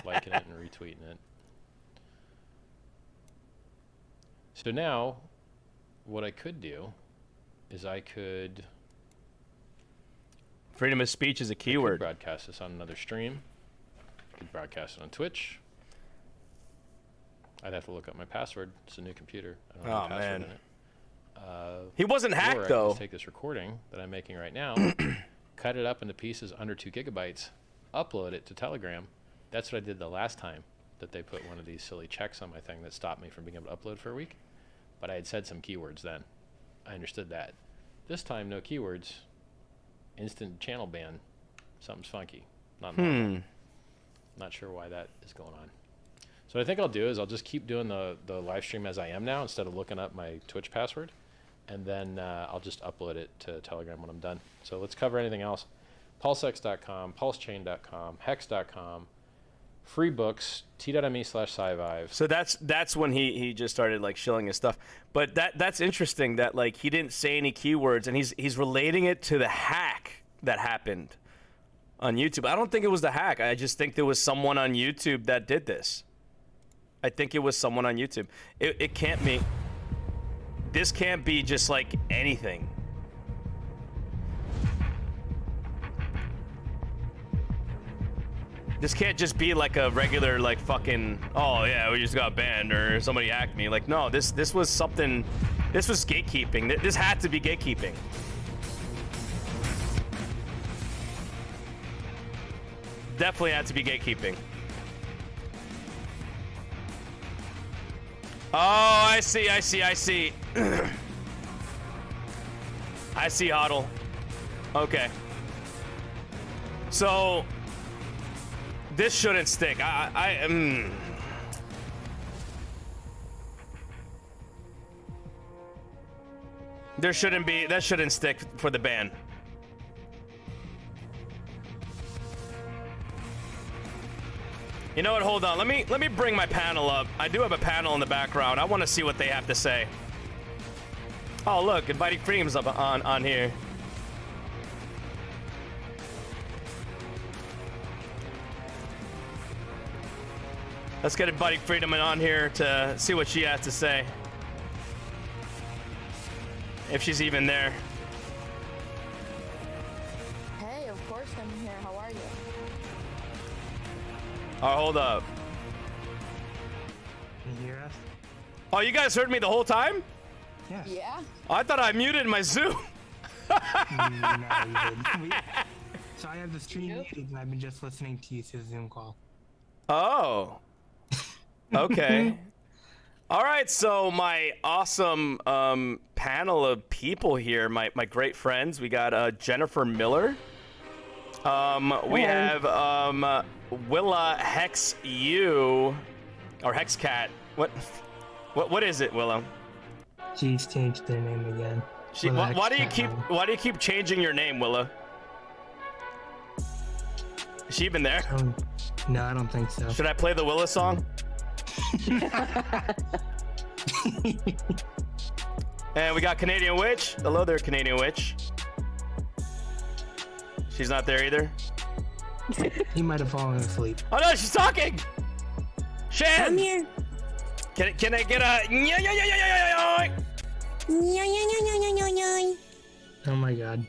liking it and retweeting it. So now, what I could do is I could Freedom of speech is a I could keyword. broadcast this on another stream. I could broadcast it on Twitch. I'd have to look up my password. It's a new computer. I don't have Oh, a password man. in it. He wasn't Or I hacked, can though. just take this recording that I'm making right now, cut it up into pieces under 2 gigabytes, upload it to Telegram. That's what I did the last time that they put one of these silly checks on my thing that stopped me from being able to upload for a week. But I had said some keywords then. I understood that. This time, no keywords. Instant channel ban. Something's funky. Not normal. Not sure why that is going on. So what I think I'll do is I'll just keep doing the live stream as I am now instead of looking up my Twitch password. And then I'll just upload it to Telegram when I'm done. So let's cover anything else. Pulsex.com, pulsechain.com, hex.com, free books, t.me/scivive. So that's when he just started like shilling his stuff. But that's interesting that like he didn't say any keywords and he's relating it to the hack that happened on YouTube. I don't think it was the hack. I just think there was someone on YouTube that did this. I think it was someone on YouTube. It can't be. This can't be just like anything. This can't just be like a regular like fucking, oh yeah, we just got banned or somebody hacked me. Like, no, this was something, this was gatekeeping. This had to be gatekeeping. Definitely had to be gatekeeping. Oh, I see. I see, Huddle. Okay. So this shouldn't stick. I am. There shouldn't be. That shouldn't stick for the ban. You know what? Hold on. Let me bring my panel up. I do have a panel in the background. I want to see what they have to say. Oh, look, inviting freedom's up on here. Let's get inviting freedom on here to see what she has to say. If she's even there. Hey, of course I'm here. How are you? Oh, hold up. Can you hear us? Oh, you guys heard me the whole time? Yes. Yeah? Oh, I thought I muted my Zoom. No, you didn't. So I have the stream muted and I've been just listening to you through the Zoom call. Oh. Okay. All right, so my awesome panel of people here, my great friends. We got Jennifer Miller. We have Willa Hex U or Hexcat. What is it, Willa? She's changed their name again. Why do you keep changing your name, Willa? Is she even there? No, I don't think so. Should I play the Willa song? And we got Canadian Witch. Hello there, Canadian Witch. She's not there either. He might have fallen asleep. Oh no, she's talking. Shan. I'm here. Can I get a? Oh my god.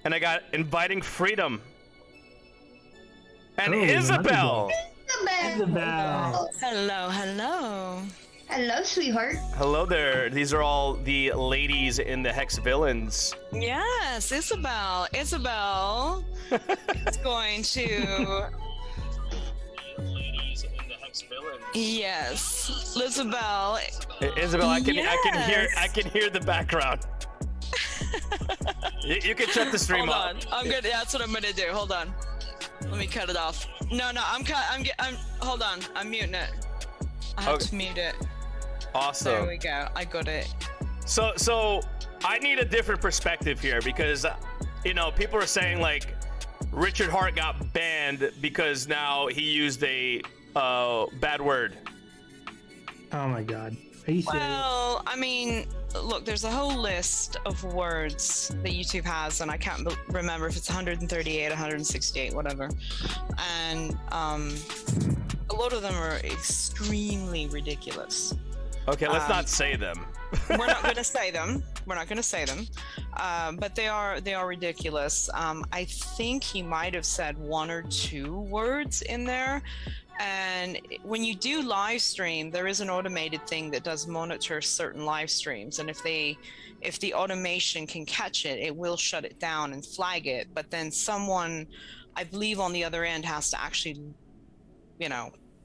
And I got inviting freedom. And Oh, Isabel. Isabel. Hello, hello. Hello, sweetheart. Hello there. These are all the ladies in the Hex Villains. Yes, Isabel. Isabel is going to. Ladies in the Hex Villains. Yes, Isabel. Isabel, I can Yes. hear the background. You can shut the stream Hold off. on. I'm good. That's what I'm gonna do. Hold on. Let me cut it off. No, I'm hold on. I'm muting it. I have to mute it. Awesome. There we go. I got it. So I need a different perspective here because, people are saying like Richard Hart got banned because now he used a bad word. Oh my god. Are you serious? Well, I mean, look, there's a whole list of words that YouTube has, and I can't remember if it's 138, 168, whatever. And a lot of them are extremely ridiculous. Okay, let's not say them. We're not going to say them. We're not going to say them. But they are ridiculous. I think he might have said one or two words in there. And when you do live stream, there is an automated thing that does monitor certain live streams. And if the automation can catch it, it will shut it down and flag it. But then someone, I believe on the other end, has to actually,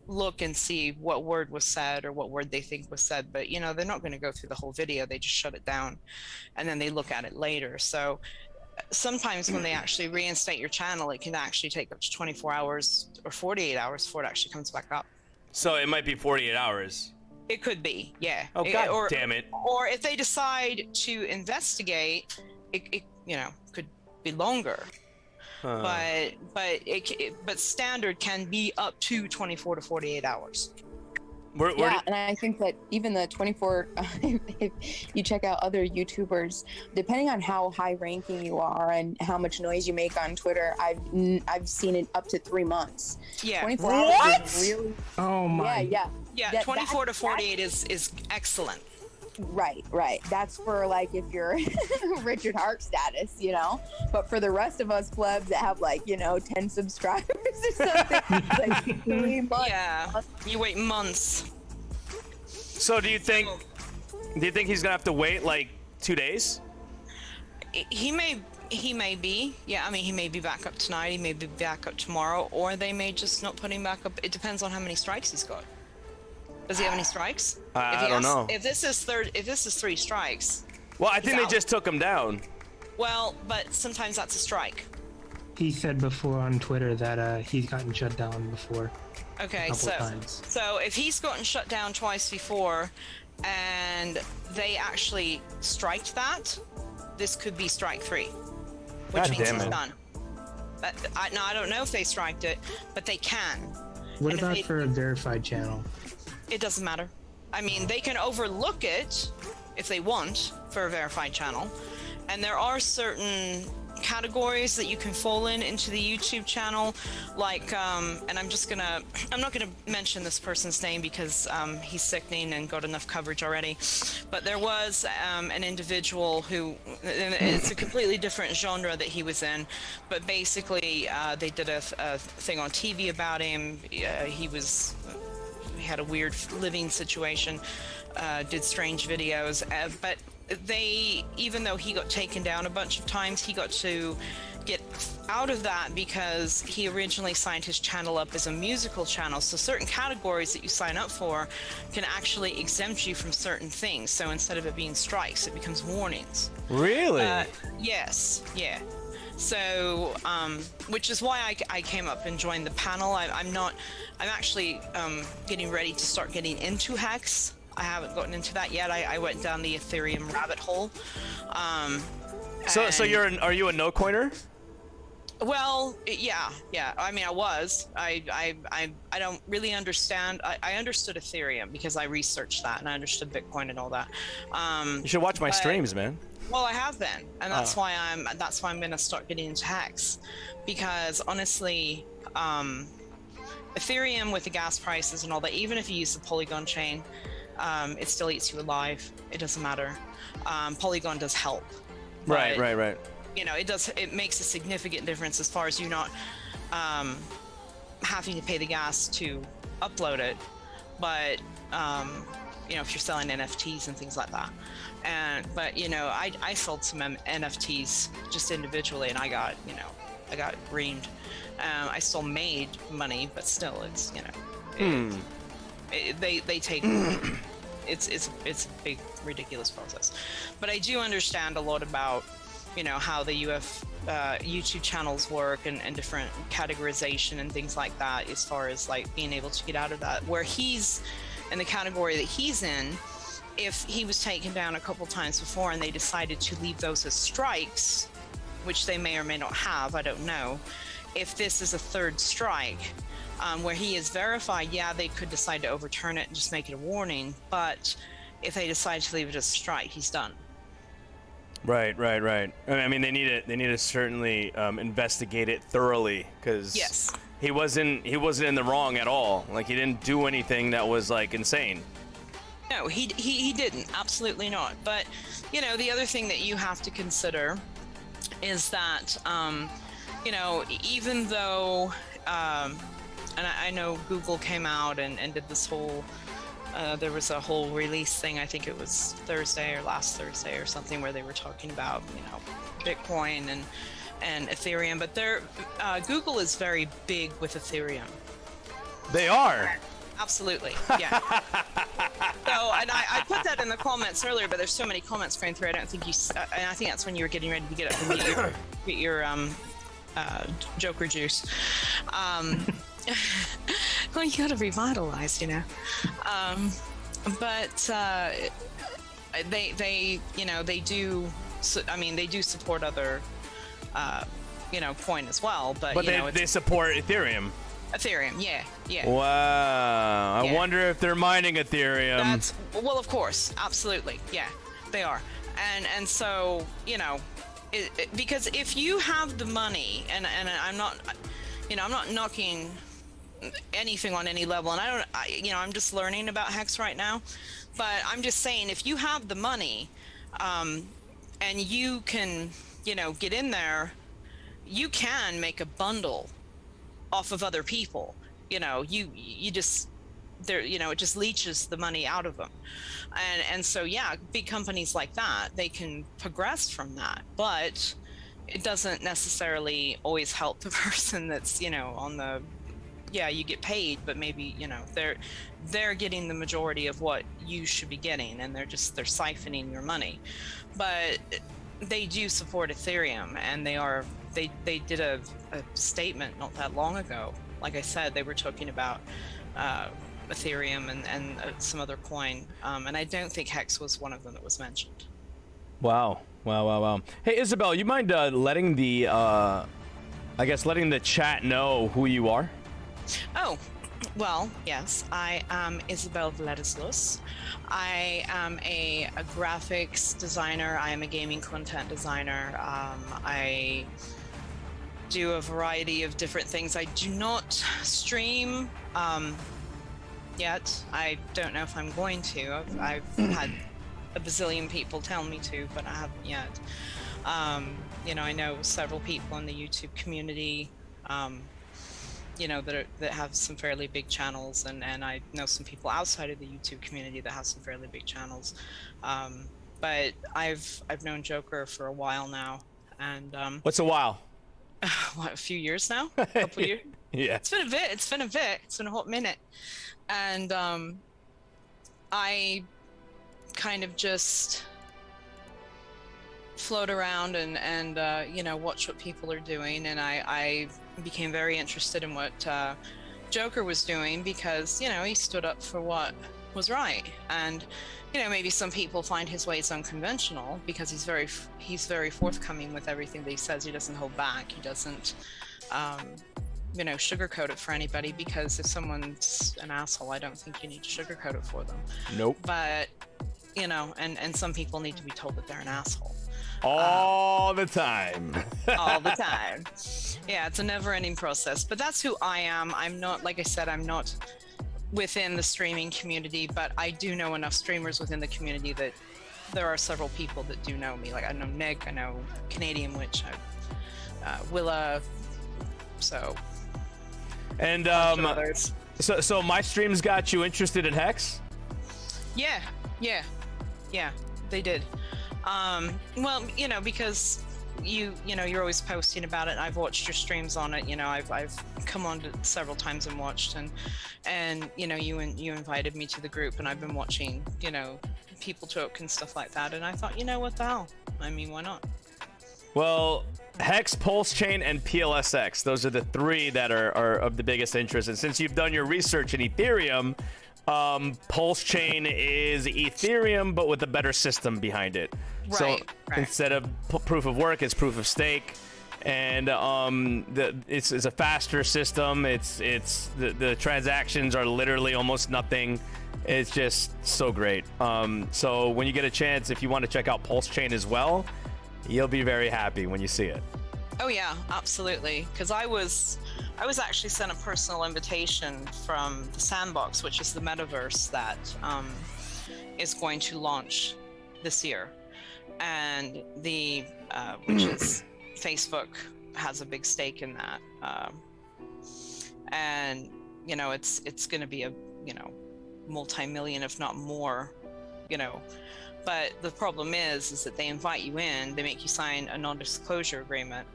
look and see what word was said or what word they think was said. But, they're not going to go through the whole video. They just shut it down and then they look at it later. So sometimes when they actually reinstate your channel, it can actually take up to 24 hours or 48 hours before it actually comes back up. So it might be 48 hours. It could be, yeah. Oh, God damn it. Or if they decide to investigate, it could be longer. But standard can be up to 24 to 48 hours. And I think that even the 24, if you check out other YouTubers, depending on how high ranking you are and how much noise you make on Twitter, I've seen it up to 3 months. Yeah. 24 hours is really. Oh my. Yeah. 24 to 48 is excellent. Right. That's for like if you're Richard Hart status, But for the rest of us plebs that have 10 subscribers or something, it's like 3 months. Yeah, you wait months. So do you think he's gonna have to wait like 2 days? He may be. Yeah, I mean, he may be back up tonight. He may be back up tomorrow, or they may just not put him back up. It depends on how many strikes he's got. Does he have any strikes? I don't know. If this is 3 strikes. Well, I think they just took him down. Well, but sometimes that's a strike. He said before on Twitter that he's gotten shut down before. Okay, a couple times. So if he's gotten shut down twice before, and they actually striked that, this could be strike 3, which God means damn he's it. done. Now I don't know if they striked it, but they can. What And if about they- for a verified channel? It doesn't matter. I mean, they can overlook it if they want for a verified channel, and there are certain categories that you can fall into the YouTube channel, like and I'm not gonna mention this person's name because he's sickening and got enough coverage already, but there was an individual who, and it's a completely different genre that he was in, but basically they did a thing on TV about him. He had a weird living situation, did strange videos, but even though he got taken down a bunch of times, he got to get out of that because he originally signed his channel up as a musical channel. So certain categories that you sign up for can actually exempt you from certain things. So instead of it being strikes, it becomes warnings. Really? Yes, yeah. So, which is why I came up and joined the panel. I'm actually getting ready to start getting into Hex. I haven't gotten into that yet. I went down the Ethereum rabbit hole. So are you a no coiner? Well, yeah. I mean, I was. I don't really understand. I understood Ethereum because I researched that and I understood Bitcoin and all that. You should watch my streams, man. Well, I have been, and that's why I'm gonna start getting into Hex, because honestly, Ethereum with the gas prices and all that, even if you use the Polygon chain, it still eats you alive. It doesn't matter. Polygon does help. Right. You know, it makes a significant difference as far as you not having to pay the gas to upload it, but you know, if you're selling NFTs and things like that. But you know, I sold some NFTs just individually, and I got reamed. I still made money, but still, it's, you know, they take it's a big ridiculous process. But I do understand a lot about, you know, how the YouTube channels work and different categorization and things like that, as far as like being able to get out of that. Where he's in the category that he's in, if he was taken down a couple times before and they decided to leave those as strikes, which they may or may not have, I don't know. If this is a third strike, where he is verified, yeah, they could decide to overturn it and just make it a warning. But if they decide to leave it as a strike, he's done. Right. I mean, they need to certainly investigate it thoroughly, because yes, he wasn't in the wrong at all. Like, he didn't do anything that was like insane. No, he didn't. Absolutely not. But, you know, the other thing that you have to consider is that, you know, even though, and I know Google came out and did this whole, there was a whole release thing, I think it was Thursday or last Thursday or something, where they were talking about, you know, Bitcoin and Ethereum, but Google is very big with Ethereum. They are. Absolutely, yeah. So, and I put that in the comments earlier, but there's so many comments going through, I don't think you, and I think that's when you were getting ready to get up and get your Joker juice. Well, you gotta revitalize, you know. But they you know, they do, I mean, they do support other, you know, coin as well, but you know, they support Ethereum. Ethereum, yeah. Wow. I wonder if they're mining Ethereum. Well, of course, absolutely, yeah, they are, and so, you know, because if you have the money, and I'm not, you know, I'm not knocking anything on any level, and you know, I'm just learning about Hex right now, but I'm just saying, if you have the money, and you can, you know, get in there, you can make a bundle off of other people. You know, you just, there, you know, it just leeches the money out of them, and so, yeah, big companies like that, they can progress from that, but it doesn't necessarily always help the person that's, you know, on the, yeah, you get paid, but maybe, you know, they're getting the majority of what you should be getting, and they're siphoning your money. But they do support Ethereum, and they did a statement not that long ago. Like I said, they were talking about Ethereum and some other coin, and I don't think Hex was one of them that was mentioned. Wow. Hey, Isabel, you mind letting the I guess letting the chat know who you are. Oh, well, yes. I am Isabel Vladislos. I am a graphics designer. I am a gaming content designer. I do a variety of different things. I do not stream yet. I don't know if I'm going to. I've had a bazillion people tell me to, but I haven't yet. You know, I know several people in the YouTube community, you know, that have some fairly big channels, and I know some people outside of the YouTube community that have some fairly big channels. But I've known Joker for a while now, and What's a while? what, a few years now? A couple years? Yeah. It's been a bit. It's been a hot minute, and I kind of just float around and you know, watch what people are doing, and I became very interested in what Joker was doing, because, you know, he stood up for what was right. And, you know, maybe some people find his ways unconventional because he's very forthcoming with everything that he says. He doesn't hold back. He doesn't you know, sugarcoat it for anybody, because if someone's an asshole, I don't think you need to sugarcoat it for them. Nope. But, you know, and some people need to be told that they're an asshole. All the time. All the time. Yeah, it's a never-ending process. But that's who I am. I'm not, like I said, I'm not within the streaming community, but I do know enough streamers within the community that there are several people that do know me. Like, I know Nick, I know Canadian Witch, Willa, so. And others. So my streams got you interested in Hex? Yeah, they did. Well, you know, because you know, you're always posting about it. I've watched your streams on it. You know, I've come on to several times and watched, and you know, you invited me to the group, and I've been watching, you know, people talk and stuff like that. And I thought, you know, what the hell? I mean, why not? Well, Hex, Pulse Chain, and PLSX. Those are the three that are of the biggest interest. And since you've done your research in Ethereum, Pulse Chain is Ethereum, but with a better system behind it. Right, so right. instead of proof of work, it's proof of stake, and it's a faster system. It's the transactions are literally almost nothing. It's just so great. So when you get a chance, if you want to check out Pulse Chain as well, you'll be very happy when you see it. Oh yeah, absolutely. Because I was actually sent a personal invitation from the Sandbox, which is the metaverse that is going to launch this year, and the which is Facebook has a big stake in that, and you know, it's going to be a, you know, multi-million, if not more, you know. But the problem is that they invite you in, they make you sign a non-disclosure agreement,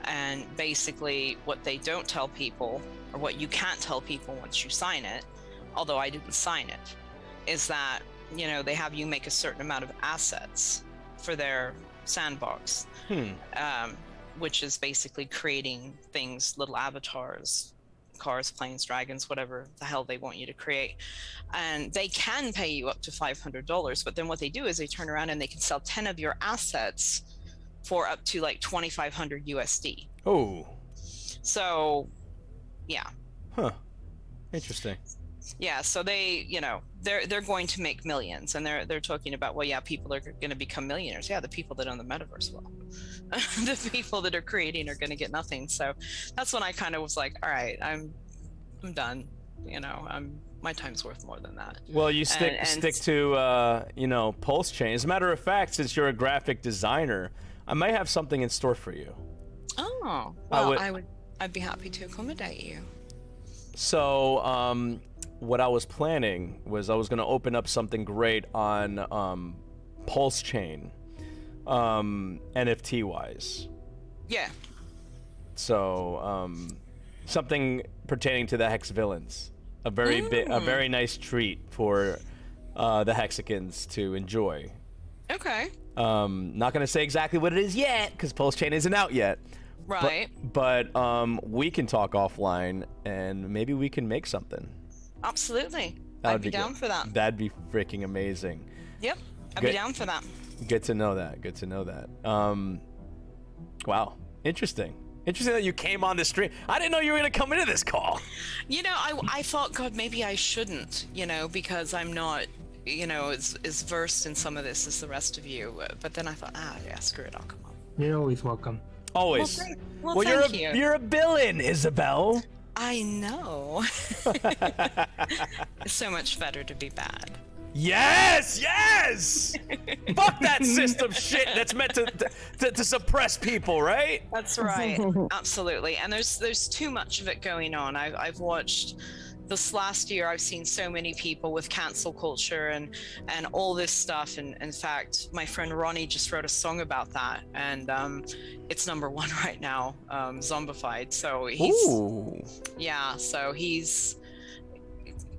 and basically what they don't tell people, or what you can't tell people once you sign it, although I didn't sign it, is that, you know, they have you make a certain amount of assets for their sandbox, which is basically creating things, little avatars, cars, planes, dragons, whatever the hell they want you to create. And they can pay you up to $500, but then what they do is they turn around and they can sell 10 of your assets for up to like 2,500 USD. Oh. So, yeah. Huh. Interesting. Yeah, so they, you know, they're going to make millions, and they're talking about, well, yeah, people are going to become millionaires. Yeah, the people that own the metaverse will. The people that are creating are going to get nothing. So that's when I kind of was like, all right, I'm done. You know, my time's worth more than that. Well, you stick to you know, Pulse Chain. As a matter of fact, since you're a graphic designer, I might have something in store for you. Oh, well, I'd be happy to accommodate you. So, what I was planning was I was going to open up something great on Pulse Chain, NFT wise. Yeah. So, something pertaining to the Hex villains. A very nice treat for the Hexicans to enjoy. Okay. Not going to say exactly what it is yet, because Pulse Chain isn't out yet. Right. But we can talk offline, and maybe we can make something. Absolutely. I'd be down for that. That'd be freaking amazing. Yep. I'd be down for that. Good to know that. Wow. Interesting. Interesting that you came on the stream. I didn't know you were going to come into this call. You know, I thought, God, maybe I shouldn't, you know, because I'm not, you know, as versed in some of this as the rest of you. But then I thought, yeah, screw it, I'll come on. You're always welcome. Always. Well, thank you. You're a villain, Isabel. I know. It's so much better to be bad. Yes, yes. Fuck that system shit that's meant to suppress people, right? That's right. Absolutely. And there's too much of it going on. I've watched this last year. I've seen so many people with cancel culture and all this stuff. And in fact, my friend Ronnie just wrote a song about that, and it's #1 right now, Zombified. So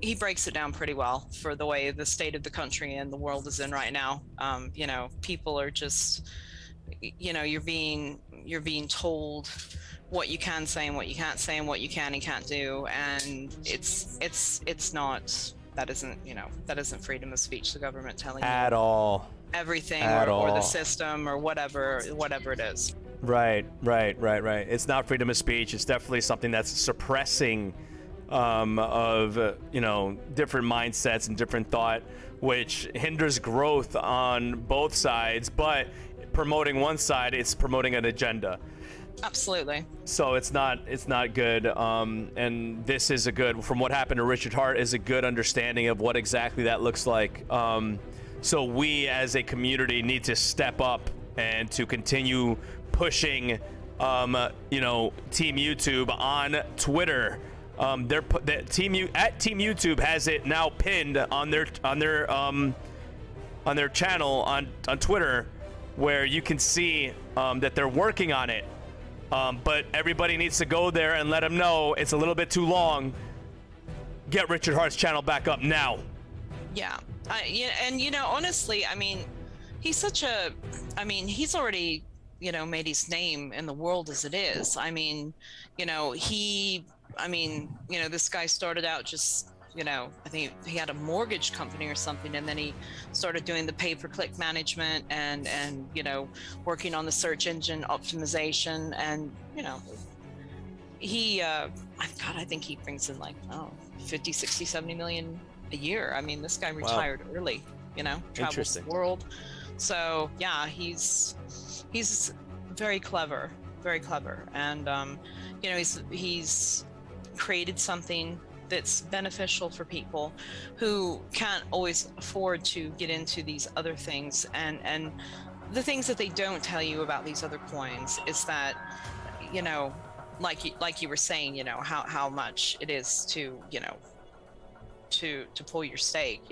he breaks it down pretty well for the way the state of the country and the world is in right now. You know, people are just, you know, you're being told what you can say and what you can't say and what you can and can't do, and it's not, that isn't freedom of speech, the government telling you at all everything or the system or whatever it is. Right. It's not freedom of speech. It's definitely something that's suppressing of different mindsets and different thought, which hinders growth on both sides. But promoting one side, it's promoting an agenda. Absolutely. So it's not good. And this is from what happened to Richard Hart, is a good understanding of what exactly that looks like. So we as a community need to step up and to continue pushing, Team YouTube on Twitter. Team YouTube has it now pinned on their channel on Twitter, where you can see that they're working on it. But everybody needs to go there and let them know it's a little bit too long. Get Richard Hart's channel back up now. Yeah. Honestly, I mean, he's already, made his name in the world as it is. I mean, this guy started out just, I think he had a mortgage company or something, and then he started doing the pay-per-click management and working on the search engine optimization, and I think he brings in 50, 60, 70 million a year. I mean, this guy retired early, travels the world. So yeah, he's very clever, and he's created something that's beneficial for people who can't always afford to get into these other things. And the things that they don't tell you about these other coins is that, like you were saying, how much it is to pull your stake.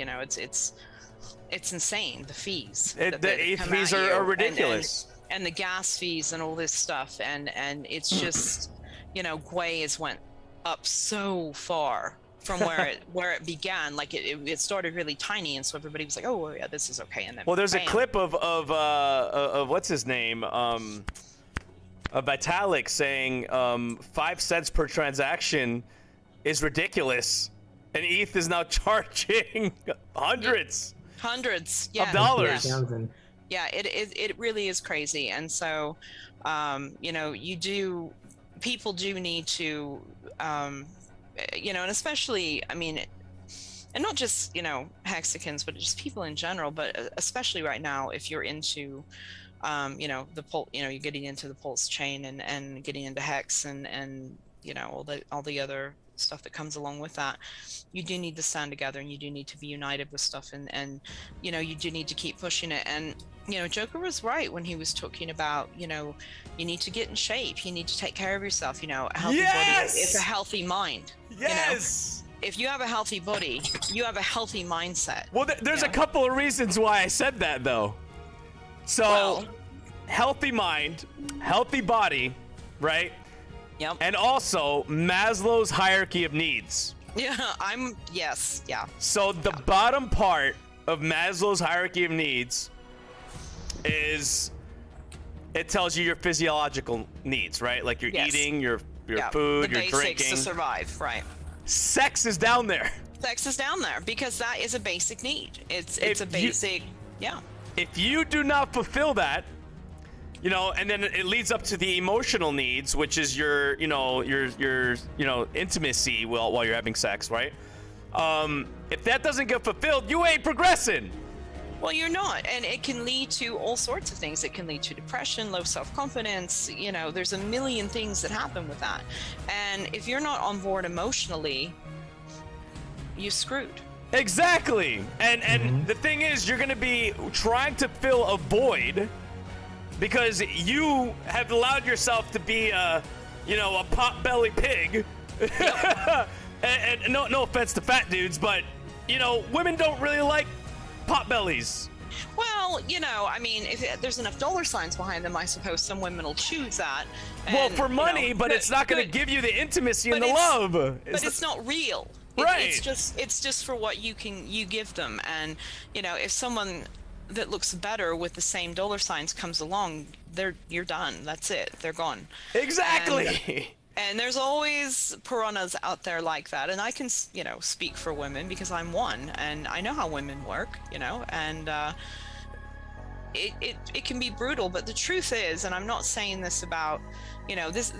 It's insane, the fees. The fees are ridiculous. And the gas fees and all this stuff, and it's just Gwei has went up so far from where it began. Like it started really tiny, and so everybody was like, oh yeah, this is okay. And then there's bam. a clip of what's his name, of Vitalik saying 5 cents per transaction is ridiculous, and ETH is now charging hundreds of dollars. Yeah, it really is crazy. And so people do need to and especially, I mean, and not just Hexicans, but just people in general, but especially right now, if you're into the pulse, you're getting into the pulse chain and getting into Hex and all the other stuff that comes along with that, you do need to stand together, and you do need to be united with stuff, and you do need to keep pushing it. And Joker was right when he was talking about you need to get in shape, you need to take care of yourself. A healthy body is a healthy mind. Yes. If you have a healthy body, you have a healthy mindset. Well, there's a couple of reasons why I said that, though. So, healthy mind, healthy body, right? Yep. And also Maslow's hierarchy of needs. Yeah, So the bottom part of Maslow's hierarchy of needs is, it tells you your physiological needs, right? Like your eating, your food, your drinking. The basics to survive, right? Sex is down there. Sex is down there because that is a basic need. It's a basic, If you do not fulfill that, you know, and then it leads up to the emotional needs, which is your intimacy while you're having sex, right? If that doesn't get fulfilled, you ain't progressing. Well, you're not, and it can lead to all sorts of things. It can lead to depression, low self-confidence. You know, there's a million things that happen with that. And if you're not on board emotionally, you're screwed. Exactly. And the thing is, you're going to be trying to fill a void because you have allowed yourself to be a pot-belly pig. and no offense to fat dudes, but, you know, women don't really like pot bellies. Well, you know, I mean, if there's enough dollar signs behind them, I suppose some women will choose that. And, well, for money, you know, but it's not going to give you the intimacy and the love. But it's not real. Right. It's just for what you give them. And, you know, if someone that looks better with the same dollar signs comes along, you're done. That's it. They're gone. Exactly. And there's always piranhas out there like that. And I can, you know, speak for women because I'm one and I know how women work, you know, and it can be brutal. But the truth is, and I'm not saying this about, you know, this,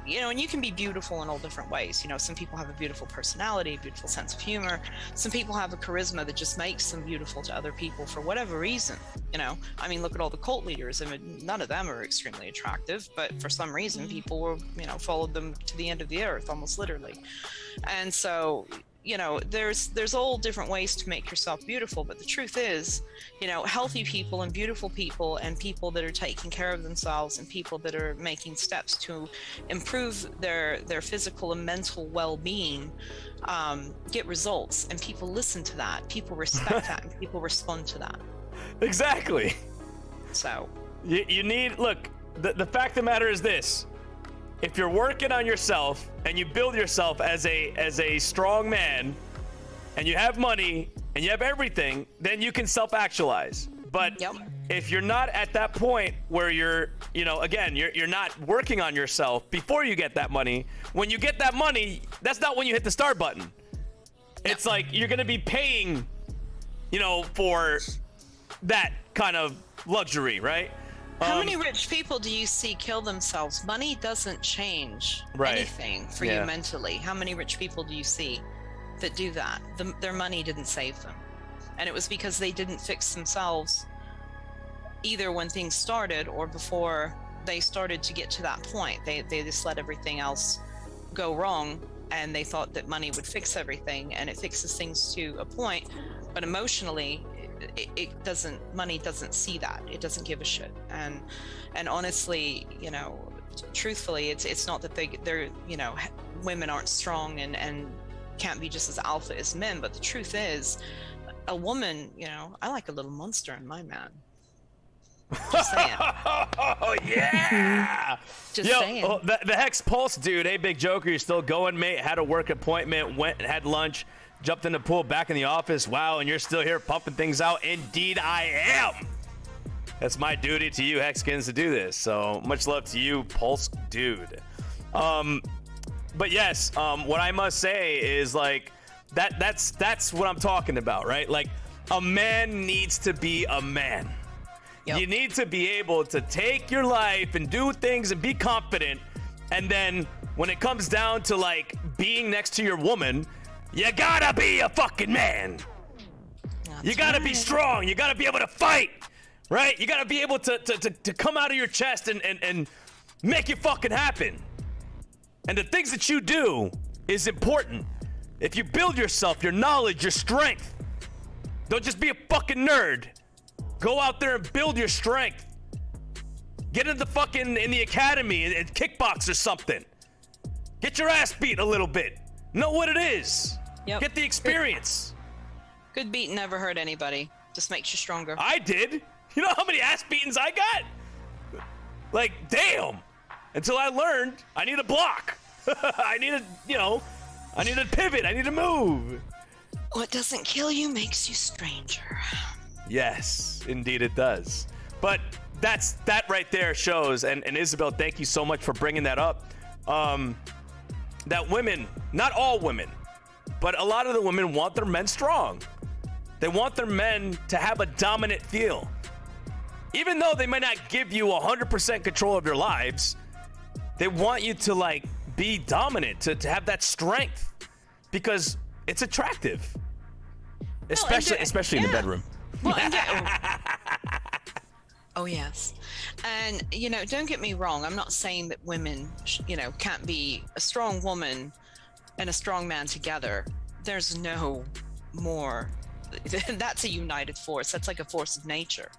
you know, and you can be beautiful in all different ways. You know, some people have a beautiful personality, a beautiful sense of humor. Some people have a charisma that just makes them beautiful to other people for whatever reason. You know, I mean, look at all the cult leaders. I mean, none of them are extremely attractive, but for some reason, people were, you know, followed them to the end of the earth, almost literally. And so, you know, there's all different ways to make yourself beautiful, but the truth is, you know, healthy people and beautiful people and people that are taking care of themselves and people that are making steps to improve their physical and mental well-being get results, and people listen to that, people respect that, and people respond to that. Exactly. So you need, look, the fact of the matter is this: if you're working on yourself and you build yourself as a strong man and you have money and you have everything, then you can self-actualize. But if you're not at that point where you're, you know, again, you're not working on yourself before you get that money, when you get that money, that's not when you hit the start button. It's like you're going to be paying, you know, for that kind of luxury, right? How many rich people do you see kill themselves? Money doesn't change anything for you mentally. How many rich people do you see that do that? Their money didn't save them. And it was because they didn't fix themselves either when things started or before they started to get to that point. They just let everything else go wrong, and they thought that money would fix everything, and it fixes things to a point. But emotionally, it doesn't. Money doesn't see that. It doesn't give a shit. And honestly, you know, truthfully, it's not that they're you know, women aren't strong and can't be just as alpha as men. But the truth is, a woman, you know, I like a little monster in my man. Just saying. Oh yeah. Just saying. Oh, the Hex Pulse dude. Hey, Big Joker, you still going, mate? Had a work appointment, went and had lunch. Jumped in the pool, back in the office. Wow, and you're still here pumping things out. Indeed, I am. That's my duty to you, Hexkins, to do this. So much love to you, Pulse dude. But yes, what I must say is like that's what I'm talking about, right? Like a man needs to be a man. Yep. You need to be able to take your life and do things and be confident. And then when it comes down to like being next to your woman, you gotta be a fucking man. You gotta be strong. You gotta be able to fight, right? You gotta be able to come out of your chest and make it fucking happen. And the things that you do is important. If you build yourself, your knowledge, your strength, don't just be a fucking nerd. Go out there and build your strength. Get in the academy and kickbox or something. Get your ass beat a little bit. Know what it is. Yep. Get the experience. Good beat never hurt anybody. Just makes you stronger. I did. You know how many ass beatings I got? Like, damn. Until I learned I need a block. I need a pivot. I need to move. What doesn't kill you makes you stranger. Yes, indeed it does. But that right there shows, and Isabel, thank you so much for bringing that up. That women, not all women, but a lot of the women want their men strong. They want their men to have a dominant feel. Even though they might not give you 100% control of your lives, they want you to like be dominant, to have that strength, because it's attractive, especially in the bedroom. Well, oh yes, and you know, don't get me wrong. I'm not saying that women, can't be a strong woman and a strong man together. There's no more. That's a united force. That's like a force of nature.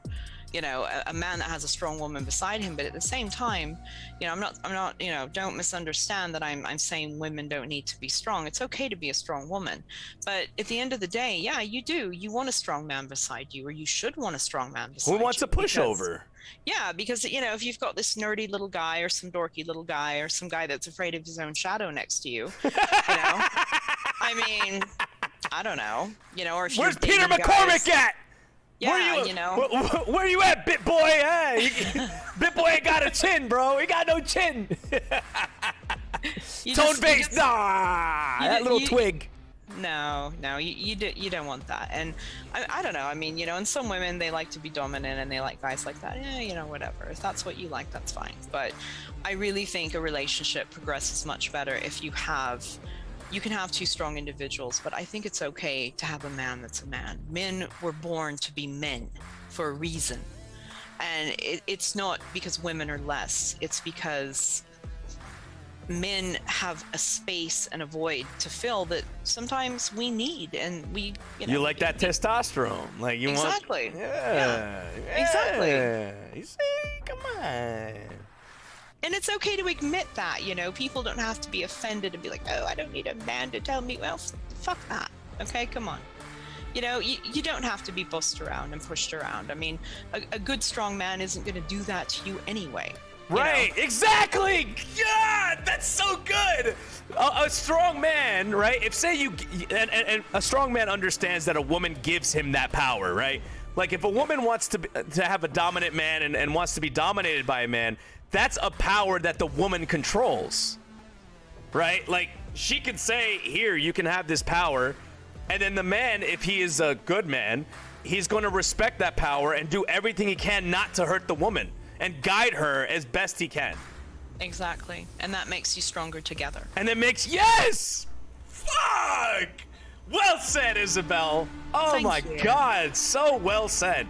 A man that has a strong woman beside him. But at the same time, I'm not, don't misunderstand that I'm saying women don't need to be strong. It's okay to be a strong woman. But at the end of the day, yeah, you do. You want a strong man beside you, or you should want a strong man beside you. Who wants a pushover? Yeah, because, if you've got this nerdy little guy or some dorky little guy or some guy that's afraid of his own shadow next to you, I mean, I don't know, or if Where's Peter McCormick at? Yeah, where you at, Bit Boy? Bit Boy ain't got a chin, bro. He got no chin. Tone base, that little twig. No, you don't want that. And I don't know. I mean, and some women, they like to be dominant and they like guys like that. Yeah, whatever. If that's what you like, that's fine. But I really think a relationship progresses much better if you can have two strong individuals, but I think it's okay to have a man that's a man. Men were born to be men for a reason. And it's not because women are less. It's because men have a space and a void to fill that sometimes we need. And we, You like that testosterone. Like you exactly. want... Yeah. Exactly. You see? Come on. And it's okay to admit that, people don't have to be offended and be like, oh, I don't need a man to tell me. Well, fuck that. Okay, come on. You don't have to be bossed around and pushed around. I mean, a good, strong man isn't going to do that to you anyway. Right, exactly. God, that's so good. A strong man, right? If say you, and a strong man understands that a woman gives him that power, right? Like if a woman wants to have a dominant man and wants to be dominated by a man, that's a power that the woman controls, right? Like she could say, here, you can have this power. And then the man, if he is a good man, he's going to respect that power and do everything he can not to hurt the woman and guide her as best he can. Exactly. And that makes you stronger together. And it makes, yes! Fuck! Well said, Isabel. Oh my God, so well said.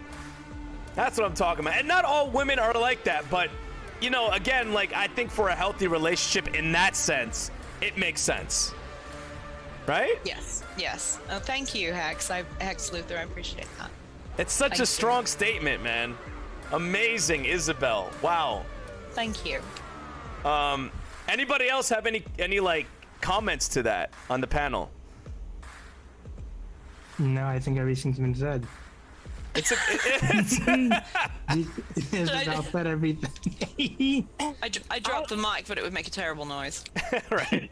That's what I'm talking about. And not all women are like that, but again, like I think for a healthy relationship in that sense, it makes sense. Right? Yes. Thank you, Hex Luther. I appreciate that. It's such a strong statement, man. Amazing, Isabel. Wow. Thank you. Anybody else have any like comments to that on the panel? No, I think everything's been said. It's Isabel said everything. I dropped the mic, but it would make a terrible noise. Right.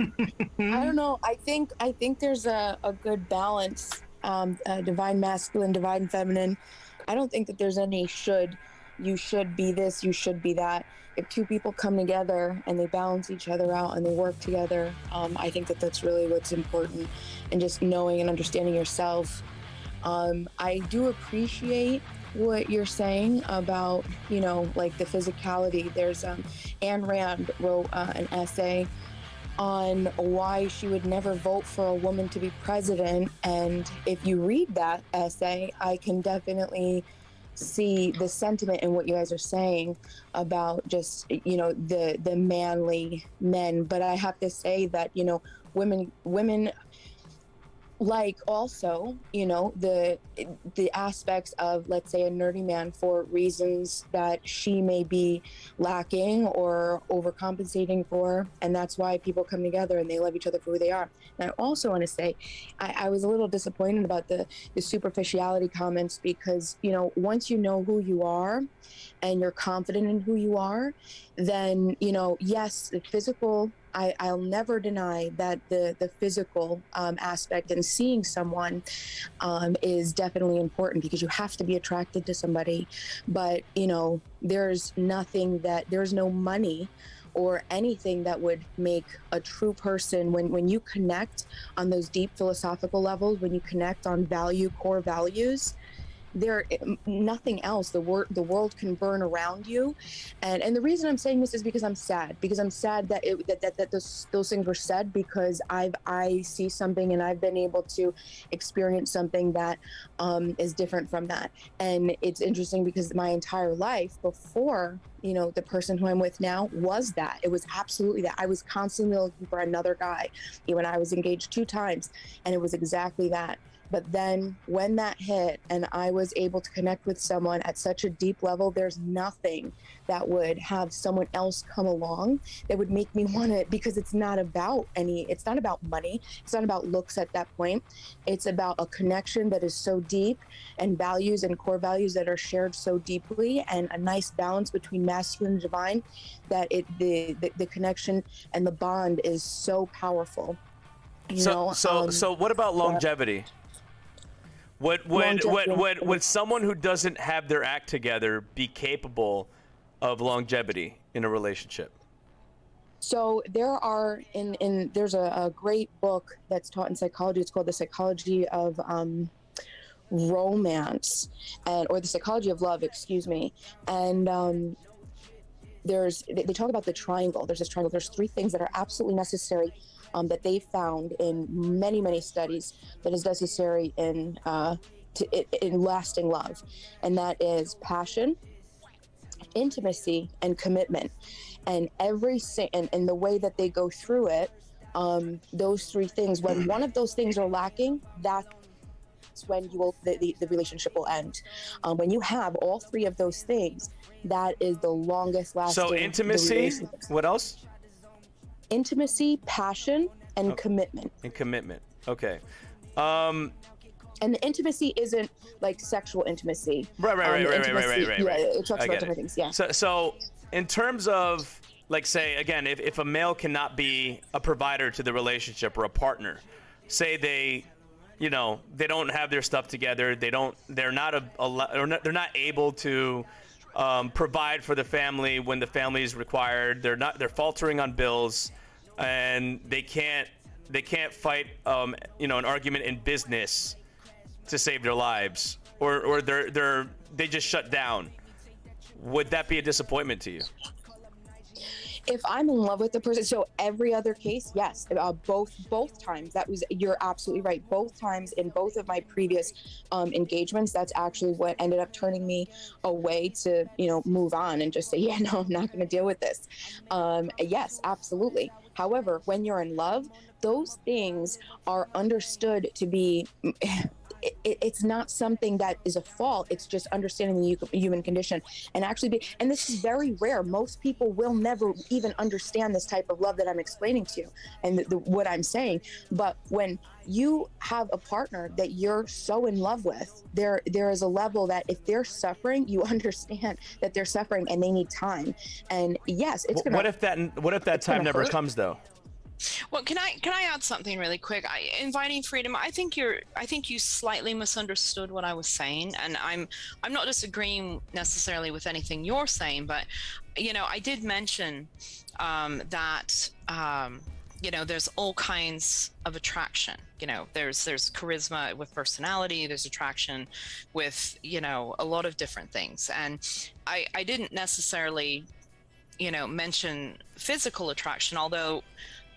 I don't know. I think there's a good balance. Divine masculine, divine feminine. I don't think that there's any you should be this, you should be that. If two people come together and they balance each other out and they work together, I think that that's really what's important. And just knowing and understanding yourself. I do appreciate what you're saying about, like the physicality. There's Ayn Rand wrote an essay on why she would never vote for a woman to be president. And if you read that essay, I can definitely see the sentiment in what you guys are saying about just, the manly men. But I have to say that, women like also, the aspects of, let's say, a nerdy man for reasons that she may be lacking or overcompensating for. And that's why people come together and they love each other for who they are. And I also want to say, I was a little disappointed about the superficiality comments because, once you know who you are and you're confident in who you are, then, yes, the physical, I'll never deny that the physical aspect and seeing someone is definitely important because you have to be attracted to somebody. But, there's no money or anything that would make a true person when you connect on those deep philosophical levels, when you connect on core values, there nothing else. The world can burn around you, and the reason I'm saying this is because I'm sad that that those things were said, because I see something and I've been able to experience something that is different from that. And it's interesting because my entire life before, you know, the person who I'm with now was that. It was absolutely that. I was constantly looking for another guy. Even I was engaged 2 times, and it was exactly that. But then when that hit and I was able to connect with someone at such a deep level, there's nothing that would have someone else come along that would make me want it, because it's not about money. It's not about looks at that point. It's about a connection that is so deep, and values and core values that are shared so deeply, and a nice balance between masculine and divine, that the connection and the bond is so powerful. So what about longevity? Would someone who doesn't have their act together be capable of longevity in a relationship? So there are there's a great book that's taught in psychology. It's called The Psychology of Romance, or The Psychology of Love, excuse me. And they talk about the triangle. There's this triangle. There's 3 things that are absolutely necessary, that they found in many studies, that is necessary in lasting love, and that is passion, intimacy, and commitment. And and the way that they go through it, those 3 things, when one of those things are lacking, that's when the relationship will end. When you have all 3 of those things, that is the longest lasting. So intimacy, what else? Intimacy, passion, and commitment. And commitment. Okay. And the intimacy isn't like sexual intimacy. Right. Yeah, it talks about different things. Yeah. So in terms of, like, say again, if a male cannot be a provider to the relationship or a partner, say they don't have their stuff together, they're not able to provide for the family when the family is required. They're faltering on bills, and they can't fight an argument in business to save their lives, or they just shut down. Would that be a disappointment to you? If I'm in love with the person, so every other case, yes, both times. You're absolutely right. Both times in both of my previous engagements, that's actually what ended up turning me away to, move on and just say, yeah, no, I'm not going to deal with this. Yes, absolutely. However, when you're in love, those things are understood to be. It's not something that is a fault. It's just understanding the human condition, and and this is very rare. Most people will never even understand this type of love that I'm explaining to you and what I'm saying. But when you have a partner that you're so in love with, there is a level that if they're suffering, you understand that they're suffering and they need time. And yes, it's gonna. What if that time never comes though? Well, can I add something really quick? Inviting freedom. I think you slightly misunderstood what I was saying, and I'm not disagreeing necessarily with anything you're saying, but I did mention that there's all kinds of attraction. There's charisma with personality. There's attraction with a lot of different things, and I didn't necessarily mention physical attraction, although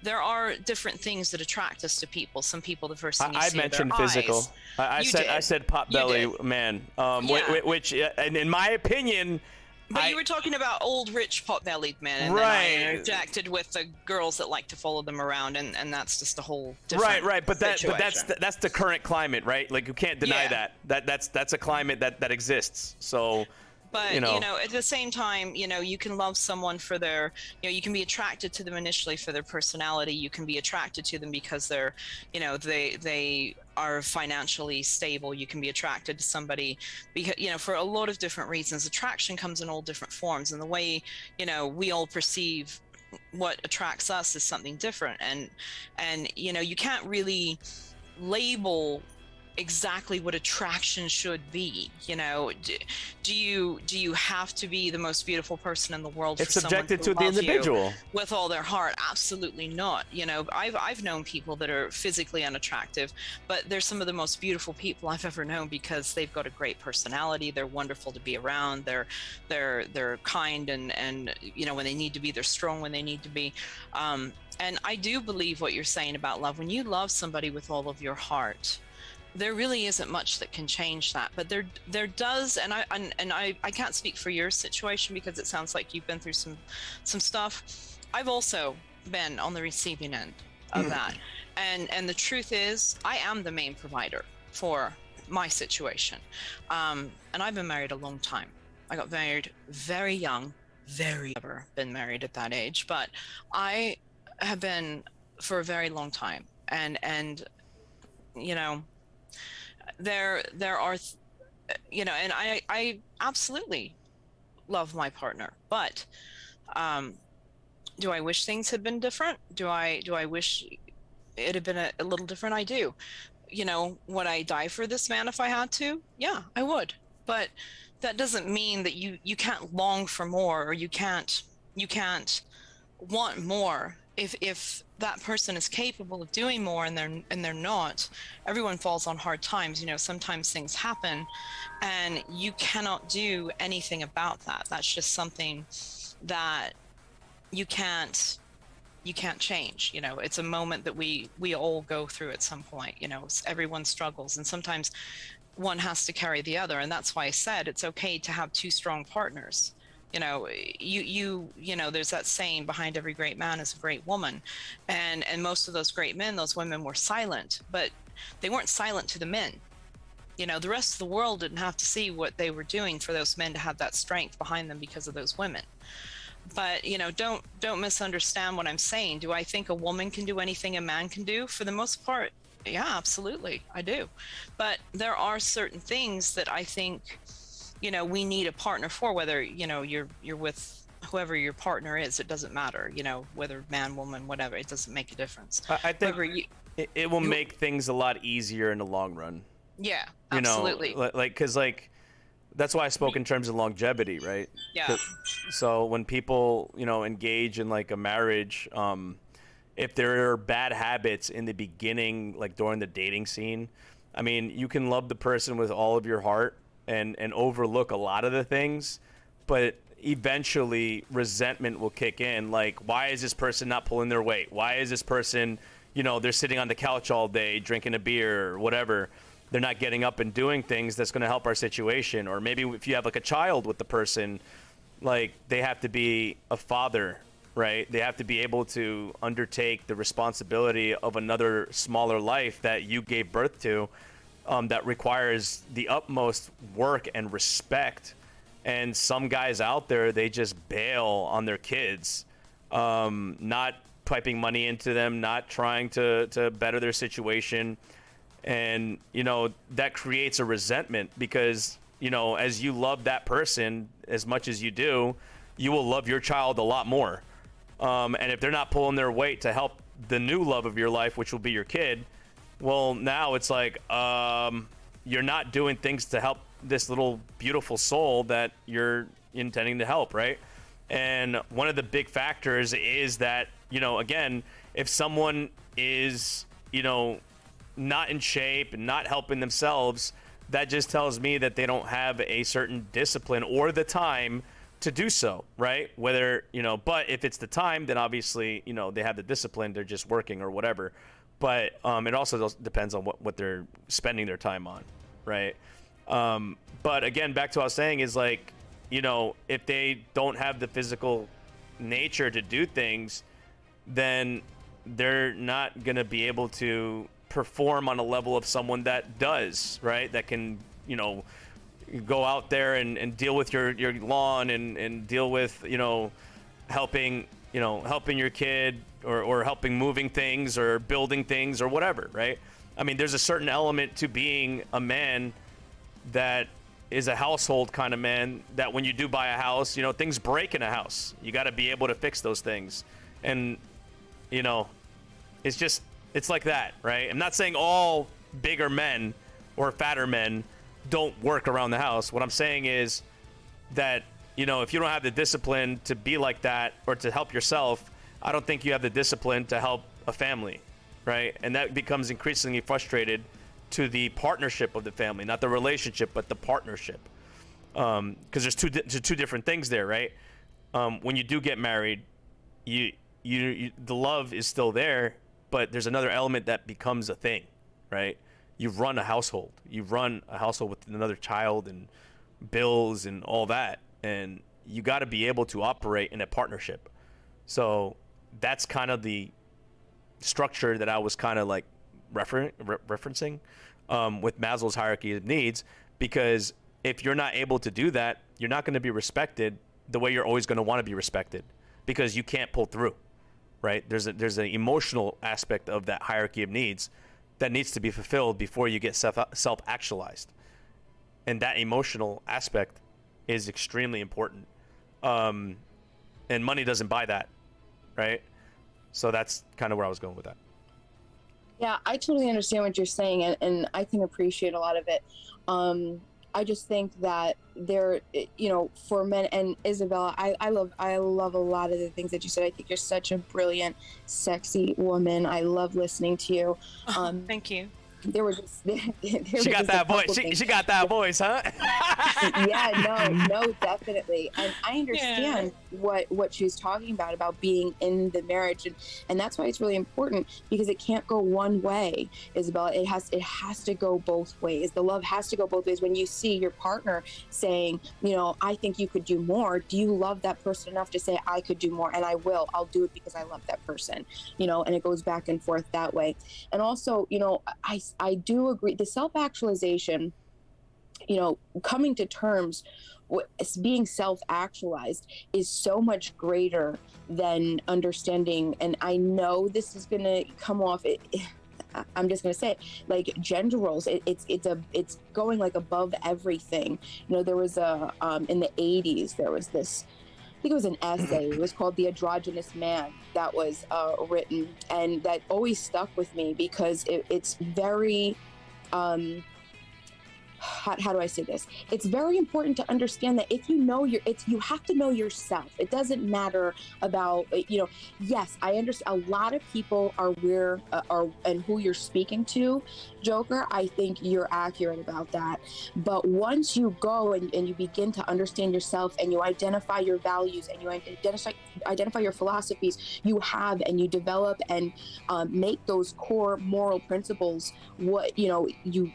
there are different things that attract us to people. Some people, the first thing you see are their eyes. Physical. I said pot belly man, which and in my opinion. But you were talking about old, rich, pot-bellied men, and right. Then I interjected with the girls that like to follow them around, and that's just a whole different right. But situation. that's the current climate, right? Like, you can't deny that. That's a climate that exists. So. But at the same time, you can love someone for their, you can be attracted to them initially for their personality. You can be attracted to them because they're, they are financially stable. You can be attracted to somebody because, for a lot of different reasons. Attraction comes in all different forms, and the way, we all perceive what attracts us is something different. And you can't really label exactly what attraction should be. You know, do you have to be the most beautiful person in the world It's for someone subjective to to the love you individual. with all their heart? Absolutely not. You know, I've known people that are physically unattractive, but they're some of the most beautiful people I've ever known because they've got a great personality. They're wonderful to be around. They're kind, and you know, when they need to be, they're strong when they need to be. And I do believe what you're saying about love. When you love somebody with all of your heart, there really isn't much that can change that. But there does, and I can't speak for your situation because it sounds like you've been through some stuff. I've also been on the receiving end of that, and the truth is, I am the main provider for my situation, and I've been married a long time. I got married very young, never been married at that age, but I have been for a very long time, and you know, there are you know, and I absolutely love my partner, but do I wish things had been different? Do I wish it had been a little different? I do. You know, would I die for this man if I had to? Yeah, I would. But that doesn't mean that you can't long for more, or you can't want more if that person is capable of doing more and they're not. Everyone falls on hard times. You know, sometimes things happen and you cannot do anything about that. That's just something that you can't change. You know, it's a moment that we all go through at some point. You know, everyone struggles, and sometimes one has to carry the other. And that's why I said it's okay to have two strong partners. You know, you know, there's that saying, behind every great man is a great woman, and most of those great men, those women were silent, but they weren't silent to the men. You know, the rest of the world didn't have to see what they were doing for those men to have that strength behind them because of those women. But, you know, don't misunderstand what I'm saying. Do I think a woman can do anything a man can do? For the most part, yeah, absolutely, I do. But there are certain things that I think, you know, we need a partner for. Whether, you know, you're with whoever your partner is, it doesn't matter. You know, whether man, woman, whatever, it doesn't make a difference. I think it will make things a lot easier in the long run. Yeah, you absolutely. know, like, because like, that's why I spoke in terms of longevity, right? Yeah. So when people, you know, engage in like a marriage, if there are bad habits in the beginning, like during the dating scene, I mean, you can love the person with all of your heart and overlook a lot of the things, but eventually resentment will kick in. Like, why is this person not pulling their weight? Why is this person, you know, they're sitting on the couch all day drinking a beer or whatever. They're not getting up and doing things that's going to help our situation. Or maybe if you have like a child with the person, like they have to be a father, right? They have to be able to undertake the responsibility of another smaller life that you gave birth to, that requires the utmost work and respect. And some guys out there, they just bail on their kids, not piping money into them, not trying to better their situation. And, you know, that creates a resentment because, you know, as you love that person as much as you do, you will love your child a lot more. And if they're not pulling their weight to help the new love of your life, which will be your kid, well, now it's like, you're not doing things to help this little beautiful soul that you're intending to help, right? And one of the big factors is that, you know, again, if someone is, you know, not in shape and not helping themselves, that just tells me that they don't have a certain discipline or the time to do so, right? Whether, you know, but if it's the time, then obviously, you know, they have the discipline, they're just working or whatever. But it also depends on what they're spending their time on, right? But again, back to what I was saying is like, you know, if they don't have the physical nature to do things, then they're not going to be able to perform on a level of someone that does, right? That can, you know, go out there and deal with your lawn and deal with, you know, helping your kid or helping moving things or building things or whatever, right? I mean, there's a certain element to being a man that is a household kind of man, that when you do buy a house, you know, things break in a house. You got to be able to fix those things. And, you know, it's like that, right? I'm not saying all bigger men or fatter men don't work around the house. What I'm saying is that, you know, if you don't have the discipline to be like that or to help yourself, I don't think you have the discipline to help a family, right? And that becomes increasingly frustrated to the partnership of the family, not the relationship, but the partnership. Because there's two different things there, right? When you do get married, you the love is still there, but there's another element that becomes a thing, right? You run a household. You run a household with another child and bills and all that, and you got to be able to operate in a partnership. So that's kind of the structure that I was kind of like referencing with Maslow's hierarchy of needs, because if you're not able to do that, you're not going to be respected the way you're always going to want to be respected, because you can't pull through, right? There's an emotional aspect of that hierarchy of needs that needs to be fulfilled before you get self-actualized. And that emotional aspect is extremely important. And money doesn't buy that, right? So that's kind of where I was going with that. Yeah, I totally understand what you're saying, and I can appreciate a lot of it. I just think that there, you know, for men, and Isabella, I love a lot of the things that you said. I think you're such a brilliant, sexy woman. I love listening to you. Thank you. There were just she got that voice. She got that voice, huh? Yeah, no, definitely. And I understand what she was talking about being in the marriage, and that's why it's really important, because it can't go one way, Isabella. It has to go both ways. The love has to go both ways. When you see your partner saying, you know, I think you could do more, do you love that person enough to say, I could do more, and I'll do it because I love that person, you know? And it goes back and forth that way. And also, you know, I do agree, the self-actualization, you know, coming to terms with being self-actualized is so much greater than understanding. And I know this is going to come off, I'm just going to say it, like gender roles. It's going like above everything. You know, there was in the 80s, there was this, I think it was an essay. It was called The Androgynous Man that was written, and that always stuck with me because it's very, how do I say this? It's very important to understand that if you know you have to know yourself. It doesn't matter about, you know, yes, I understand a lot of people are and who you're speaking to, Joker. I think you're accurate about that. But once you go and you begin to understand yourself, and you identify your values, and you identify your philosophies you have, and you develop and make those core moral principles, what, you know, you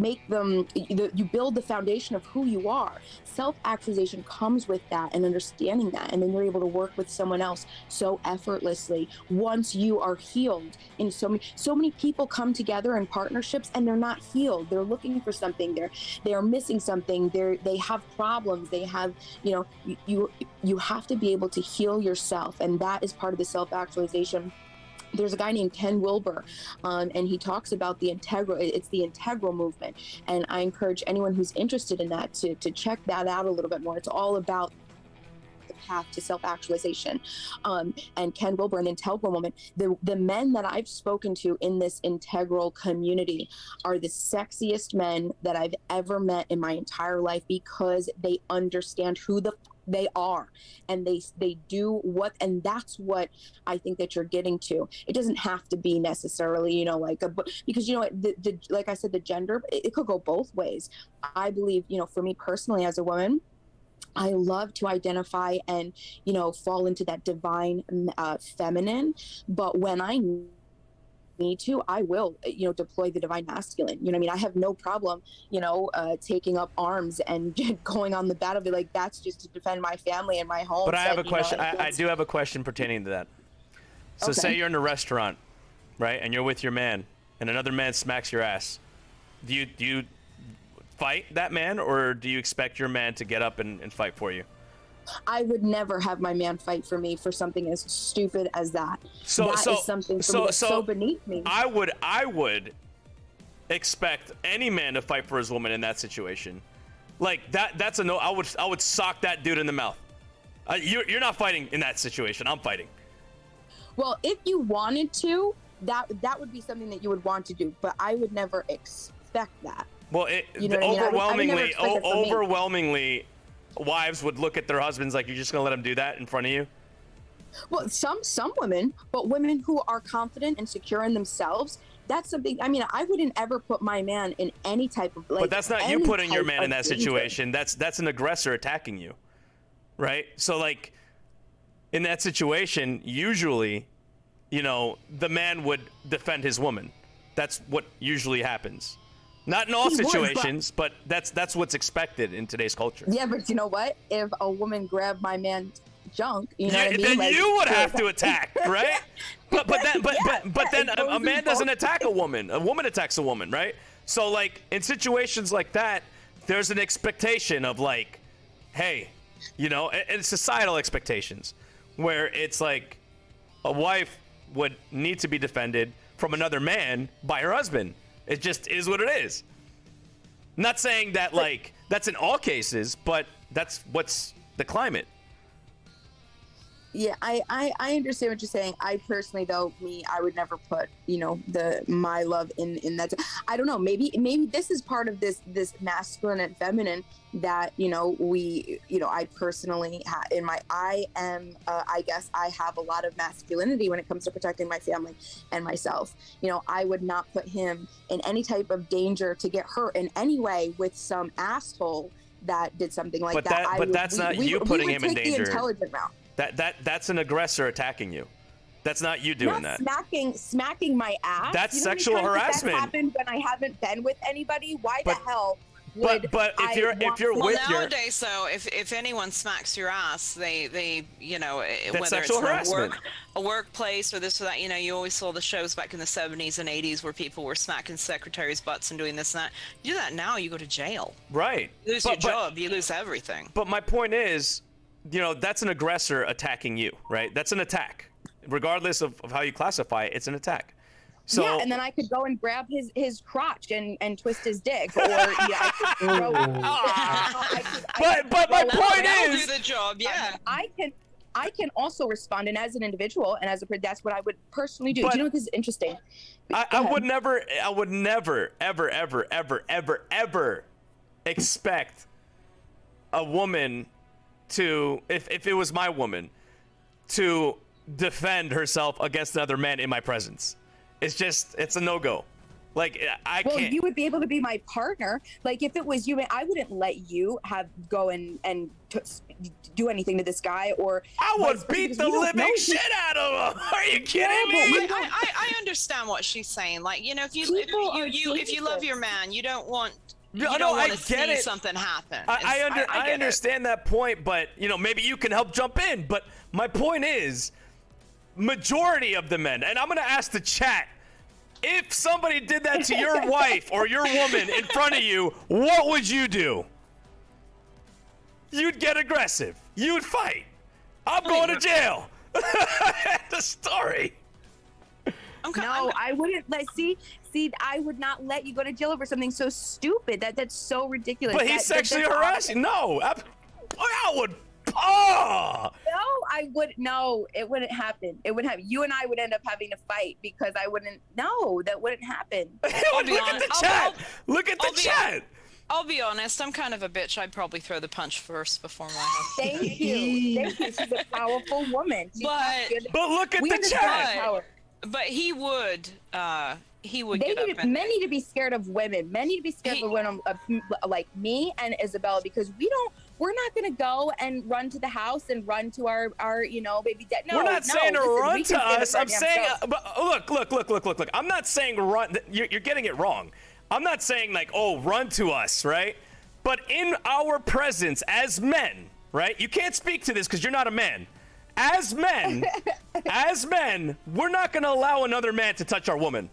make them, you build the foundation of who you are. Self-actualization comes with that, and understanding that, and then you're able to work with someone else so effortlessly once you are healed. And so many people come together in partnerships and they're not healed. They're looking for something. They are missing something. They have problems. They have, you know, you have to be able to heal yourself, and that is part of the self-actualization. There's a guy named Ken Wilber, and he talks about it's the integral movement. And I encourage anyone who's interested in that to check that out a little bit more. It's all about the path to self-actualization. And Ken Wilber, an integral movement, the men that I've spoken to in this integral community are the sexiest men that I've ever met in my entire life, because they understand who they are, and they do what, and that's what I think that you're getting to. It doesn't have to be necessarily, you know, like because, you know, the like I said, the gender, it could go both ways. I believe, you know, for me personally as a woman, I love to identify and, you know, fall into that divine feminine, but when I need to, I will, you know, deploy the divine masculine. You know what I mean? I have no problem, you know, taking up arms and going on the battlefield. Like, that's just to defend my family and my home. But I have a question. I do have a question pertaining to that. So say you're in a restaurant, right? And you're with your man, and another man smacks your ass. Do you fight that man, or do you expect your man to get up and fight for you? I would never have my man fight for me for something as stupid as that. So is something so beneath me. I would expect any man to fight for his woman in that situation. Like that's a no. I would sock that dude in the mouth. You're not fighting in that situation. I'm fighting. Well, if you wanted to, that would be something that you would want to do, but I would never expect expect that. Well, You know what I mean? I would never overwhelmingly, expect it from me. overwhelmingly, wives would look at their husbands like, you're just gonna let him do that in front of you. Well, some women, but women who are confident and secure in themselves, that's something. I mean, I wouldn't ever put my man in any type of like. But that's not you any putting your type man in of that danger. situation. That's an aggressor attacking you, right? So like, in that situation, usually, you know, the man would defend his woman. That's what usually happens. Not in all He would, but- situations, but that's what's expected in today's culture. Yeah, but you know what? If a woman grabbed my man's junk, you know what I mean? Then Like, you would sure, have to attack, right? But then it a goes man in doesn't both attack a woman. A woman attacks a woman, right? So like in situations like that, there's an expectation of like, hey, you know, and societal expectations where it's like a wife would need to be defended from another man by her husband. It just is what it is. Not saying that like that's in all cases, but that's what's the climate. Yeah, I understand what you're saying. I personally, though, I would never put, you know, my love in that. I don't know. Maybe this is part of this masculine and feminine that, you know, I personally I guess I have a lot of masculinity when it comes to protecting my family and myself. You know, I would not put him in any type of danger to get hurt in any way with some asshole that did something like that. But that's not you putting him in danger. The intelligent route. That's an aggressor attacking you. That's not you doing not that. Smacking my ass. That's you know sexual how many times harassment. That happened when I haven't been with anybody. Why But- the hell? Would but if I you're want with Well, your nowadays, though, if anyone smacks your ass, they you know, whether it's sexual in harassment. a workplace or this or that, you know, you always saw the shows back in the 70s and 80s where people were smacking secretaries' butts and doing this and that. You do that now, you go to jail. right. You lose your job, you lose everything. But my point is, you know, that's an aggressor attacking you, right? That's an attack. Regardless of how you classify it, it's an attack. So yeah, and then I could go and grab his crotch and twist his dick, or I could throw. but my point That'll is, do the job, yeah. I can also respond, and as an individual and as a that's what I would personally do. But- Do you know what this is interesting? I would never, ever expect a woman to, if it was my woman, to defend herself against another man in my presence. It's a no-go. Like, I Well, can't. you would be able to be my partner. Like, if it was you, I wouldn't let you go and do anything to this guy, or I would vice versa, beat because the we don't living know shit out of him. Are you kidding Yeah, me? but I understand what she's saying. Like, you know, if you love your man, you don't want No, you don't I want to get see it. something happen. I get it. understand that point, but you know, maybe you can help jump in. But my point is, majority of the men, and I'm gonna ask the chat, if somebody did that to your wife or your woman in front of you, what would you do? You'd get aggressive. You'd fight. I'm going to jail. The story. No, I wouldn't let see. I would not let you go to jail over something so stupid. That's so ridiculous. But he's sexually harassing. No, I would. No, I would. No, it wouldn't happen. It wouldn't happen. You and I would end up having to fight because I wouldn't. No, that wouldn't happen. Look at the chat. Look at the chat. I'll be honest. I'm kind of a bitch. I'd probably throw the punch first before my husband. Thank you. Thank you. She's a powerful woman. She's But look at we the understand chat. power. But he would. He would They get need, up and men need to be scared of women. Men need to be scared of women like me and Isabella, because we're not going to go and run to the house and run to our baby dad. No, We're not saying to listen, run we to can stand us. up I'm for our saying, damn selves. but look. I'm not saying run. You're getting it wrong. I'm not saying like, oh, run to us, right? But in our presence as men, right? You can't speak to this because you're not a man. As men, we're not going to allow another man to touch our woman.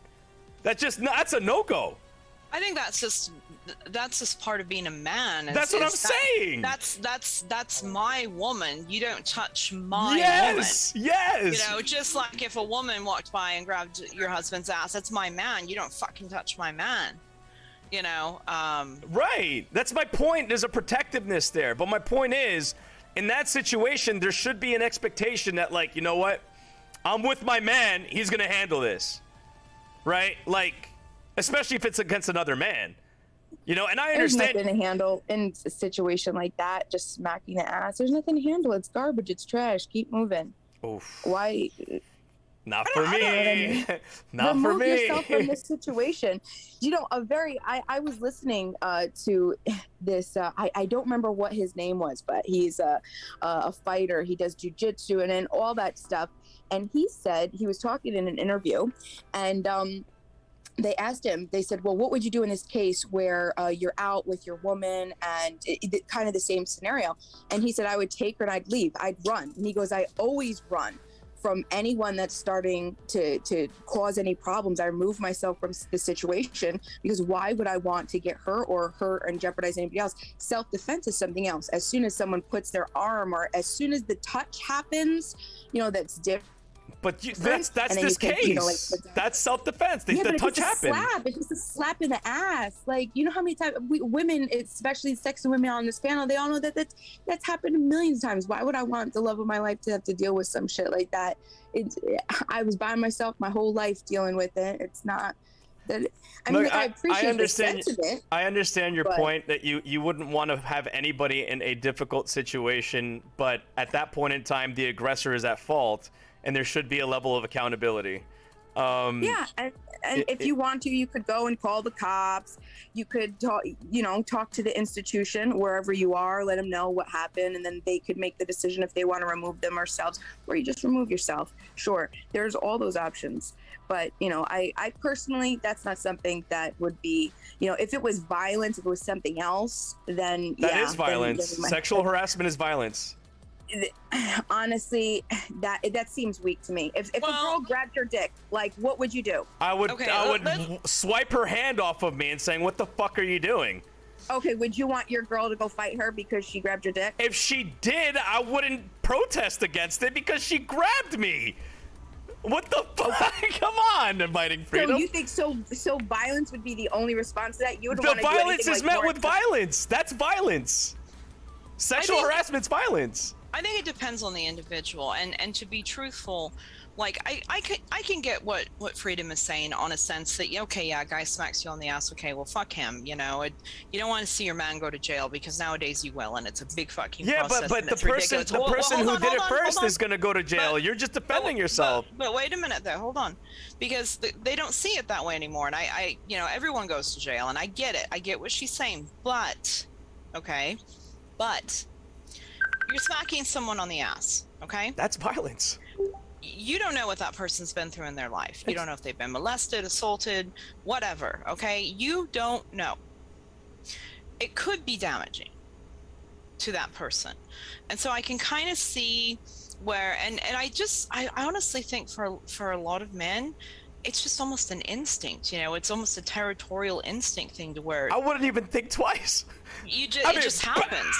That's a no-go. I think that's just part of being a man. That's what I'm saying. That's my woman. You don't touch my woman. Yes. You know, just like if a woman walked by and grabbed your husband's ass, that's my man. You don't fucking touch my man. You know. Right. That's my point. There's a protectiveness there. But my point is, in that situation, there should be an expectation that, like, you know what? I'm with my man. He's going to handle this. Right? Like, especially if it's against another man. You know, and I There's understand. nothing to handle in a situation like that. Just smacking the ass. There's nothing to handle. It's garbage. It's trash. Keep moving. Oof. Why? Not for me. Not Remove for me. yourself from this situation. You know, I was listening to this. I don't remember what his name was, but he's a fighter. He does jujitsu and all that stuff. And he said, he was talking in an interview, and they asked him, they said, well, what would you do in this case where you're out with your woman and kind of the same scenario? And he said, I would take her and I'd leave. I'd run. And he goes, I always run from anyone that's starting to cause any problems. I remove myself from the situation, because why would I want to get her or and jeopardize anybody else? Self-defense is something else. As soon as someone puts their arm, or as soon as the touch happens, you know, that's different. But that's this case. You know, that's self-defense. Yeah, The but touch it's happened. It's just a slap in the ass. Like, you know how many times women, especially sexy women on this panel, they all know that's happened millions of times. Why would I want the love of my life to have to deal with some shit like that? I was by myself my whole life dealing with it. It's not that. I mean, Look, I appreciate understand. the sentiment. I understand your but- point that you wouldn't want to have anybody in a difficult situation, but at that point in time, the aggressor is at fault, and there should be a level of accountability. Yeah, and if you want to, you could go and call the cops. You could talk to the institution wherever you are, let them know what happened, and then they could make the decision if they want to remove them themselves, or you just remove yourself. Sure, there's all those options. But, you know, I personally, that's not something that would be, you know, if it was violence, if it was something else, then That is violence. Sexual harassment is violence. Honestly, that seems weak to me. If a girl grabbed your dick, like, what would you do? I would swipe her hand off of me and saying, "What the fuck are you doing?" Okay, would you want your girl to go fight her because she grabbed your dick? If she did, I wouldn't protest against it because she grabbed me. What the fuck? Come on, inviting freedom. So you think so violence would be the only response to that? You would The violence is met with violence. That's violence. Sexual harassment's violence. I think it depends on the individual, and to be truthful, like I can get what Freedom is saying, on a sense that, okay, yeah, a guy smacks you on the ass, okay, well, fuck him, you know, you don't want to see your man go to jail, because nowadays you will, and it's a big fucking process. But the person who did it first is gonna go to jail. You're just defending yourself. But wait a minute though, hold on, because they don't see it that way anymore, and I you know, everyone goes to jail, and I get it, I get what she's saying, but you're smacking someone on the ass, okay? That's violence. You don't know what that person's been through in their life. You don't know if they've been molested, assaulted, whatever, okay? You don't know. It could be damaging to that person. And so I can kind of see where, and I honestly think for a lot of men, it's just almost an instinct, you know, it's almost a territorial instinct thing, to where I wouldn't even think twice. It just happens.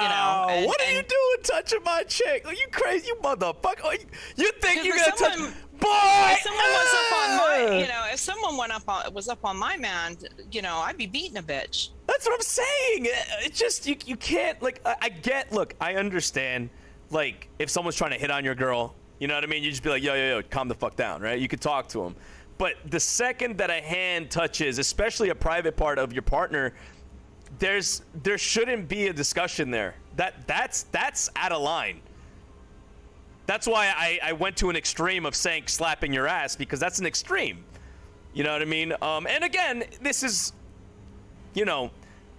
You know, what are you doing touching my chick? Are you crazy, you motherfucker? You think you're gonna touch? Boy! If someone was up on my, you know, if someone was up on my man, you know, I'd be beating a bitch. That's what I'm saying. It's just you can't, like, I understand, like, if someone's trying to hit on your girl, you know what I mean? You just be like, yo, calm the fuck down, right? You could talk to them. But the second that a hand touches, especially a private part of your partner, there shouldn't be a discussion there. That's out of line. That's why I went to an extreme of saying slapping your ass, because that's an extreme. You know what I mean? And again, this is, you know,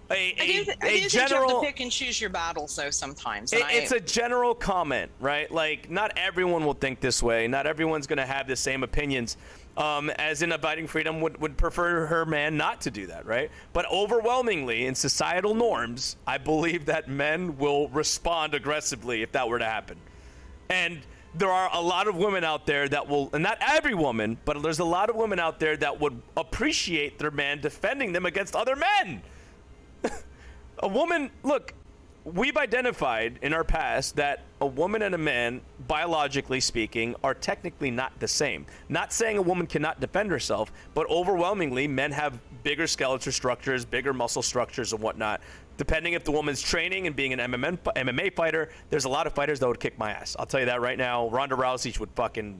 I do think you have to pick and choose your battles, though, sometimes. It's a general comment, right? Like, not everyone will think this way. Not everyone's going to have the same opinions. As in Abiding Freedom would prefer her man not to do that, right? But overwhelmingly, in societal norms, I believe that men will respond aggressively if that were to happen. And there are a lot of women out there that will, and not every woman, but there's a lot of women out there that would appreciate their man defending them against other men. A woman, look, we've identified in our past that a woman and a man, biologically speaking, are technically not the same. Not saying a woman cannot defend herself, but overwhelmingly, men have bigger skeletal structures, bigger muscle structures and whatnot. Depending if the woman's training and being an MMA fighter, there's a lot of fighters that would kick my ass. I'll tell you that right now. Ronda Rousey would fucking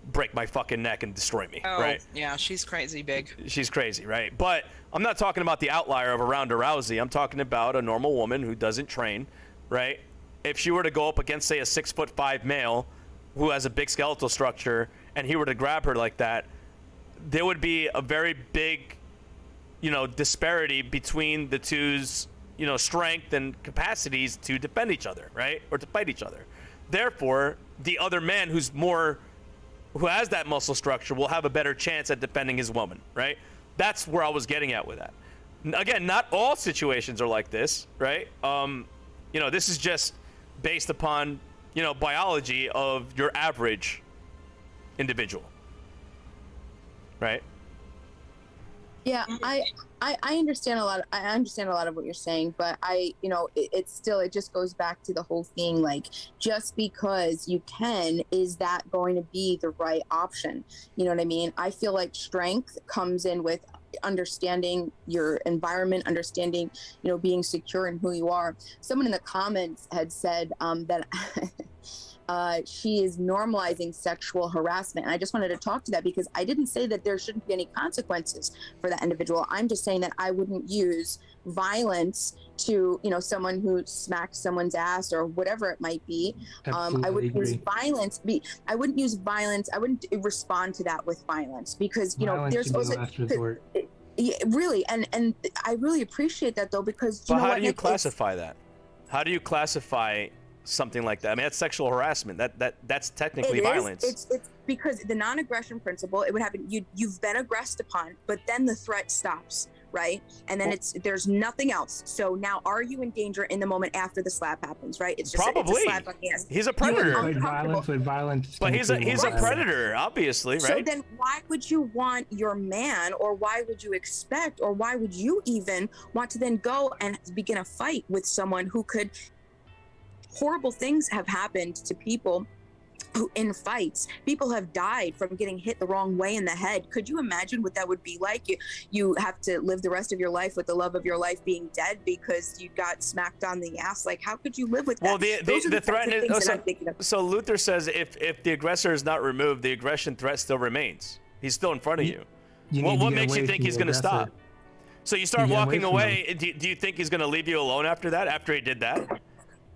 break my fucking neck and destroy me, Oh, right? yeah, she's crazy big. She's crazy, right? But I'm not talking about the outlier of a Ronda Rousey. I'm talking about a normal woman who doesn't train, right? If she were to go up against, say, a 6'5" male who has a big skeletal structure, and he were to grab her like that, there would be a very big, disparity between the two's, strength and capacities to defend each other, right? Or to fight each other. Therefore, the other man who has that muscle structure will have a better chance at defending his woman, right? That's where I was getting at with that. Again, not all situations are like this, right? This is just based upon, biology of your average individual, right? Yeah, I understand a lot. I understand a lot of what you're saying, but it's still, it just goes back to the whole thing. Like, just because you can, is that going to be the right option? You know what I mean? I feel like strength comes in with understanding your environment, understanding, being secure in who you are. Someone in the comments had said that she is normalizing sexual harassment. And I just wanted to talk to that, because I didn't say that there shouldn't be any consequences for that individual. I'm just saying that I wouldn't use violence to, someone who smacks someone's ass or whatever it might be. I wouldn't use violence. I wouldn't use violence. I wouldn't respond to that with violence, because, Violence there's should be also the last resort. Yeah, really, and I really appreciate that, though, because But how do you classify that? How do you classify something like that? I mean, that's sexual harassment. That's technically violence. It's because the non-aggression principle, it would happen. You've been aggressed upon, but then the threat stops, right? And then there's nothing else. So now, are you in danger in the moment after the slap happens, right? It's just Probably. a slap on the ass. He's a predator. With violence. But he's a predator, obviously, right? So then why would you want your man, or why would you expect, or why would you even want to then go and begin a fight with someone who could... Horrible things have happened to people who, in fights, people have died from getting hit the wrong way in the head. Could you imagine what that would be like? You have to live the rest of your life with the love of your life being dead because you got smacked on the ass. Like, how could you live with that? Well, the threat is... So Luther says if the aggressor is not removed, the aggression threat still remains. He's still in front of you. What makes you think he's going to stop? So you start walking away. Do you think he's going to leave you alone after that, after he did that?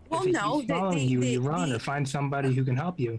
Well, no. If he's following you, you run or find somebody who can help you.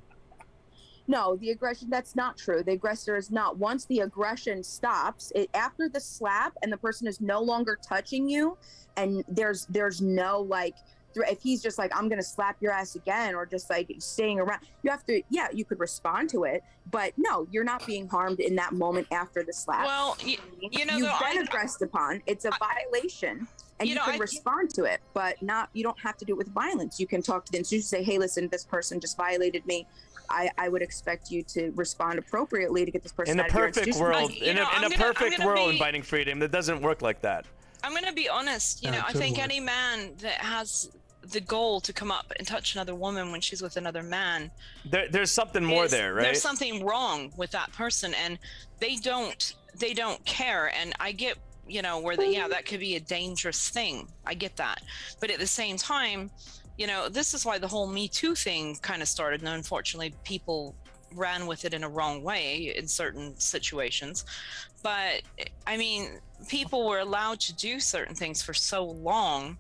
No, the aggression, that's not true. The aggressor is not. Once the aggression stops, after the slap and the person is no longer touching you, and there's no, like, if he's just like, I'm going to slap your ass again, or just like staying around, you have to, you could respond to it, but no, you're not being harmed in that moment after the slap. Well, you've been aggressed upon. It's a violation. And you can respond to it, but you don't have to do it with violence. You can talk to them. So you say, hey, listen, this person just violated me. I would expect you to respond appropriately to get this person out of your institution. In a perfect world, inviting freedom, that doesn't work like that. I'm going to be honest. I think any man that has the goal to come up and touch another woman when she's with another man, there's something more there, right? There's something wrong with that person, and they don't care. And I get, where that could be a dangerous thing. I get that. But at the same time, this is why the whole Me Too thing kind of started. And unfortunately, people ran with it in a wrong way in certain situations. But I mean, people were allowed to do certain things for so long.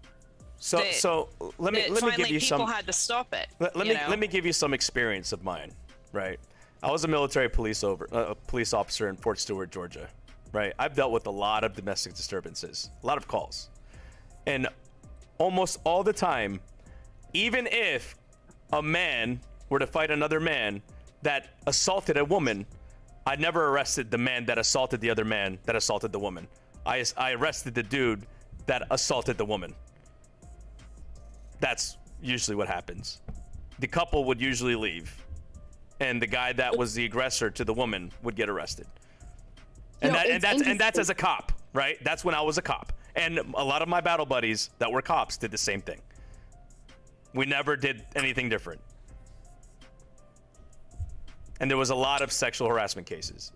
So let me give you some. People had to stop it. Let me give you some experience of mine. Right, I was a military police officer in Fort Stewart, Georgia. Right, I've dealt with a lot of domestic disturbances, a lot of calls, and almost all the time, even if a man were to fight another man that assaulted a woman, I never arrested the man that assaulted the other man that assaulted the woman. I arrested the dude that assaulted the woman. That's usually what happens. The couple would usually leave, and the guy that was the aggressor to the woman would get arrested. And that's as a cop, right? That's when I was a cop. And a lot of my battle buddies that were cops did the same thing. We never did anything different. And there was a lot of sexual harassment cases,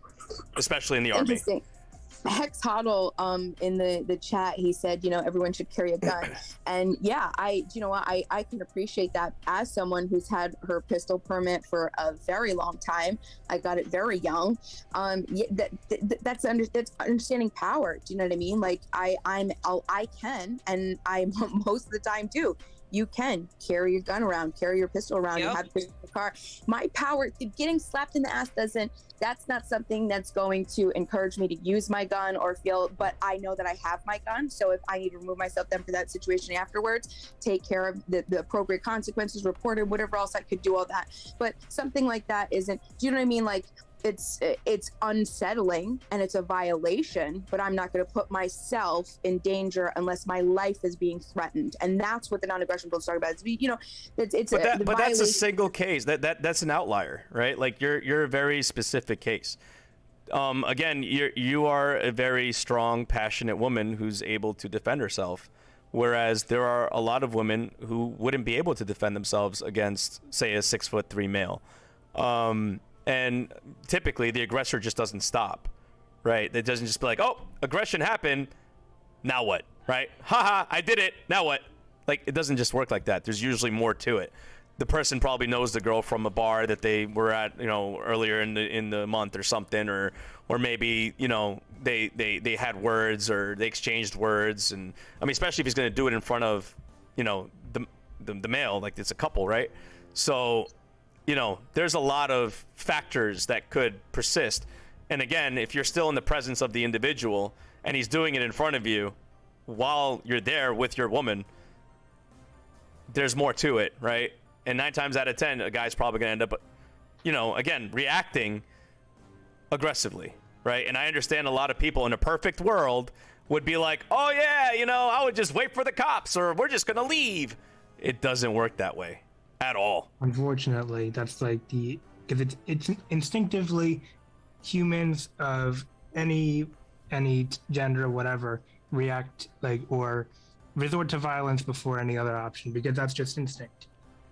especially in the Army. Hex Hoddle, in the chat, he said, everyone should carry a gun. And yeah, I can appreciate that as someone who's had her pistol permit for a very long time. I got it very young. That's understanding power. Do you know what I mean? Like I can, and I most of the time do. You can carry your gun around, carry your pistol around, Yep. and have a pistol in the car. My power, getting slapped in the ass that's not something that's going to encourage me to use my gun or feel, but I know that I have my gun. So if I need to remove myself then for that situation afterwards, take care of the appropriate consequences, report it, whatever else I could do, all that. But something like that isn't, do you know what I mean? Like, it's unsettling and it's a violation, but I'm not going to put myself in danger unless my life is being threatened. And that's what the non-aggression bill is talking about. But that's a single case. That's an outlier, right? Like you're a very specific case. Again, you are a very strong, passionate woman who's able to defend herself, whereas there are a lot of women who wouldn't be able to defend themselves against, say, a 6'3" male. And typically the aggressor just doesn't stop, right? It doesn't just be like, oh, aggression happened, now what, right? Haha, I did it, now what? Like, it doesn't just work like that. There's usually more to it. The person probably knows the girl from a bar that they were at, earlier in the month or something, or maybe, they had words or they exchanged words. And I mean, especially if he's going to do it in front of, the male, like it's a couple, right? So, there's a lot of factors that could persist. And again, if you're still in the presence of the individual and he's doing it in front of you while you're there with your woman, there's more to it, right? And 9 times out of 10, a guy's probably going to end up, again, reacting aggressively, right? And I understand a lot of people in a perfect world would be like, oh yeah, I would just wait for the cops, or we're just going to leave. It doesn't work that way. At all. Unfortunately, that's like because it's instinctively humans of any gender or whatever react or resort to violence before any other option, because that's just instinct.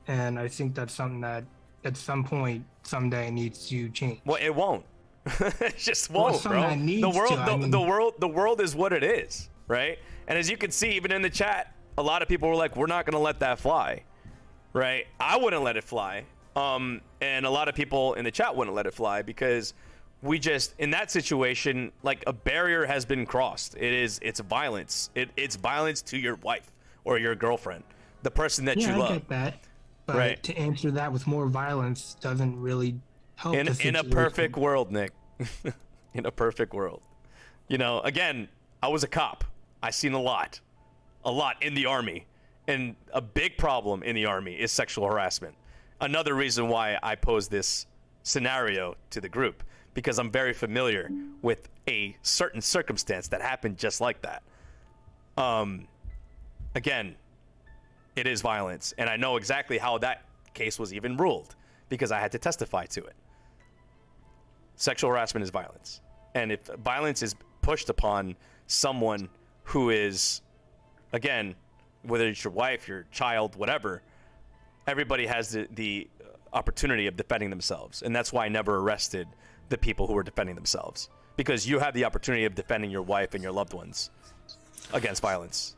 And I think that's something that at some point someday needs to change. Well, it won't. It just won't, bro. The world is what it is, right? And as you can see, even in the chat, a lot of people were like, we're not going to let that fly. Right, I wouldn't let it fly, and a lot of people in the chat wouldn't let it fly, because we just, in that situation, like, a barrier has been crossed. It's violence. It's violence to your wife or your girlfriend, the person that you love. I get that, but right. To answer that with more violence doesn't really help. In a perfect world, Nick, in a perfect world, again, I was a cop. I seen a lot in the Army. And a big problem in the Army is sexual harassment. Another reason why I pose this scenario to the group, because I'm very familiar with a certain circumstance that happened just like that. Again, it is violence. And I know exactly how that case was even ruled, because I had to testify to it. Sexual harassment is violence. And if violence is pushed upon someone who is, again, whether it's your wife, your child, whatever, everybody has the opportunity of defending themselves. And that's why I never arrested the people who were defending themselves, because you have the opportunity of defending your wife and your loved ones against violence.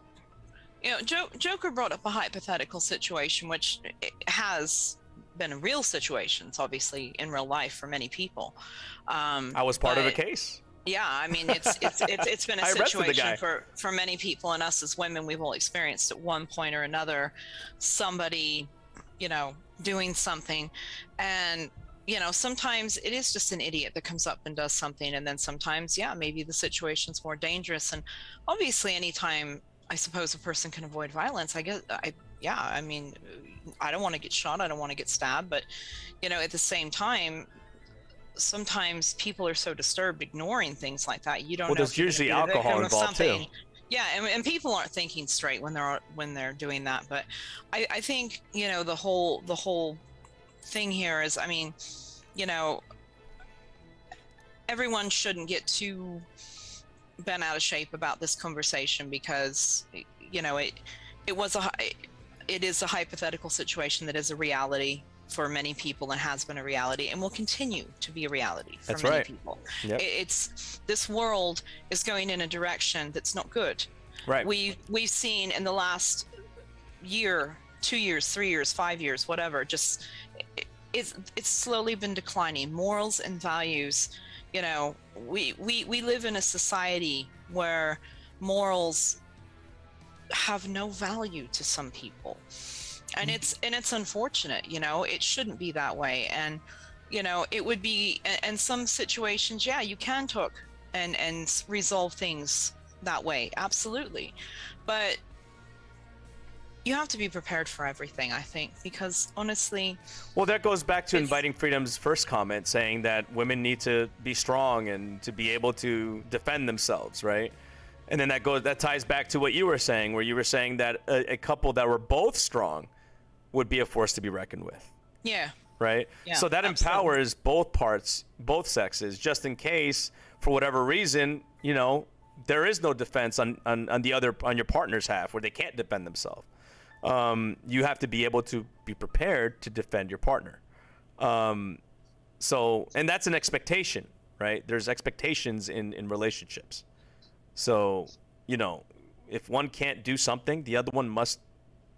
Joker brought up a hypothetical situation, which has been a real situation. It's obviously in real life for many people. I was part of a case. Yeah, I mean, it's been a situation for many people, and us as women, we've all experienced at one point or another somebody, doing something. And, sometimes it is just an idiot that comes up and does something. And then sometimes, maybe the situation's more dangerous. And obviously, anytime I suppose a person can avoid violence, I mean, I don't want to get shot. I don't want to get stabbed. But, at the same time, sometimes people are so disturbed ignoring things like that. You don't know. Well, there's usually alcohol involved too. Yeah, and people aren't thinking straight when they're doing that. But I think the whole thing here is, I mean, everyone shouldn't get too bent out of shape about this conversation, because it is a hypothetical situation that is a reality. for many people and has been a reality and will continue to be a reality for That's many right. people. Yep. It's this world is going in a direction that's not good. Right. We've seen in the last year, 2 years, 3 years, 5 years, whatever, just it's slowly been declining. Morals and values, you know, we live in a society where morals have no value to some people. And it's unfortunate, you know, it shouldn't be that way. And, you know, it would be, in some situations, yeah, you can talk and resolve things that way. Absolutely. But you have to be prepared for everything, I think, because honestly. Well, that goes back to Inviting Freedom's first comment, saying that women need to be strong and to be able to defend themselves, right? And then that ties back to what you were saying, where you were saying that a couple that were both strong would be a force to be reckoned with. Yeah. Right? Yeah, so that absolutely. empowers both parts, both sexes, just in case, for whatever reason, you know, there is no defense on your partner's half where they can't defend themselves. You have to be able to be prepared to defend your partner. So, and that's an expectation, right? There's expectations in relationships. So, you know, if one can't do something, the other one must,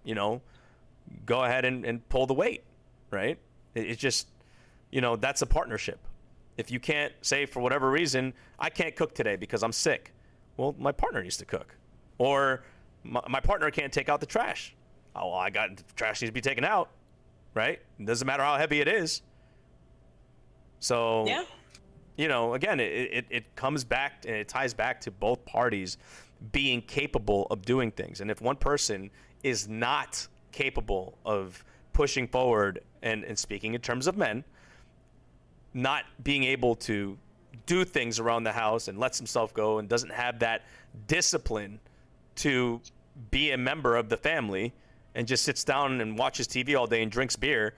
you know, go ahead and pull the weight, right? It's just, you know, that's a partnership. If you can't say, for whatever reason, I can't cook today because I'm sick, well, my partner needs to cook. Or my partner can't take out the trash. Oh, well, the trash needs to be taken out, right? It doesn't matter how heavy it is. So, Yeah. You know, again, it comes back and it ties back to both parties being capable of doing things. And if one person is not capable of pushing forward and speaking in terms of men, not being able to do things around the house and lets himself go and doesn't have that discipline to be a member of the family and just sits down and watches TV all day and drinks beer,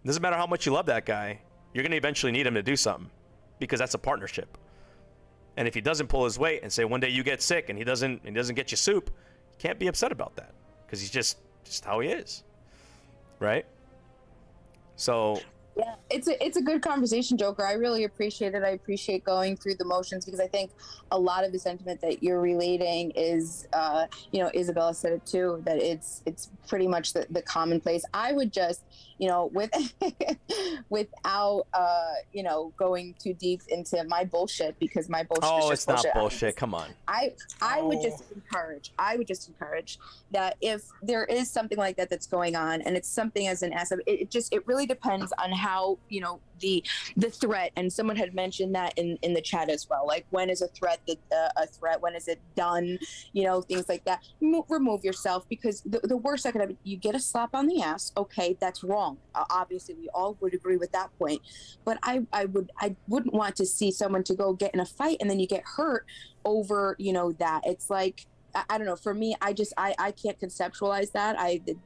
doesn't matter how much you love that guy, you're going to eventually need him to do something, because that's a partnership. And if he doesn't pull his weight and say one day you get sick and he doesn't get you soup, you can't be upset about that, because he's just how he is, right? So Yeah, it's a good conversation, Joker. I really appreciate it. I appreciate going through the motions, because I think a lot of the sentiment that you're relating is, you know, Isabella said it too, that it's pretty much the commonplace. I would just, you know, without, you know, going too deep into my bullshit, because my bullshit is just it's not bullshit. bullshit. Come on. I would just encourage that if there is something like that that's going on, and it's something as an asset, it really depends on how, you know, the threat. And someone had mentioned that in the chat as well, like, when is a threat a threat, when is it done, you know, things like that. Remove yourself, because the worst that could happen, you get a slap on the ass, okay, that's wrong. Obviously we all would agree with that point, but I wouldn't want to see someone to go get in a fight and then you get hurt over, you know, that. It's like, I don't know. For me, I can't conceptualize that.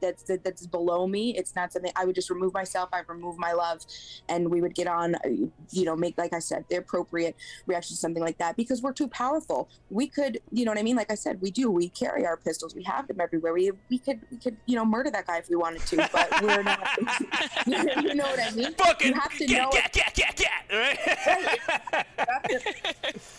That's below me. It's not something I would just remove myself. I remove my love, and we would get on, you know, make, like I said, the appropriate reaction to something like that, because we're too powerful. We could, you know what I mean? Like I said, we carry our pistols. We have them everywhere. We could, you know, murder that guy if we wanted to, but we're not. You know what I mean? Fucking you have to know. Right?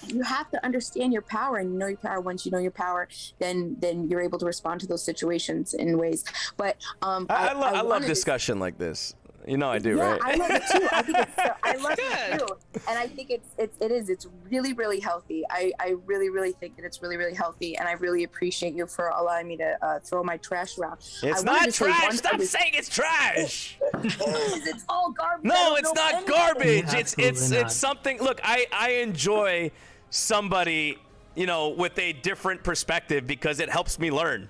You have to understand your power, and you know your power. Once you know your power, then you're able to respond to those situations in ways. But I love discussion like this. You know I do, yeah, right? I love it too. I think I love it too, and I think it's really, really healthy. I really think that it's really, really healthy, and I really appreciate you for allowing me to throw my trash around. It's not trash. Stop saying it's trash. It's all garbage. No, it's not garbage. Absolutely not. It's something. Look, I enjoy somebody, you know, with a different perspective, because it helps me learn.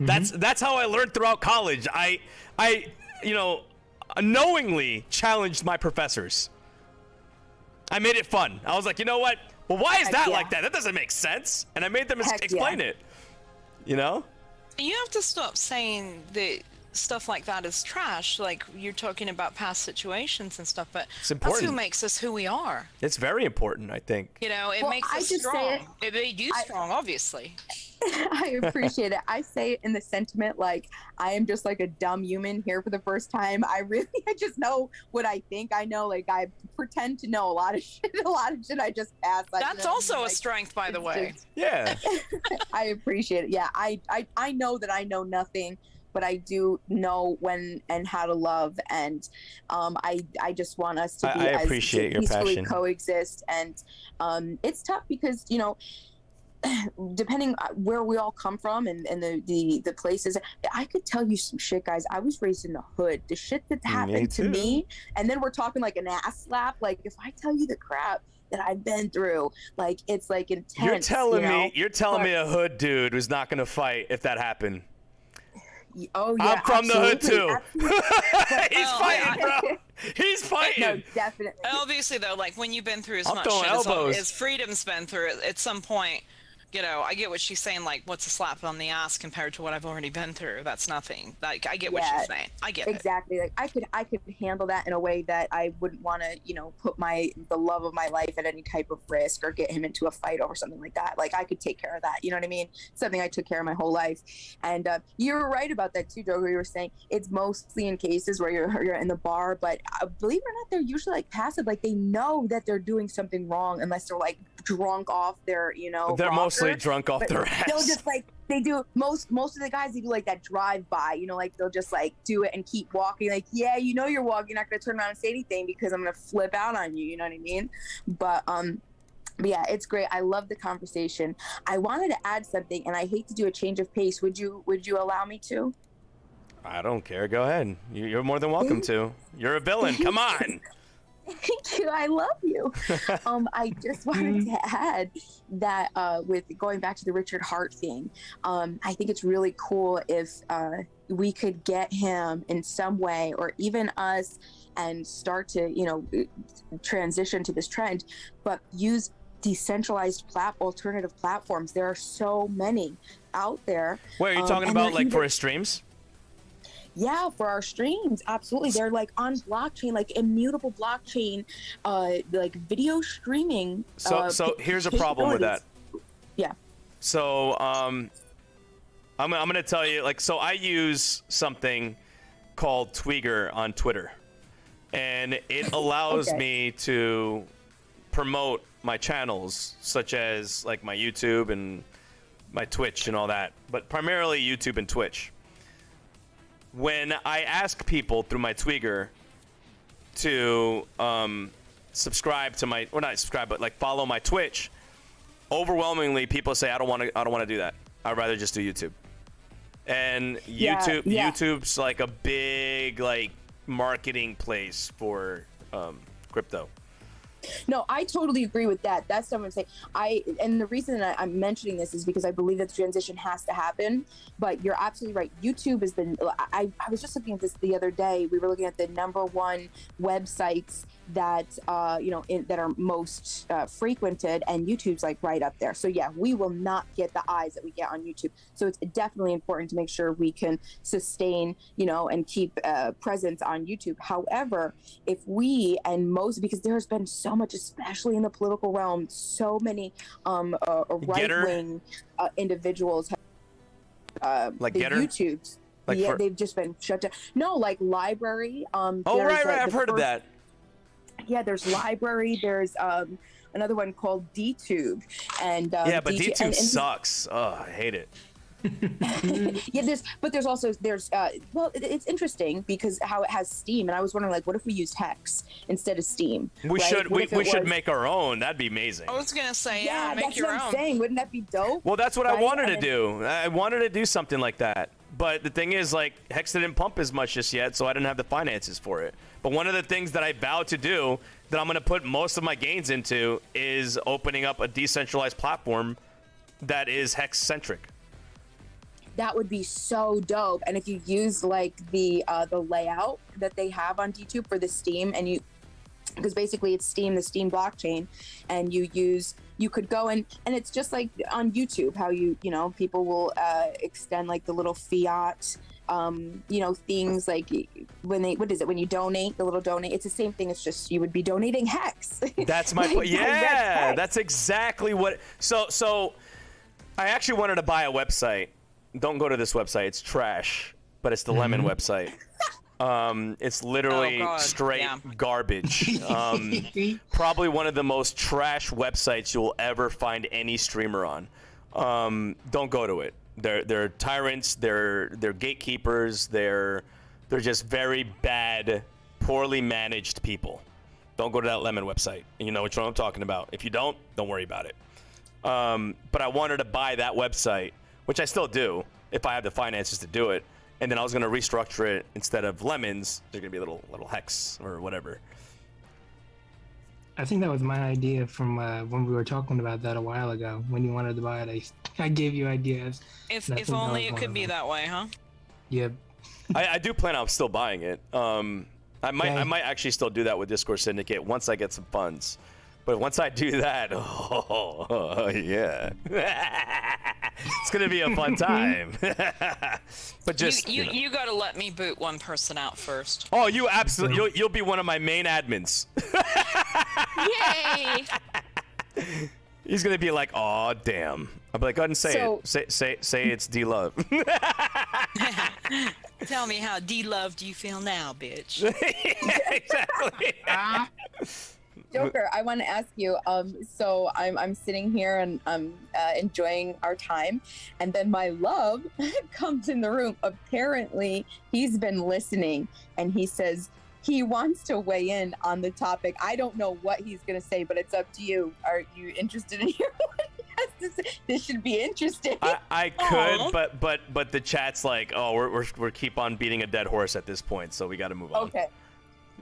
That's how I learned throughout college. I you know, knowingly challenged my professors. I made it fun. I was like, you know what? Well, why is that like that? That doesn't make sense. And I made them explain it. You know? You have to stop saying that stuff like that is trash. Like you're talking about past situations and stuff, but It's that's important. who makes us who we are. It's very important, I think. You know, it Well, makes I us just say strong. It made you strong, obviously. I appreciate it. I say it in the sentiment like I am just like a dumb human here for the first time. I just know what I think I know. Like I pretend to know a lot of shit. I just pass. That's also a strength, by the way. Yeah. I appreciate it. Yeah, I know that I know nothing, but I do know when and how to love, and I just want us to be I as appreciate your peacefully passion. coexist, and it's tough because depending where we all come from and the places, I could tell you some shit, guys. I was raised in the hood. The shit that happened to me, and then we're talking like an ass slap. Like if I tell you the crap that I've been through, like it's like intense. You're telling me a hood dude was not gonna fight if that happened. Oh yeah, I'm from the hood too. He's fighting, yeah. bro. He's fighting. No, definitely. Obviously, though, like when you've been through as I'm much throwing shit elbows. as Freedom's been through, at some point, I get what she's saying. Like, what's a slap on the ass compared to what I've already been through? That's nothing. Like, I get what she's saying. I get it. Exactly. Like I could handle that in a way that I wouldn't want to, put the love of my life at any type of risk or get him into a fight over something like that. Like I could take care of that. You know what I mean? Something I took care of my whole life. And you were right about that too, Joe. Where you were saying it's mostly in cases where you're in the bar, but believe it or not, they're usually like passive. Like they know that they're doing something wrong unless they're like drunk off their, They're rocker. mostly drunk off But their ass. they'll just like they do most of the guys, they do like that drive by, like they'll just like do it and keep walking. Like, yeah, you're walking, you're not gonna turn around and say anything because I'm gonna flip out on you. You know what I mean? But yeah, it's great. I love the conversation. I wanted to add something, and I hate to do a change of pace. Would you allow me to? I don't care. Go ahead. You're more than welcome to. You're a villain. Come on. Thank you. I love you. I just wanted to add that with going back to the Richard Hart thing, I think it's really cool if we could get him in some way, or even us, and start to, transition to this trend, but use decentralized alternative platforms. There are so many out there. Wait, are you talking about like for his streams? Yeah, for our streams, absolutely. They're like on blockchain, like immutable blockchain, like video streaming. So here's a problem with that. Yeah. So I'm gonna tell you, so I use something called Tweaker on Twitter, and it allows me to promote my channels, such as like my YouTube and my Twitch and all that, but primarily YouTube and Twitch. When I ask people through my Tweaker to subscribe to my, or not subscribe, but like follow my Twitch, overwhelmingly people say I don't want to do that. I'd rather just do YouTube. And YouTube's like a big like marketing place for crypto. No, I totally agree with that. That's what I'm saying. And the reason that I'm mentioning this is because I believe that the transition has to happen. But you're absolutely right. YouTube has been. I was just looking at this the other day. We were looking at the #1 websites that that are most frequented, and YouTube's like right up there. So yeah, we will not get the eyes that we get on YouTube. So it's definitely important to make sure we can sustain, and keep presence on YouTube. However, if we because there's been so much, especially in the political realm, so many right-wing individuals like the Getter? YouTubes. Like they've just been shut down. No, like Library. Right. I've heard of that. Yeah, there's Library. There's another one called DTube, and but DTube sucks. Oh, I hate it. Yeah, there's also it's interesting because how it has Steam, and I was wondering, like, what if we used Hex instead of Steam? We should make our own. That'd be amazing. I was gonna say, make that's your what own. I'm saying. Wouldn't that be dope? Well, that's what I wanted to do. I wanted to do something like that. But the thing is, like, Hex didn't pump as much just yet, so I didn't have the finances for it. But one of the things that I vowed to do, that I'm going to put most of my gains into, is opening up a decentralized platform that is Hex-centric. That would be so dope. And if you use like the layout that they have on DTube for the Steam, and because basically it's Steam, the Steam blockchain, and you could go and it's just like on YouTube how people will extend like the little fiat things like when you donate, the little donate, it's the same thing. It's just you would be donating hex. That's my point. Yeah, that's exactly what. So I actually wanted to buy a website. Don't go to this website. It's trash, but it's the Lemon website. It's literally straight garbage. Probably one of the most trash websites you'll ever find any streamer on. Don't go to it. They're tyrants. They're gatekeepers. They're just very bad, poorly managed people. Don't go to that Lemon website. You know which one I'm talking about. If you don't worry about it. But I wanted to buy that website, which I still do if I have the finances to do it. And then I was going to restructure it. Instead of lemons, there's going to be a little hex or whatever. I think that was my idea from when we were talking about that a while ago. When you wanted to buy it, I gave you ideas. If only it could be that way, huh? Yep. I do plan on still buying it. I might actually still do that with Discourse Syndicate once I get some funds. But once I do that, yeah, it's gonna be a fun time. But just you got to let me boot one person out first. Oh, you absolutely, you'll be one of my main admins. Yay! He's gonna be like, oh damn. I'll be like, go ahead and say it's D-Love. Tell me how D-loved you feel now, bitch. Exactly. Joker, I want to ask you. So I'm sitting here and I'm enjoying our time, and then my love comes in the room. Apparently, he's been listening, and he says he wants to weigh in on the topic. I don't know what he's gonna say, but it's up to you. Are you interested in hearing what he has to say? This should be interesting. I could, but the chat's like, oh, we're keep on beating a dead horse at this point, so we got to move on.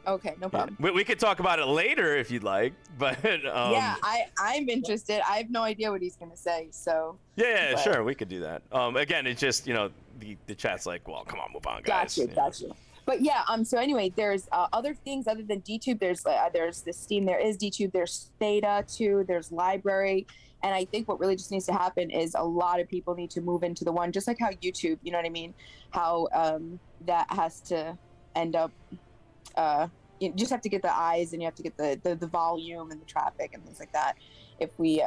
Okay, no problem. We could talk about it later if you'd like, but yeah, I'm interested. I have no idea what he's gonna say, so yeah, sure, we could do that. Again, it's just the chat's like, well, come on, move on, guys. Gotcha. But yeah, so anyway, there's other things other than DTube. There's the Steam. There is DTube. There's Theta too. There's Library. And I think what really just needs to happen is a lot of people need to move into the one, just like how YouTube, you know what I mean? How that has to end up. You just have to get the eyes, and you have to get the volume and the traffic and things like that. If we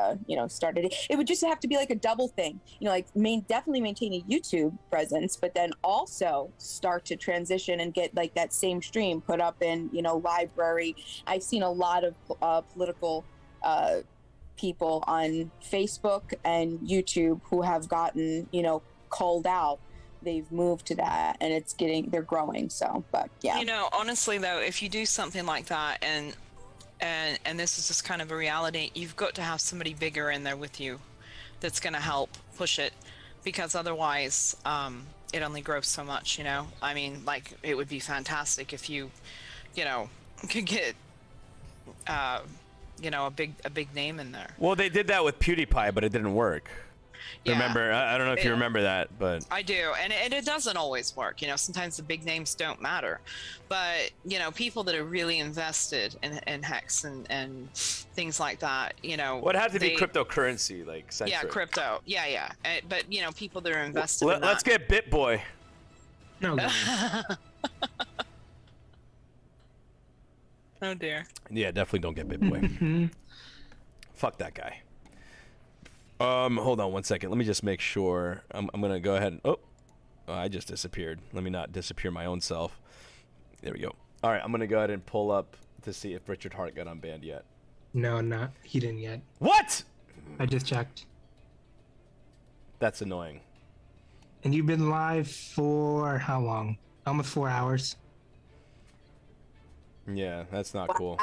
started it would just have to be like a double thing, definitely maintain a YouTube presence, but then also start to transition and get like that same stream put up in Library. I've seen a lot of political people on Facebook and YouTube who have gotten called out. They've moved to that, and they're growing. So, but yeah. Honestly though, if you do something like that, and this is just kind of a reality, you've got to have somebody bigger in there with you that's going to help push it, because otherwise it only grows so much. I mean, like, it would be fantastic if you could get a big name in there. Well, they did that with PewDiePie, but it didn't work. Yeah. Remember, I don't know if you remember that, but I do, and it doesn't always work. Sometimes the big names don't matter, but people that are really invested in Hex and things like that. What had to be cryptocurrency, like censor. Yeah, crypto. Yeah. But people that are invested. Let's get BitBoy. No. Oh dear. Yeah, definitely don't get BitBoy. Fuck that guy. Hold on one second. Let me just make sure. I'm gonna go ahead and I just disappeared. Let me not disappear my own self. There we go. All right, I'm gonna go ahead and pull up to see if Richard Hart got unbanned yet. No, he didn't yet. What? I just checked. That's annoying. And you've been live for how long? Almost 4 hours. Yeah, that's not cool.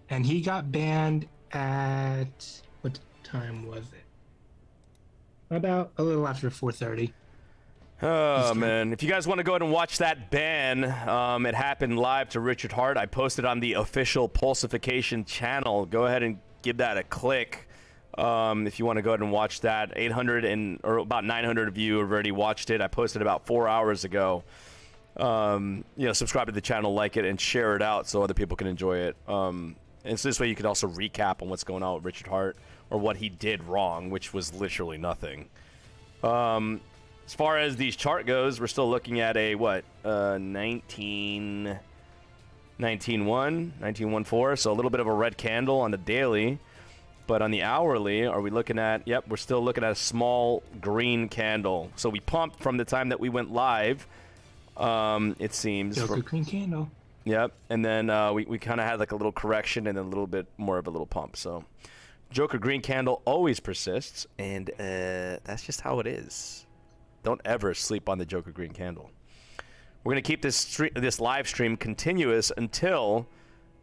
And he got banned at what time was it? About a little after 4:30. Oh man, if you guys want to go ahead and watch that ban, it happened live to Richard Hart. I posted on the official Pulsification channel. Go ahead and give that a click if you want to go ahead and watch that. 800 or about 900 of you have already watched it. I posted about 4 hours ago. Subscribe to the channel, like it, and share it out so other people can enjoy it. And so this way you could also recap on what's going on with Richard Hart, or what he did wrong, which was literally nothing. As far as these chart goes, we're still looking at a, what, 19.1, 19.14, so a little bit of a red candle on the daily. But on the hourly, are we looking at, yep, we're still looking at a small green candle. So we pumped from the time that we went live, it seems. Joker green candle. Yep, and then we kind of had like a little correction and then a little bit more of a little pump. So Joker green candle always persists, and that's just how it is. Don't ever sleep on the Joker green candle. We're going to keep this live stream continuous until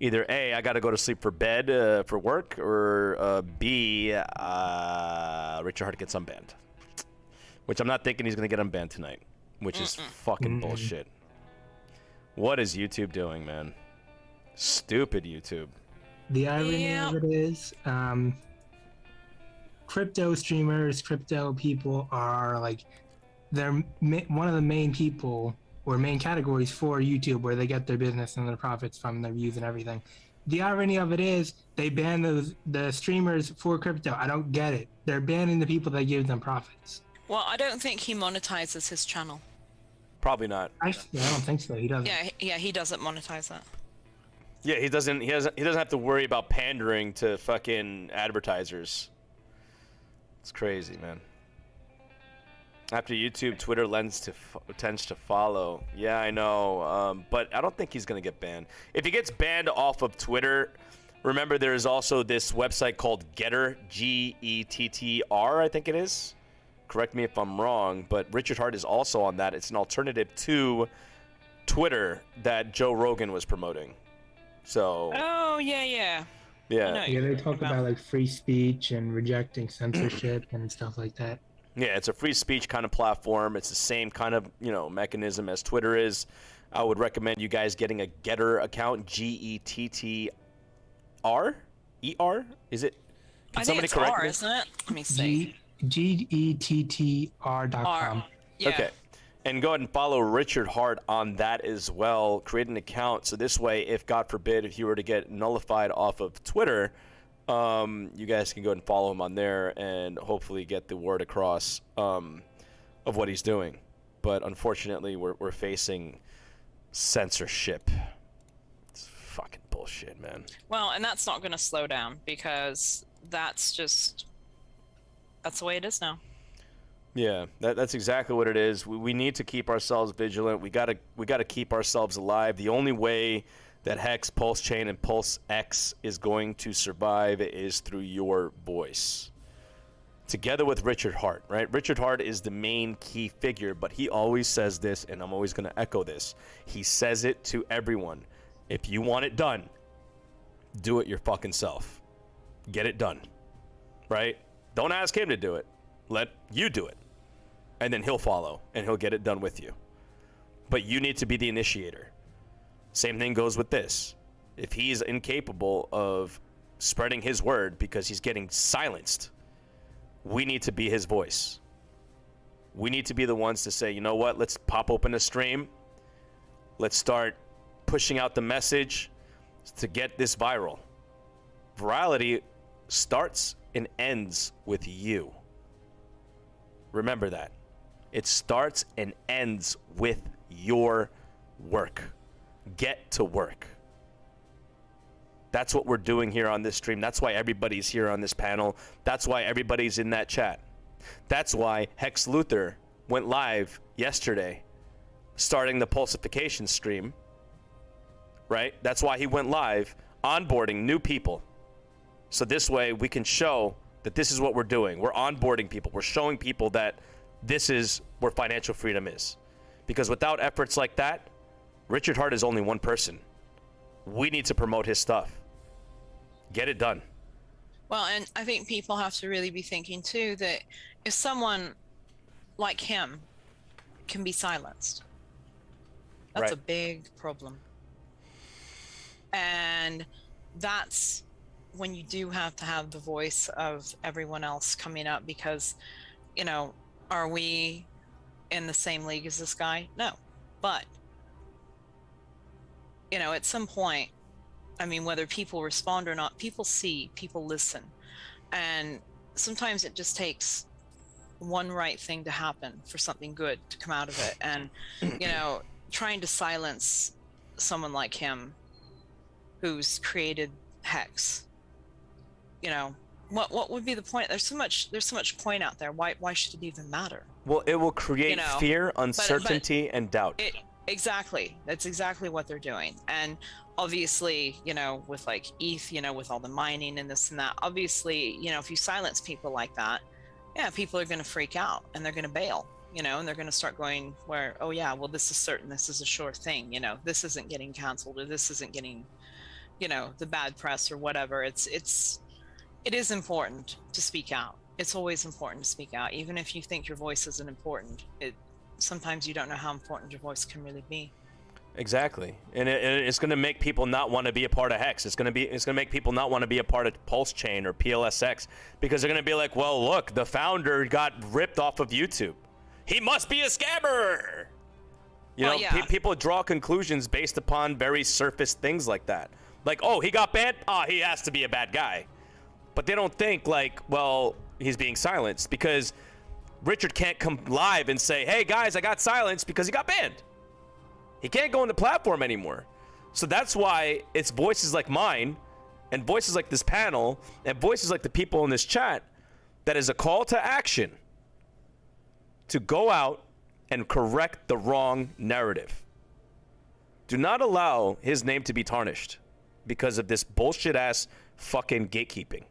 either A, I got to go to sleep for bed for work, or B, Richard Hart gets unbanned. Which I'm not thinking he's going to get unbanned tonight, which is fucking bullshit. What is YouTube doing, man? Stupid YouTube. The irony of it is, crypto streamers, crypto people are like, they're one of the main people or main categories for YouTube where they get their business and their profits from, their views and everything. The irony of it is they ban the streamers for crypto. I don't get it. They're banning the people that give them profits. Well, I don't think he monetizes his channel. Probably not. I don't think so. He doesn't. Yeah, he doesn't monetize that. Yeah, he doesn't have to worry about pandering to fucking advertisers. It's crazy, man. After YouTube, Twitter tends to follow. Yeah, I know, but I don't think he's gonna get banned. If he gets banned off of Twitter, remember there is also this website called Getter, Gettr, I think it is. Correct me if I'm wrong, but Richard Hart is also on that. It's an alternative to Twitter that Joe Rogan was promoting. So. Oh yeah. Yeah. Yeah, they talk about like free speech and rejecting censorship and stuff like that. Yeah, it's a free speech kind of platform. It's the same kind of, mechanism as Twitter is. I would recommend you guys getting a Getter account, Gettr. E-R? Is it? Can somebody correct R, me? isn't it? Let me see. Gettr.com. Yeah. Okay. And go ahead and follow Richard Hart on that as well. Create an account. So this way, if God forbid, if you were to get nullified off of Twitter, you guys can go ahead and follow him on there and hopefully get the word across of what he's doing. But unfortunately, we're facing censorship. It's fucking bullshit, man. Well, and that's not going to slow down because that's the way it is now. Yeah, that's exactly what it is. We need to keep ourselves vigilant. We gotta keep ourselves alive. The only way that Hex, Pulse Chain, and Pulse X is going to survive is through your voice. Together with Richard Hart, right? Richard Hart is the main key figure, but he always says this, and I'm always going to echo this. He says it to everyone. If you want it done, do it your fucking self. Get it done, right? Don't ask him to do it. Let you do it. And then he'll follow, and he'll get it done with you. But you need to be the initiator. Same thing goes with this. If he's incapable of spreading his word because he's getting silenced, we need to be his voice. We need to be the ones to say, you know what, let's pop open a stream. Let's start pushing out the message to get this viral. Virality starts and ends with you. Remember that. It starts and ends with your work. Get to work. That's what we're doing here on this stream. That's why everybody's here on this panel. That's why everybody's in that chat. That's why Hex Luthor went live yesterday, starting the Pulsification stream, right? That's why he went live, onboarding new people. So this way we can show that this is what we're doing. We're onboarding people. We're showing people that this is where financial freedom is. Because without efforts like that, Richard Hart is only one person. We need to promote his stuff. Get it done. Well, and I think people have to really be thinking too that if someone like him can be silenced, that's a big problem. And that's when you do have to have the voice of everyone else coming up because, are we in the same league as this guy? No. But at some point, whether people respond or not, people see, people listen. And sometimes it just takes one right thing to happen, for something good to come out of it. And, you know, trying to silence someone like him who's created Hex, you know, what would be the point? There's so much point out there. Why should it even matter? Well, it will create You know, fear, uncertainty, and doubt. Exactly. That's exactly what they're doing. And obviously, you know, with like ETH, you know, with all the mining and this and that, obviously, you know, if you silence people like that, yeah, people are going to freak out and they're going to bail, you know, and they're going to start going where, oh yeah, well, this is certain, this is a sure thing, you know, this isn't getting canceled, or this isn't getting, you know, the bad press or whatever. It is important to speak out. It's always important to speak out, even if you think your voice isn't important. Sometimes you don't know how important your voice can really be. Exactly, and it's going to make people not want to be a part of Hex. It's going to make people not want to be a part of Pulse Chain or PLSX, because they're going to be like, well, look, the founder got ripped off of YouTube. He must be a scammer. You know, yeah. People draw conclusions based upon very surface things like that. Like, oh, he got banned? He has to be a bad guy. But they don't think like, well, he's being silenced, because Richard can't come live and say, hey guys, I got silenced because he got banned. He can't go on the platform anymore. So that's why it's voices like mine and voices like this panel and voices like the people in this chat that is a call to action to go out and correct the wrong narrative. Do not allow his name to be tarnished because of this bullshit ass fucking gatekeeping.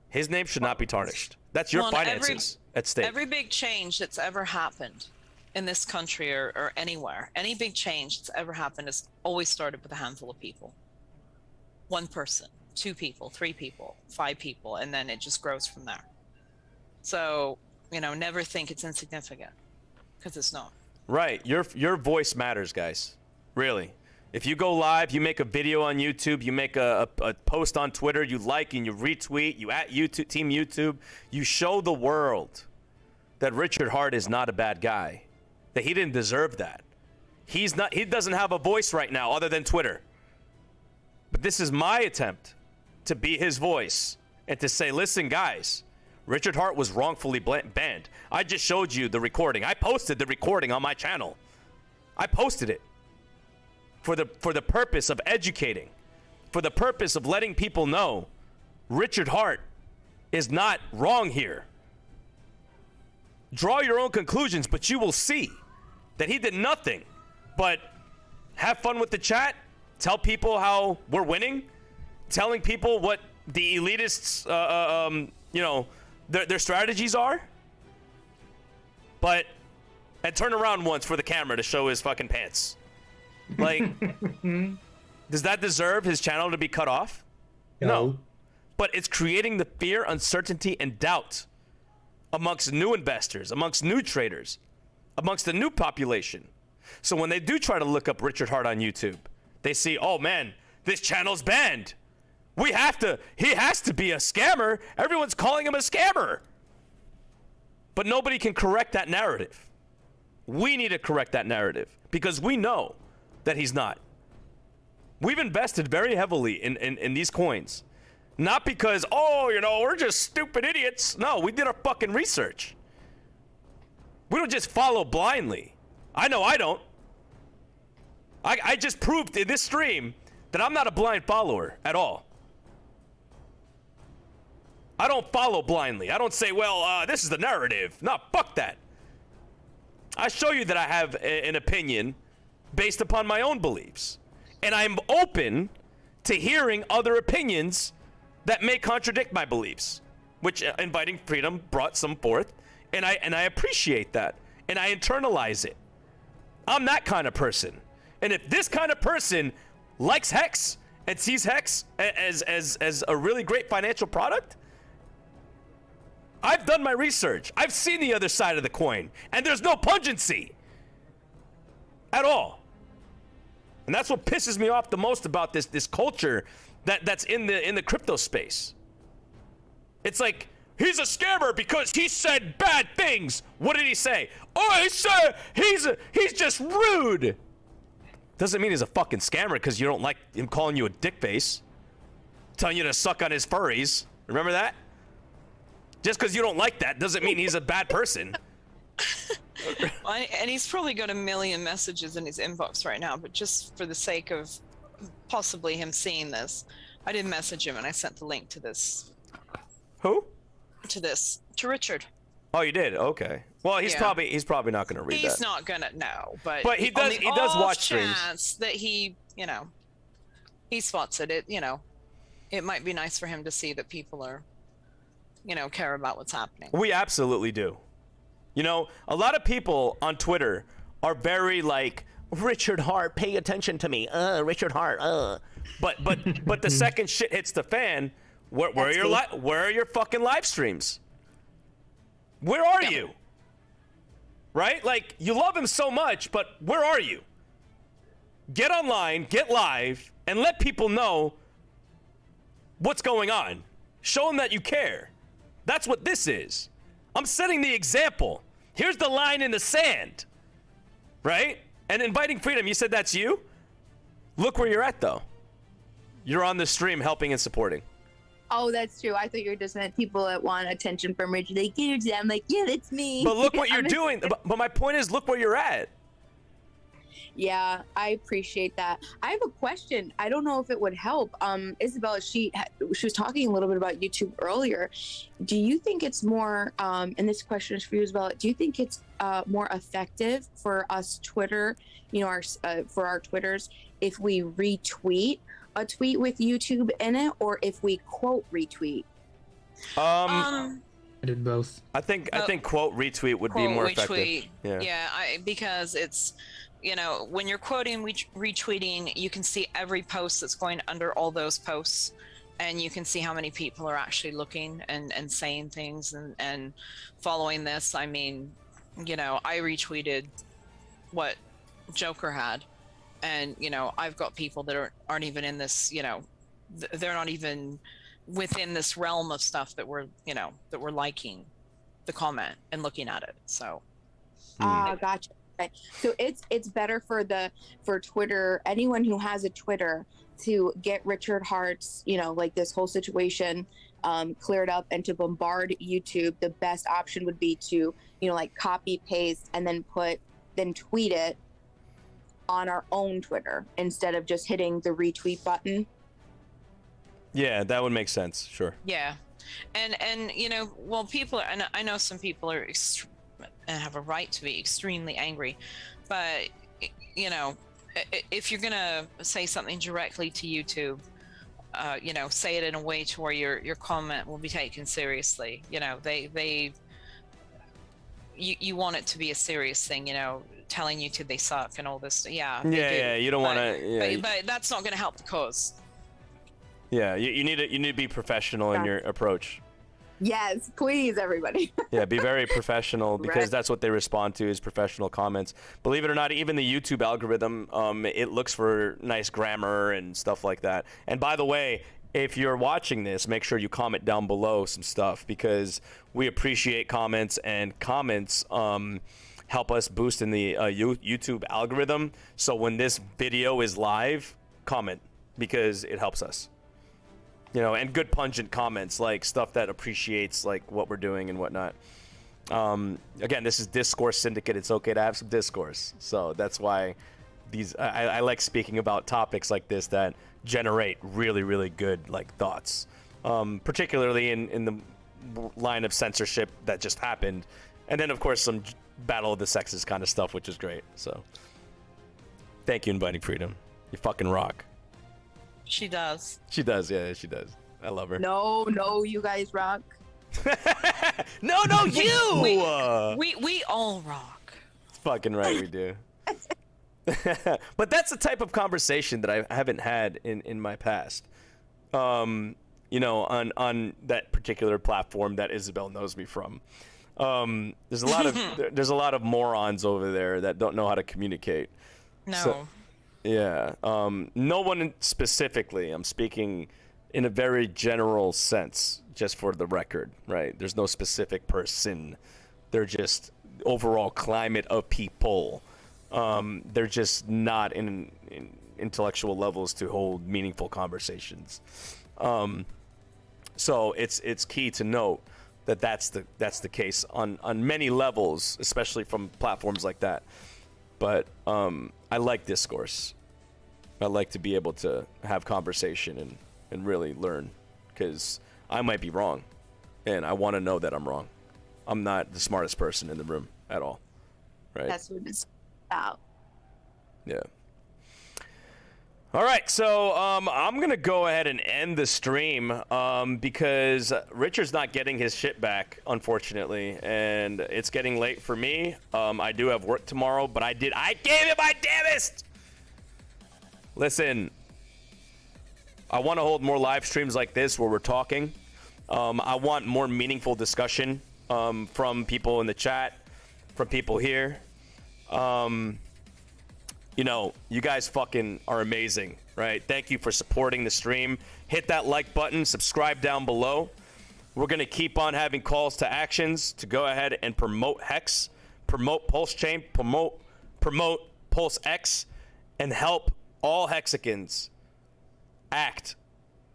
His name should not be tarnished. That's your finances at stake. Every big change that's ever happened in this country or anywhere, any big change that's ever happened has always started with a handful of people. One person, 2 people, 3 people, 5 people, and then it just grows from there. So, you know, never think it's insignificant, because it's not. Right. Your voice matters, guys. Really. If you go live, you make a video on YouTube, you make a post on Twitter, you like and you retweet, you at YouTube, Team YouTube, you show the world that Richard Hart is not a bad guy, that he didn't deserve that. He doesn't have a voice right now other than Twitter. But this is my attempt to be his voice and to say, listen, guys, Richard Hart was wrongfully banned. I just showed you the recording. I posted the recording on my channel. I posted it. For the purpose of educating, for the purpose of letting people know Richard Hart is not wrong here. Draw your own conclusions, but you will see that he did nothing but have fun with the chat, tell people how we're winning, telling people what the elitists, you know, their strategies are, and turn around once for the camera to show his fucking pants. Like, does that deserve his channel to be cut off? No. But it's creating the fear, uncertainty, and doubt amongst new investors, amongst new traders, amongst the new population. So when they do try to look up Richard Hart on YouTube, they see, oh man, this channel's banned. He has to be a scammer. Everyone's calling him a scammer. But nobody can correct that narrative. We need to correct that narrative because we know that he's not. We've invested very heavily in these coins. Not because, oh, you know, we're just stupid idiots. No, we did our fucking research. We don't just follow blindly. I know I don't. I just proved in this stream that I'm not a blind follower at all. I don't follow blindly. I don't say, well, this is the narrative. No, fuck that. I show you that I have an opinion based upon my own beliefs. And I'm open to hearing other opinions that may contradict my beliefs, which Inviting Freedom brought some forth, and I appreciate that, and I internalize it. I'm that kind of person. And if this kind of person likes Hex and sees Hex as a really great financial product, I've done my research. I've seen the other side of the coin, and there's no pungency at all. And that's what pisses me off the most about this culture that's in the crypto space. It's like, he's a scammer because he said bad things. What did he say? Oh, he said he's just rude. Doesn't mean he's a fucking scammer because you don't like him calling you a dick face, telling you to suck on his furries. Remember that? Just because you don't like that doesn't mean he's a bad person. And he's probably got a million messages in his inbox right now, but just for the sake of possibly him seeing this, I did message him and I sent the link to this. Who? To Richard. Oh, you did? Okay. Well, he's probably not going to read that. He's not gonna know, but he does watch streams. Chance that he spots it. It might be nice for him to see that people are, care about what's happening. We absolutely do. A lot of people on Twitter are very like, Richard Hart, pay attention to me. Richard Hart. But the second shit hits the fan, where are your fucking live streams? Where are you? Right? Like, you love him so much, but where are you? Get online, get live, and let people know what's going on. Show them that you care. That's what this is. I'm setting the example. Here's the line in the sand. Right? And inviting freedom, you said that's you? Look where you're at, though. You're on the stream helping and supporting. Oh, that's true. I thought you were just meant people that want attention from Richard. Like, I'm like, yeah, that's me. But look what you're doing. But my point is, look where you're at. Yeah, I appreciate that. I have a question. I don't know if it would help. Isabella, she was talking a little bit about YouTube earlier. Do you think it's more, and this question is for you, Isabella, do you think it's more effective for us Twitter, for our Twitters, if we retweet a tweet with YouTube in it, or if we quote retweet? I did both. I think quote retweet would be more effective. Yeah, because it's, when you're quoting retweeting, you can see every post that's going under all those posts, and you can see how many people are actually looking and saying things and following this. I mean, I retweeted what Joker had, and I've got people that aren't even in this, they're not even within this realm of stuff that we're liking the comment and looking at it. So gotcha. Okay. So it's better for Twitter, anyone who has a Twitter, to get Richard Hart's, like this whole situation cleared up, and to bombard YouTube. The best option would be to, like copy paste and then tweet it on our own Twitter instead of just hitting the retweet button. Yeah, that would make sense. Sure. Yeah. And people, and I know some people are and have a right to be extremely angry, but if you're gonna say something directly to YouTube, say it in a way to where your comment will be taken seriously. You want it to be a serious thing, telling YouTube they suck and all this. Yeah, you don't want to. But that's not going to help the cause. Yeah, you need to be professional in your approach. Yes, please, everybody. Yeah, be very professional, because that's what they respond to, is professional comments. Believe it or not, even the YouTube algorithm, it looks for nice grammar and stuff like that. And by the way, if you're watching this, make sure you comment down below some stuff, because we appreciate comments, and comments help us boost in the YouTube algorithm. So when this video is live, comment, because it helps us. And good pungent comments, like stuff that appreciates like what we're doing and whatnot. Again, this is Discourse Syndicate. It's okay to have some discourse. So that's why I like speaking about topics like this that generate really, really good like thoughts, particularly in the line of censorship that just happened. And then, of course, some battle of the sexes kind of stuff, which is great. So thank you, Inviting Freedom. You fucking rock. She does. She does, yeah, she does. I love her. No, you guys rock. No, you! We all rock. It's fucking right, we do. But that's the type of conversation that I haven't had in my past. On that particular platform that Isabel knows me from. There's a lot of morons over there that don't know how to communicate. No. So, yeah. No one specifically. I'm speaking in a very general sense, just for the record, right? There's no specific person. They're just overall climate of people. They're just not in intellectual levels to hold meaningful conversations. So it's key to note that's the case on many levels, especially from platforms like that. But I like Discourse. I like to be able to have conversation and really learn, because I might be wrong, and I want to know that I'm wrong. I'm not the smartest person in the room at all, right? That's what it's about. Yeah. All right, so I'm going to go ahead and end the stream because Richard's not getting his shit back, unfortunately, and it's getting late for me. I do have work tomorrow, but I gave it my damnest! Listen, I want to hold more live streams like this where we're talking. I want more meaningful discussion from people in the chat, from people here. You know, you guys fucking are amazing, right? Thank you for supporting the stream. Hit that like button, subscribe down below. We're going to keep on having calls to actions to go ahead and promote Hex, promote Pulse Chain, promote Pulse X, and help all Hexicans act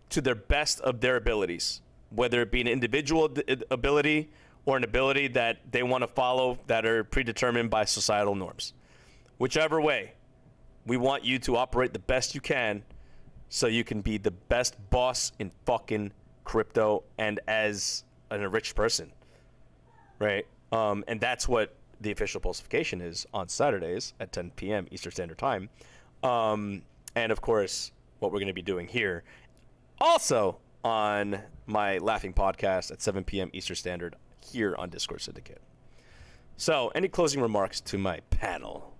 to their best of their abilities, whether it be an individual ability or an ability that they want to follow that are predetermined by societal norms. Whichever way, we want you to operate the best you can so you can be the best boss in fucking crypto and as an enriched person, right? And that's what the official pulsification is on Saturdays at 10 p.m. Eastern Standard Time. And of course, what we're going to be doing here also on my Laughing podcast at 7 p.m. Eastern Standard here on Discourse Syndicate. So, any closing remarks to my panel?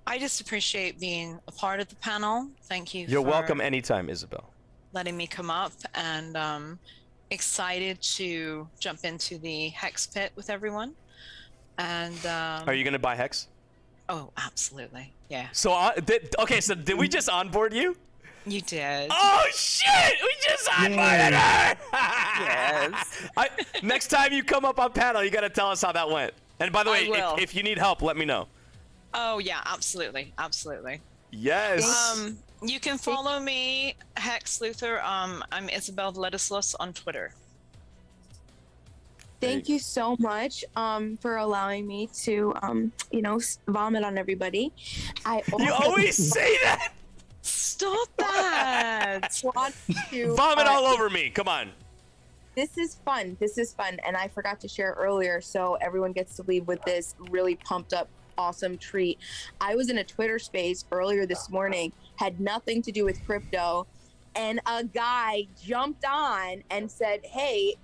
I just appreciate being a part of the panel. Thank you. You're for welcome anytime, Isabel. letting me come up, and excited to jump into the Hex pit with everyone. And Are you going to buy Hex? oh, absolutely. Yeah, So, so did we just onboard you? you did. Oh, shit! We just onboarded her! Yes. Next time you come up on panel, you got to tell us how that went. And by the way, I will. if you need help, let me know. Oh yeah, absolutely. Yes. You can follow me, Hex Luther. I'm Isabel Vladislas on Twitter. Thank you so much for allowing me to, vomit on everybody. You always say that. Stop that! want to Vomit all over me. Come on. This is fun, and I forgot to share earlier, so everyone gets to leave with this really pumped up, awesome treat. I was in a Twitter space earlier this morning, had nothing to do with crypto, and a guy jumped on and said, hey,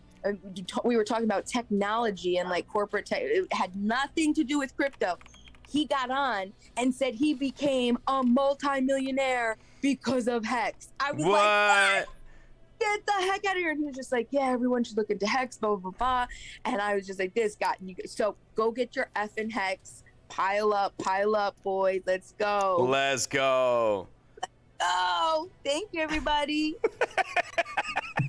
we were talking about technology and like corporate tech. It had nothing to do with crypto. He got on and said he became a multimillionaire because of Hex. I was like, what? Get the heck out of here. And he was just like, yeah, everyone should look into Hex, blah, blah, blah. And I was just like, this guy. So go get your effing Hex. Pile up, boys. Let's go. Let's go. Oh, thank you, everybody.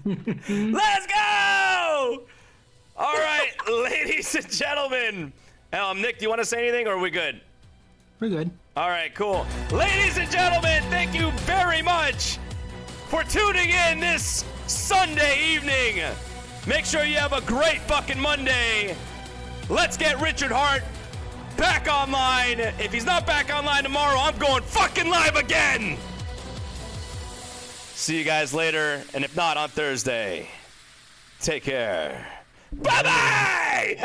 Let's go! All right, ladies and gentlemen. Nick, do you want to say anything, or are we good? We're good. All right, cool. Ladies and gentlemen, thank you very much for tuning in this Sunday evening. Make sure you have a great fucking Monday. Let's get Richard Hart back online. If he's not back online tomorrow, I'm going fucking live again. See you guys later, and if not, on Thursday. Take care. Bye-bye!